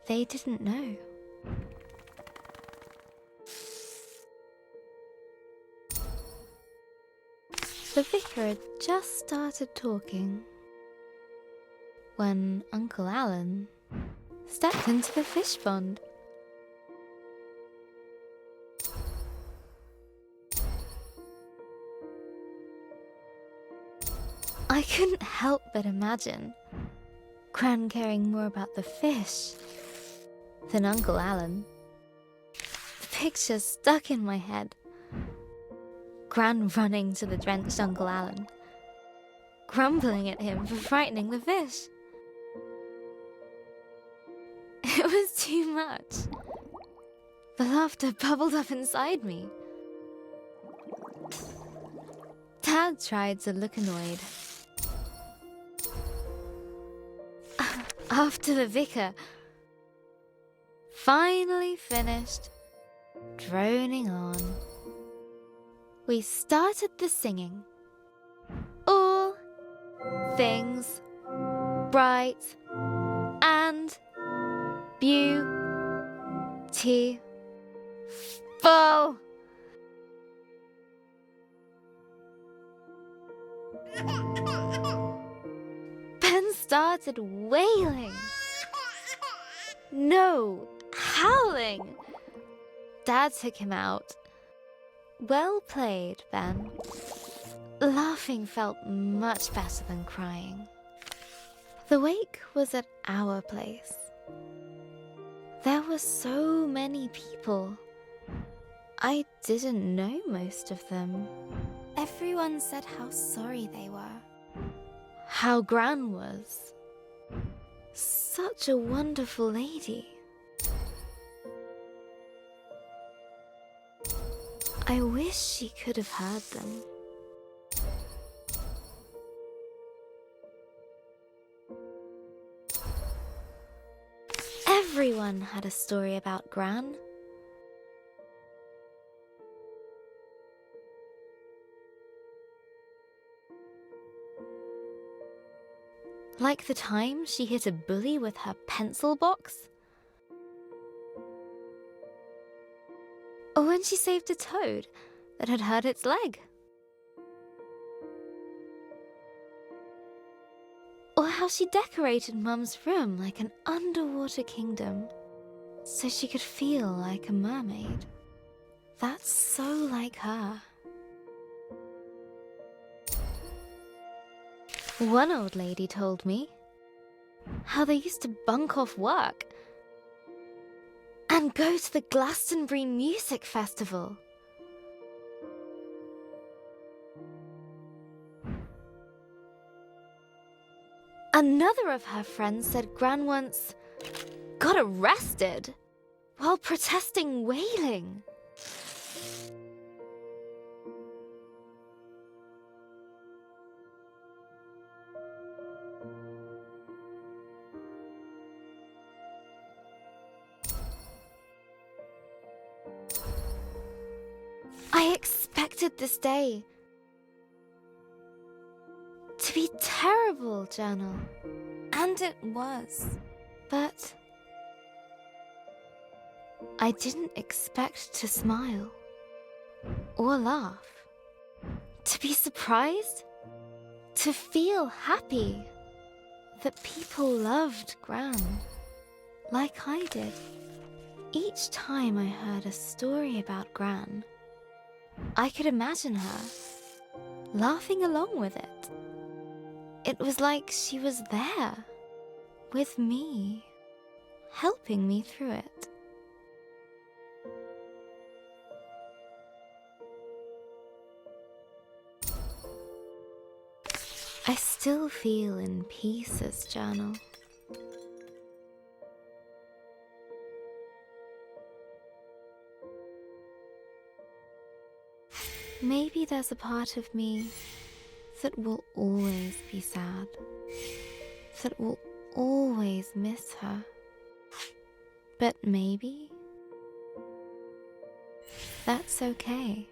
they didn't know. The vicar had just started talking when Uncle Alan stepped into the fish pond. I couldn't help but imagine Gran caring more about the fish than Uncle Alan. The picture stuck in my head. Gran running to the drenched Uncle Alan, grumbling at him for frightening the fish. It was too much. The laughter bubbled up inside me. Dad tried to look annoyed. After the vicar finally finished droning on, we started the singing. All things bright and beautiful. Ben started wailing. No, howling. Dad took him out. Well played, Ben. Laughing felt much better than crying. The wake was at our place. There were so many people. I didn't know most of them. Everyone said how sorry they were. How Gran was. Such a wonderful lady. I wish she could have heard them. Everyone had a story about Gran. Like the time she hit a bully with her pencil box. Or when she saved a toad that had hurt its leg. Or how she decorated Mum's room like an underwater kingdom so she could feel like a mermaid. That's so like her. One old lady told me how they used to bunk off work and go to the Glastonbury Music Festival. Another of her friends said Gran once got arrested while protesting whaling. I expected this day to be terrible, Journal. And it was. But I didn't expect to smile or laugh, to be surprised, to feel happy that people loved Gran like I did. Each time I heard a story about Gran, I could imagine her laughing along with it. It was like she was there with me, helping me through it. still feel in pieces journal. Maybe there's a part of me that will always be sad, that will always miss her. But maybe that's okay.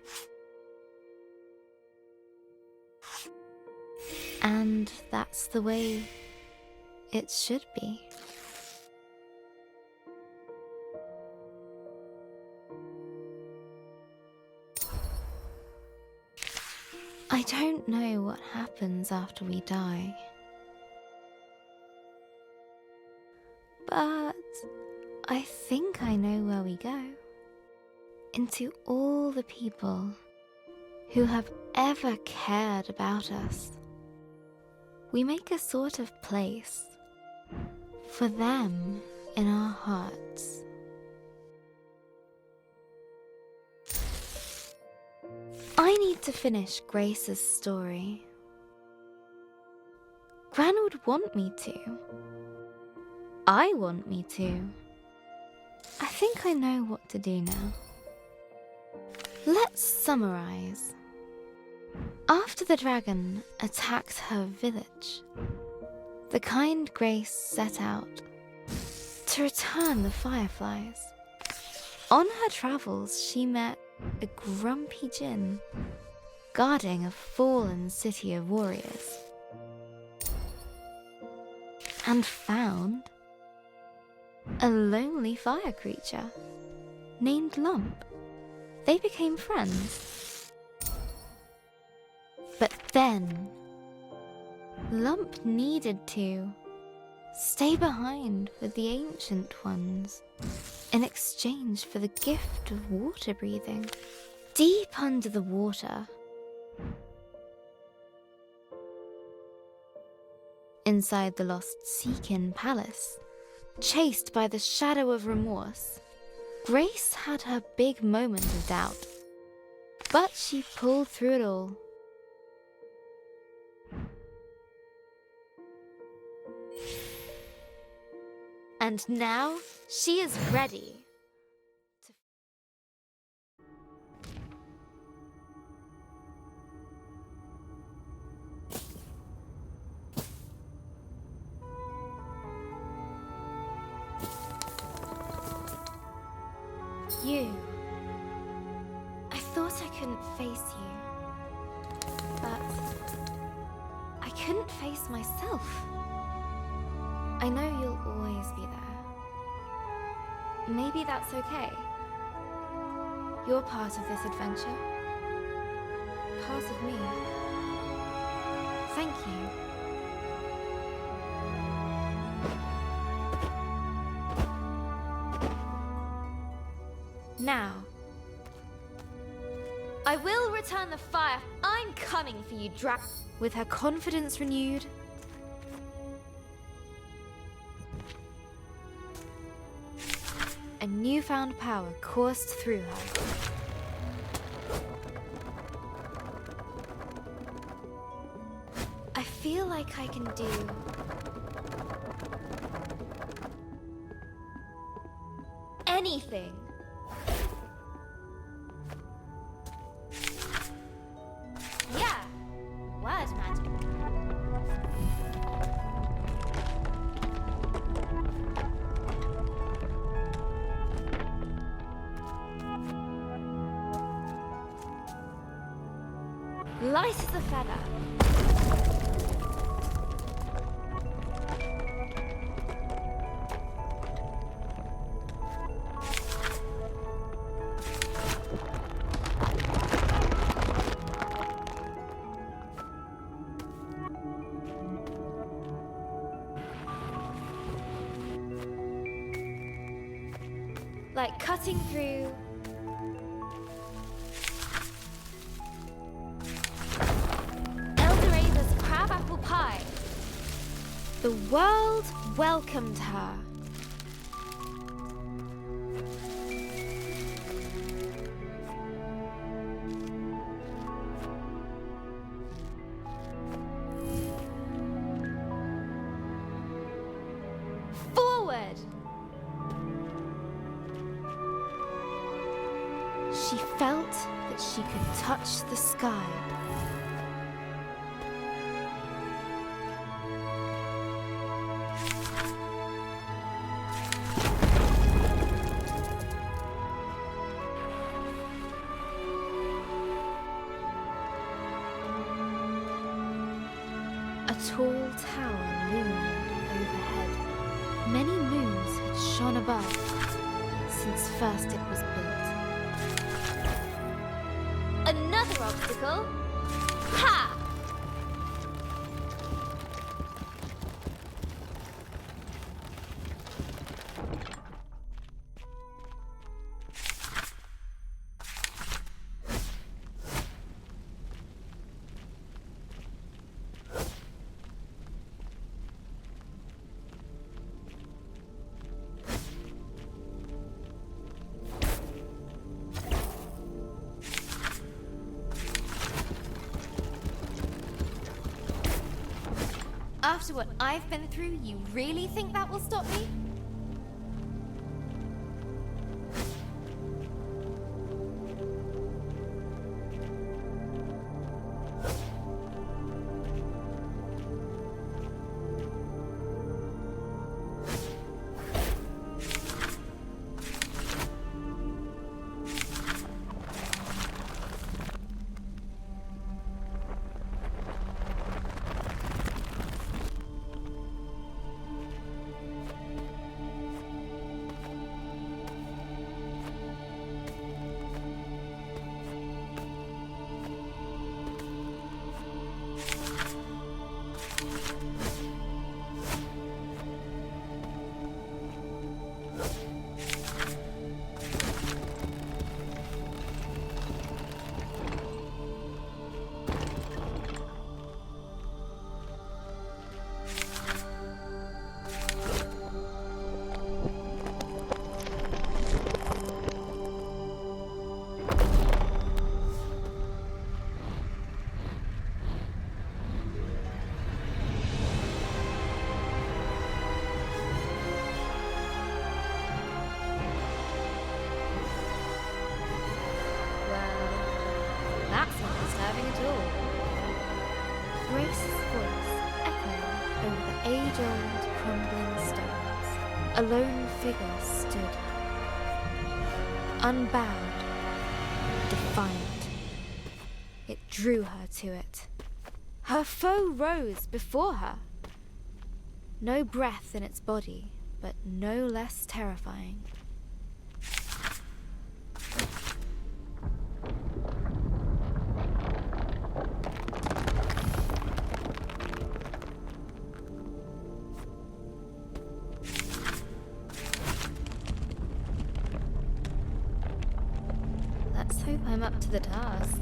And that's the way it should be. I don't know what happens after we die, but I think I know where we go. Into all the people who have ever cared about us. We make a sort of place for them in our hearts. I need to finish Grace's story. Gran would want me to. I want me to. I think I know what to do now. Let's summarize. After the dragon attacked her village, the kind Grace set out to return the fireflies. On her travels, she met a grumpy djinn guarding a fallen city of warriors, and found a lonely fire creature named Lump. They became friends. But then, Lump needed to stay behind with the ancient ones in exchange for the gift of water breathing. Deep under the water, inside the lost Seekin Palace, chased by the shadow of remorse, Grace had her big moment of doubt, but she pulled through it all. And now she is ready to... You. I thought I couldn't face you, but I couldn't face myself. I know you'll always be there. Maybe that's okay. You're part of this adventure. Part of me. Thank you. Now, I will return the fire. I'm coming for you, Drac. With her confidence renewed, a newfound power coursed through her. I feel like I can do anything. Yeah, word magic. Light as a feather. Like cutting through crabapple pie. The world welcomed her. forward. She felt that she could touch the sky. A tall tower loomed overhead. Many moons had shone above since first it was built. Another obstacle? Ha! After what I've been through, you really think that will stop me? Grace's voice echoed over the age-old crumbling stones. A lone figure stood, unbowed, defiant. It drew her to it. Her foe rose before her. No breath in its body, but no less terrifying. Let's hope I'm up to the task.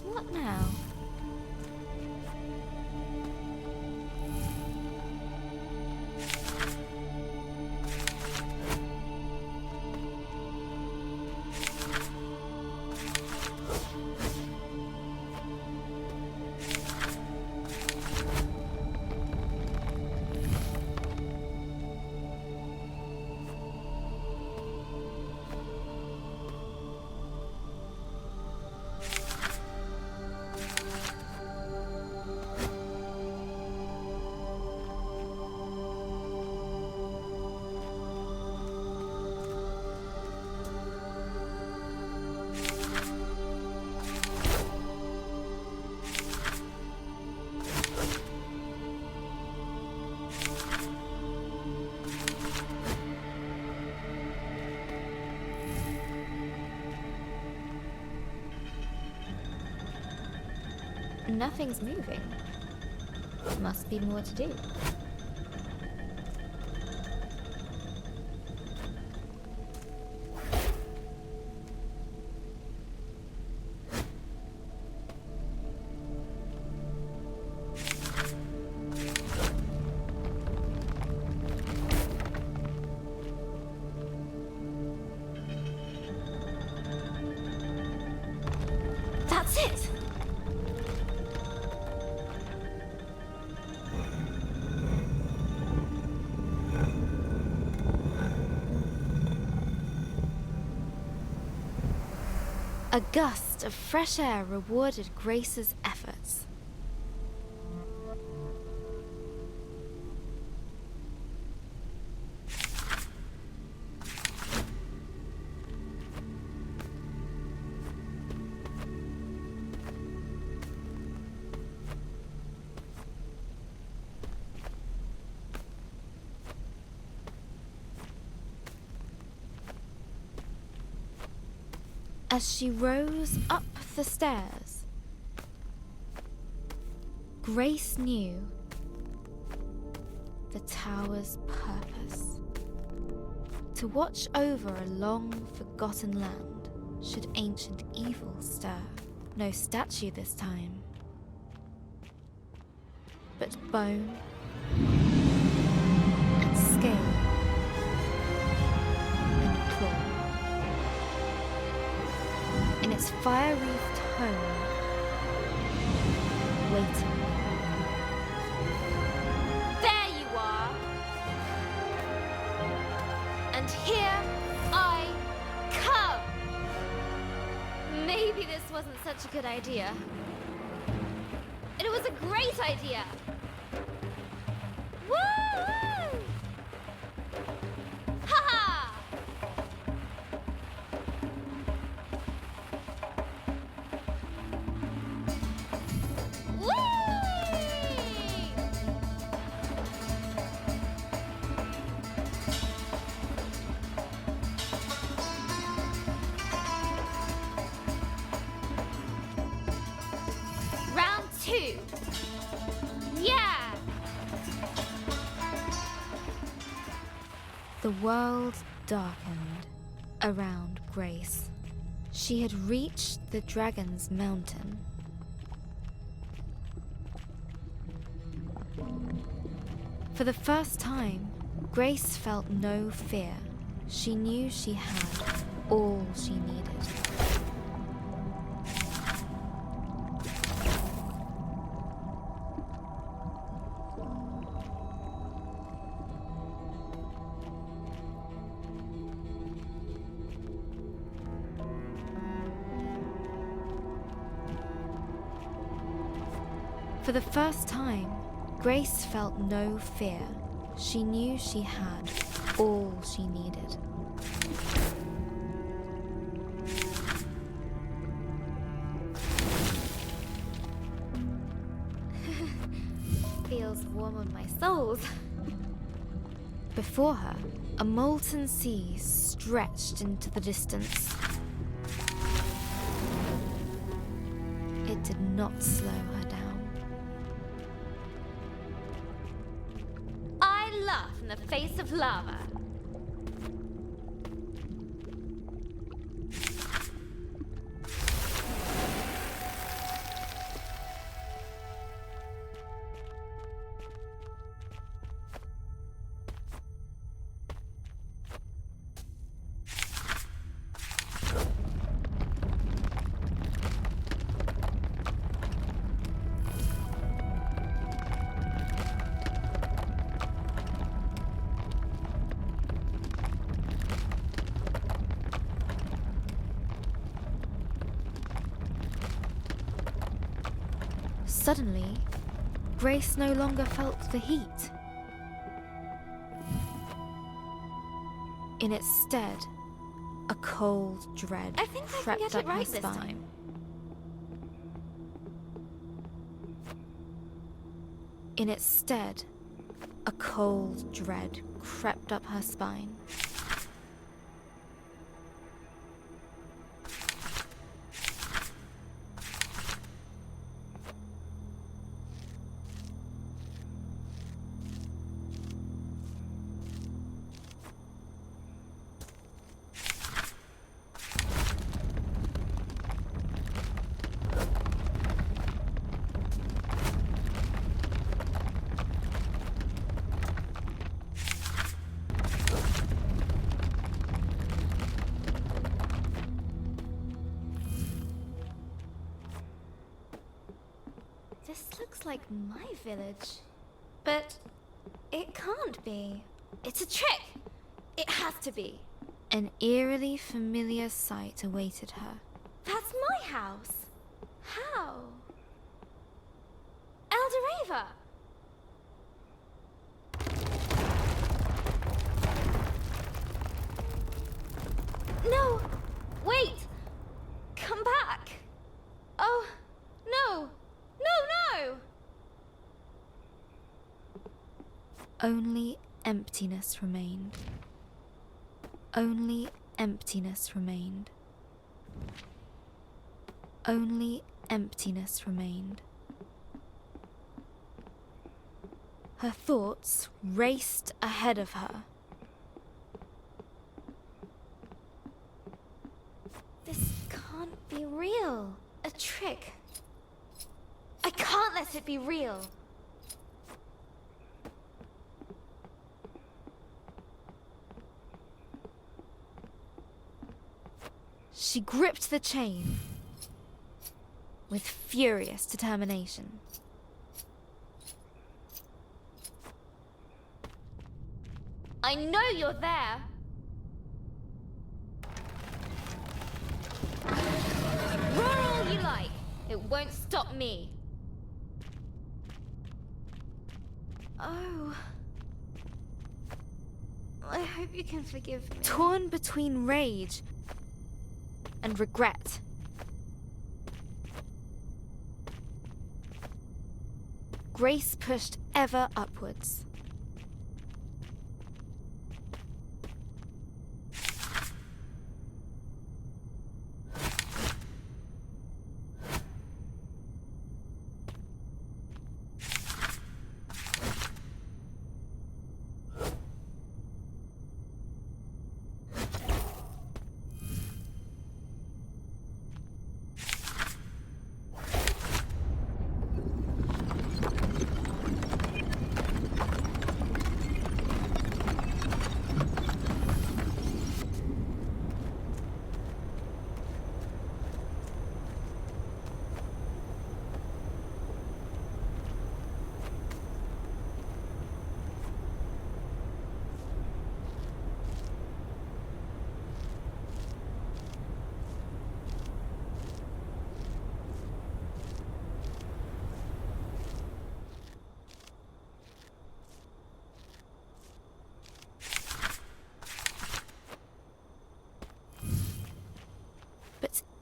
What now? Nothing's moving. Must be more to do. it! A gust of fresh air rewarded Grace's efforts. As she rose up the stairs, Grace knew the tower's purpose: to watch over a long-forgotten land should ancient evil stir. No statue this time, but bone and scale and claw. In its fire-wreathed home, waiting. There you are! And here I come! Maybe this wasn't such a good idea. It was a great idea! Woo! Ha-ha! Round 2. Yeah! The world darkened around Grace. She had reached the Dragon's Mountain. For the first time, Grace felt no fear. She knew she had all she needed. For the first time, Grace felt no fear. She knew she had all she needed. Feels warm on my soles. Before her, a molten sea stretched into the distance. It did not slow her down. I laugh in the face of lava. Suddenly, Grace no longer felt the heat. In its stead, a cold dread I think I can crept get up it right her this spine. time. In its stead, a cold dread crept up her spine. This looks like my village. But it can't be. It's a trick! It has to be. An eerily familiar sight awaited her. That's my house! How? Eldoreva! No! Wait! Come back! Oh, no! No, no! Only emptiness remained. Only emptiness remained. Only emptiness remained. Her thoughts raced ahead of her. This can't be real. A trick. I can't let it be real. She gripped the chain with furious determination. I know you're there! Roar all you like! It won't stop me! Oh... I hope you can forgive me. Torn between rage and regret. Grace pushed ever upwards.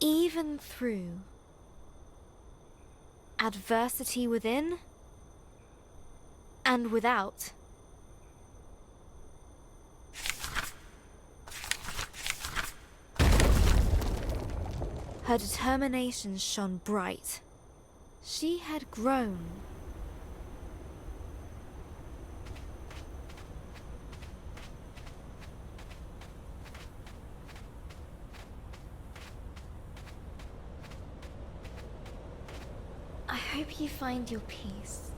Even through adversity within and without, her determination shone bright. She had grown. I hope you find your peace.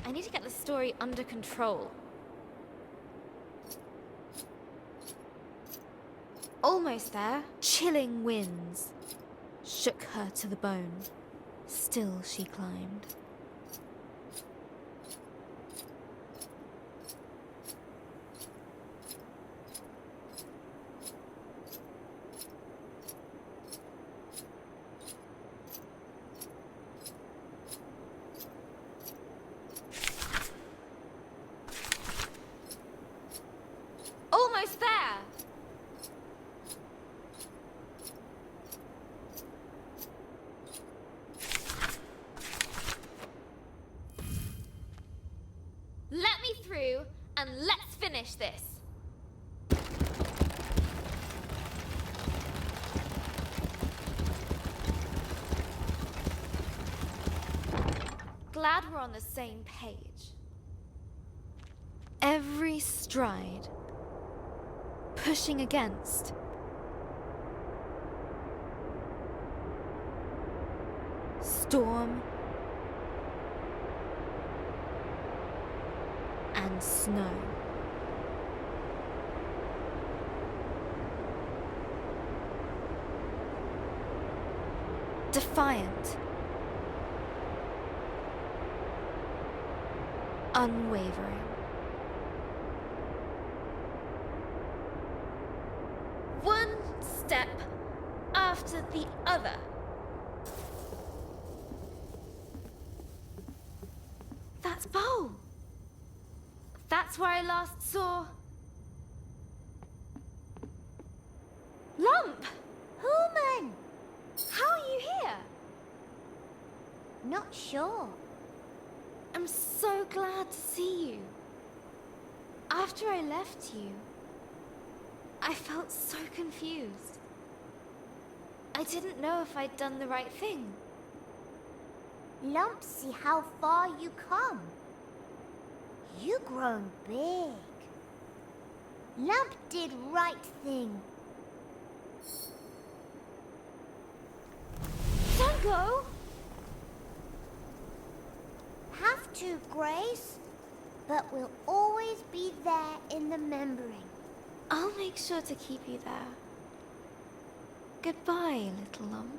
I need to get the story under control. Almost there. Chilling winds. shook her to the bone. Still she climbed. Almost there! Let me through, and let's finish this. Glad we're on the same page. Every stride, pushing against. Storm and snow. Defiant. Unwavering. One step after the other. That's Bo. That's where I last saw... Lump! Human! How are you here? Not sure. I'm so glad to see you. After I left you, I felt so confused. I didn't know if I'd done the right thing. Lump, see how far you come. You grown big. Lump did right thing. Don't go! Have to, Grace. But we'll always be there in the remembering. I'll make sure to keep you there. Goodbye, little lump.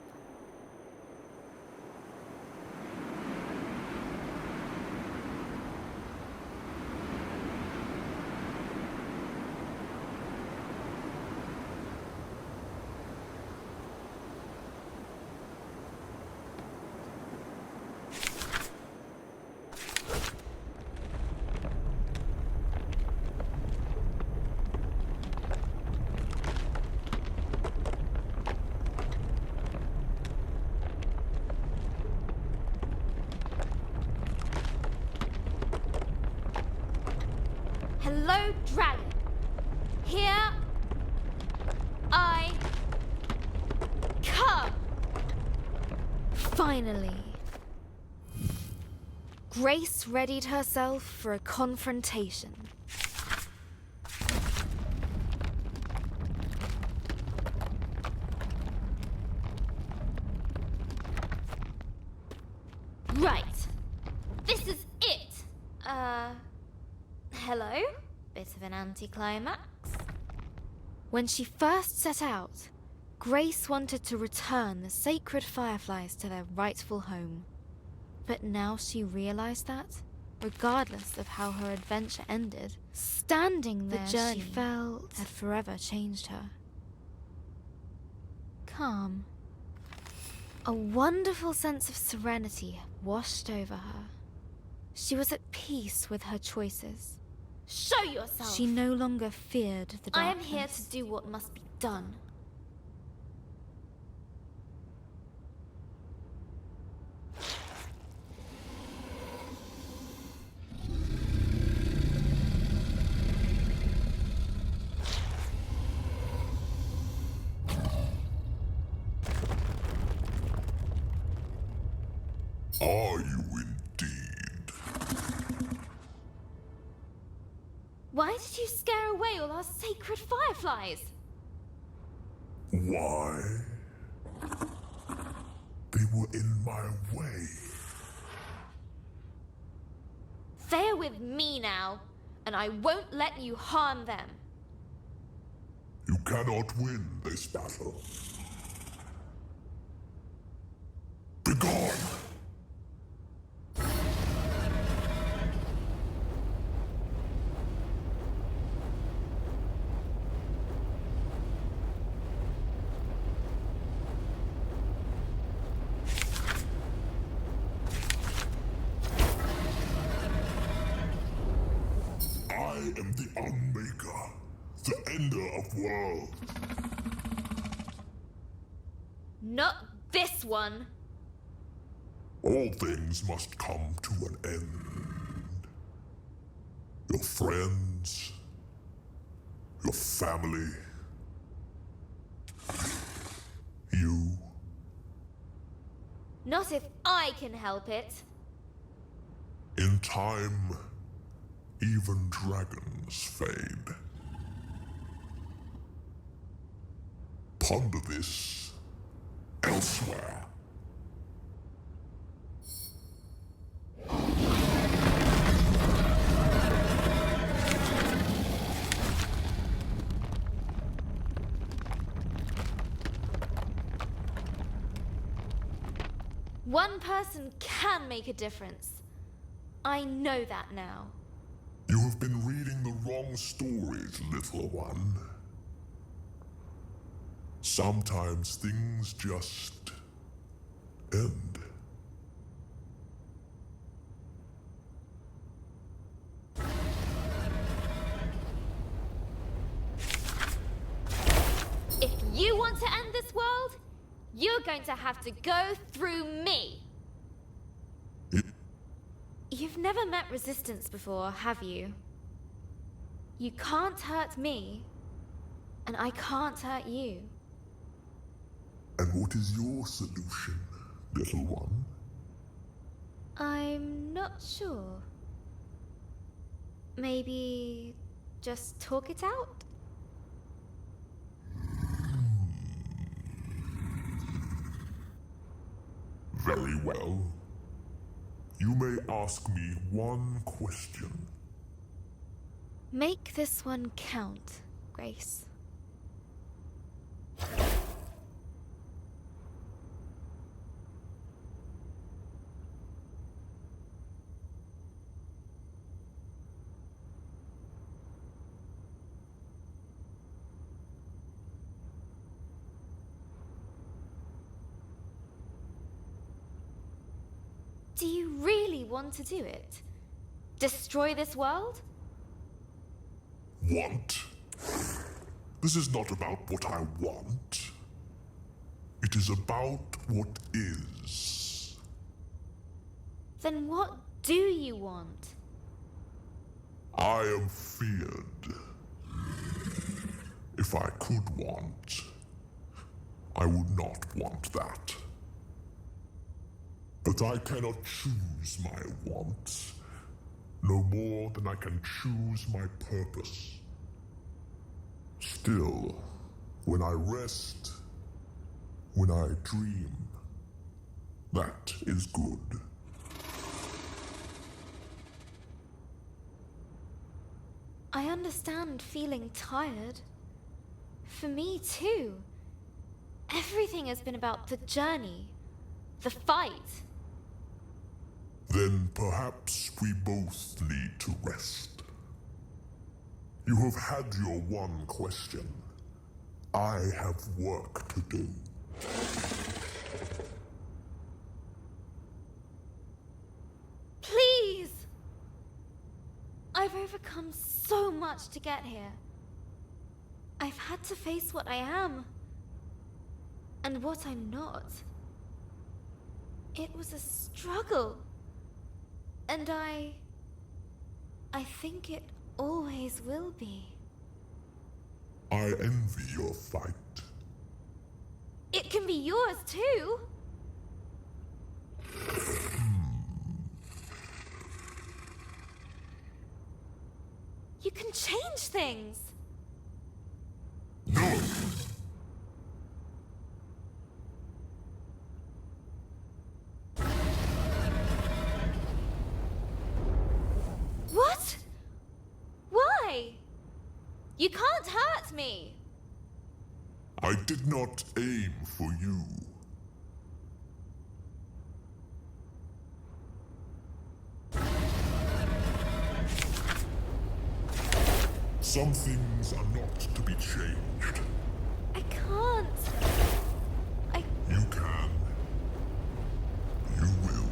Hello, dragon. Here I come. Finally. Grace readied herself for a confrontation. Right. This is it. Hello? Bit of an anticlimax. When she first set out, Grace wanted to return the sacred fireflies to their rightful home. But now she realized that, regardless of how her adventure ended, standing there, the journey she felt had forever changed her. Calm. A wonderful sense of serenity washed over her. She was at peace with her choices. Show yourself! She no longer feared the darkness. I am here to do what must be done. Are you indeed? Why did you scare away all our sacred fireflies? Why? They were in my way. They're with me now, and I won't let you harm them. You cannot win this battle. am the Unmaker, the Ender of Worlds. Not this one. All things must come to an end. Your friends, your family, you. Not if I can help it. In time, even dragons fade. Ponder this elsewhere. One person can make a difference. I know that now. You have been reading the wrong stories, little one. Sometimes things just end. If you want to end this world, you're going to have to go through me. You've never met resistance before, have you? You can't hurt me, and I can't hurt you. And what is your solution, little one? I'm not sure. Maybe just talk it out? Very well. You may ask me one question. Make this one count, Grace. Do you really want to do it? Destroy this world? Want? This is not about what I want. It is about what is. Then what do you want? I am feared. If I could want, I would not want that. But I cannot choose my wants, no more than I can choose my purpose. Still, when I rest, when I dream, that is good. I understand feeling tired. For me too. Everything has been about the journey, the fight. Then perhaps we both need to rest. You have had your one question. I have work to do. Please! I've overcome so much to get here. I've had to face what I am and what I'm not. It was a struggle. And I think it always will be. I envy your fight. It can be yours too. You can change things. No! What? Why? You can't hurt me. I did not aim for you. Some things are not to be changed. I can't. You can. You will.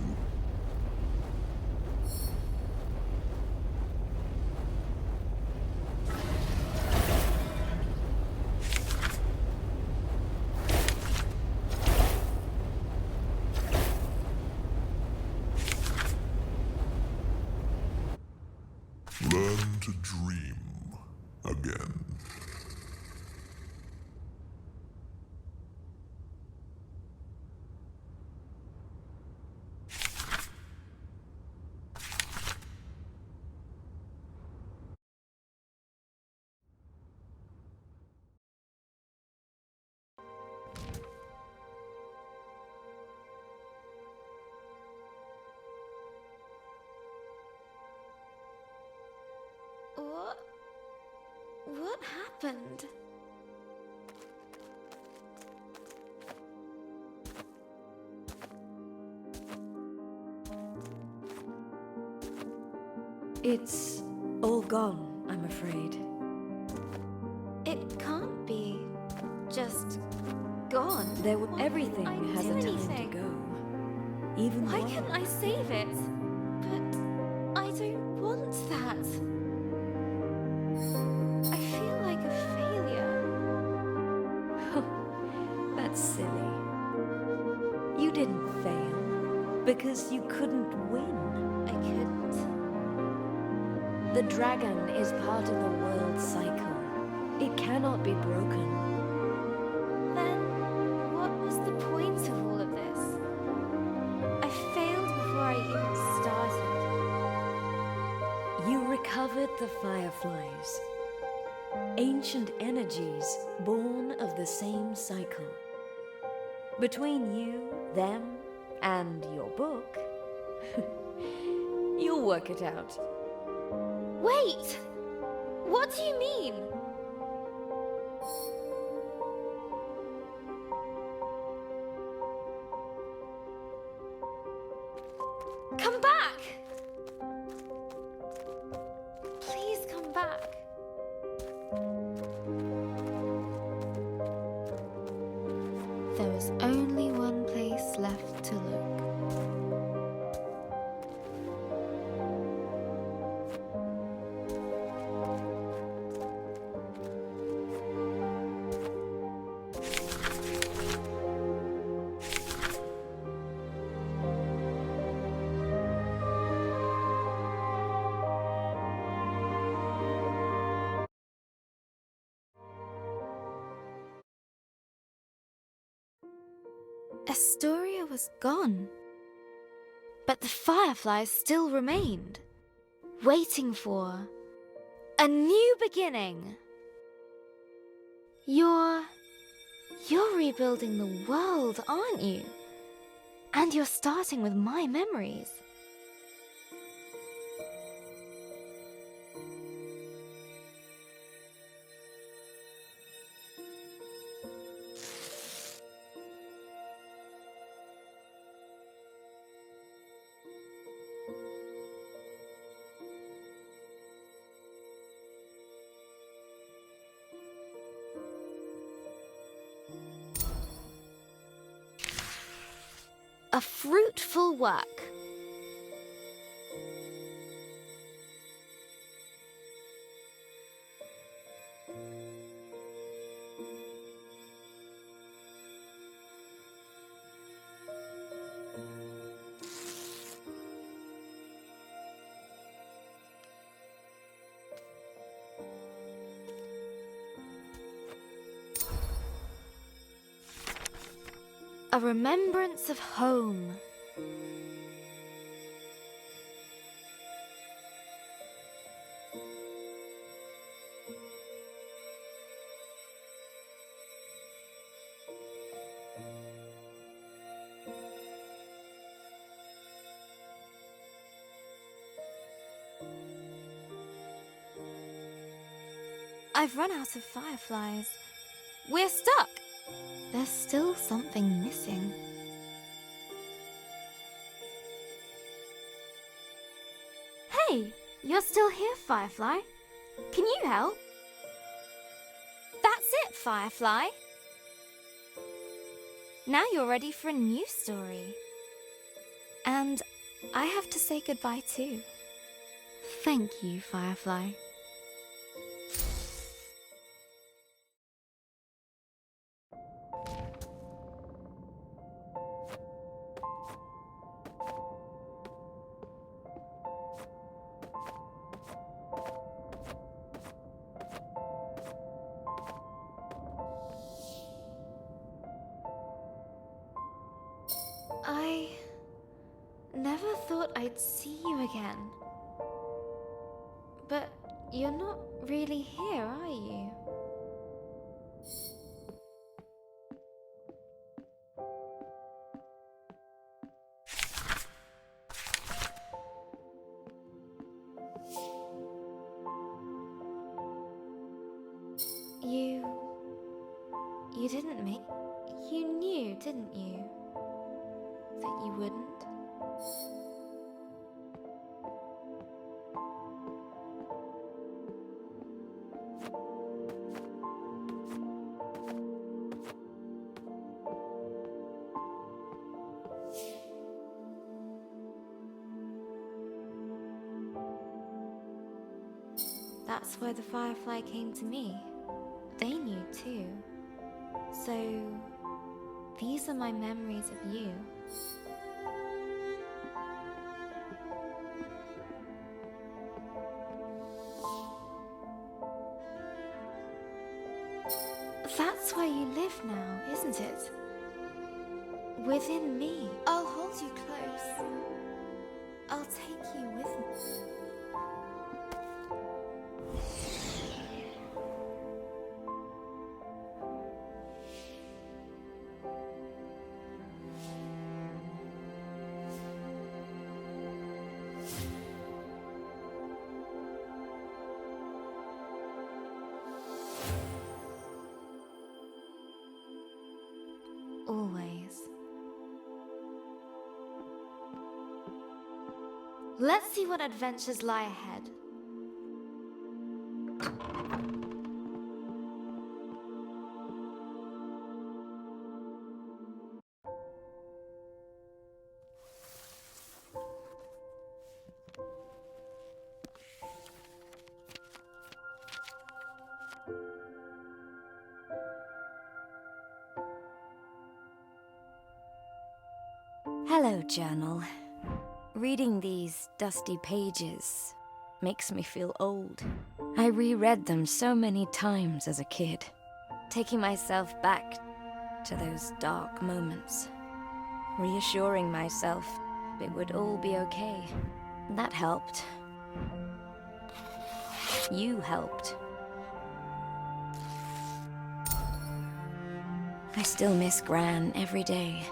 What happened? It's all gone, I'm afraid. It can't be just gone. Everything I has do a time anything? to go. Even Why life. can't I save it? But I don't want that. I feel like a failure. That's silly. You didn't fail because you couldn't win. I couldn't. The dragon is part of the world's cycle. It cannot be broken. Then what was the point of all of this? I failed before I even started. You recovered the fireflies. Ancient energies born of the same cycle. Between you, them, and your book, you'll work it out. Wait! What do you mean? Come back! Please come back. There was only one place left to look. Astoria was gone, but the fireflies still remained, waiting for a new beginning. You're rebuilding the world, aren't you? And you're starting with my memories. A fruitful work. A remembrance of home. I've run out of fireflies. We're stuck. There's still something missing. Hey, you're still here, Firefly. Can you help? That's it, Firefly. Now you're ready for a new story. And I have to say goodbye too. Thank you, Firefly. I never thought I'd see you again. But you're not really here, are you? You didn't make... You knew, didn't you? That you wouldn't? That's why the firefly came to me. They knew too. So, these are my memories of you. That's where you live now, isn't it? Within me. I'll hold you close. I'll take you with me. Always. Let's see what adventures lie ahead. Hello, journal. Reading these dusty pages makes me feel old. I reread them so many times as a kid, taking myself back to those dark moments, reassuring myself it would all be okay. That helped. You helped. I still miss Gran every day.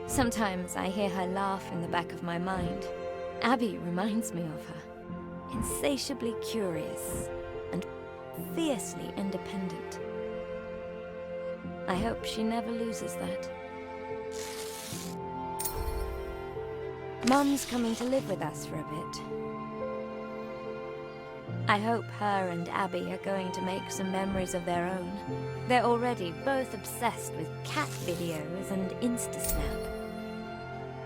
Sometimes I hear her laugh in the back of my mind. Abby reminds me of her. Insatiably curious and fiercely independent. I hope she never loses that. Mum's coming to live with us for a bit. I hope her and Abby are going to make some memories of their own. They're already both obsessed with cat videos and Instasnap.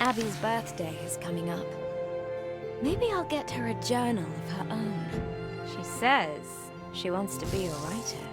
Abby's birthday is coming up. Maybe I'll get her a journal of her own. She says she wants to be a writer.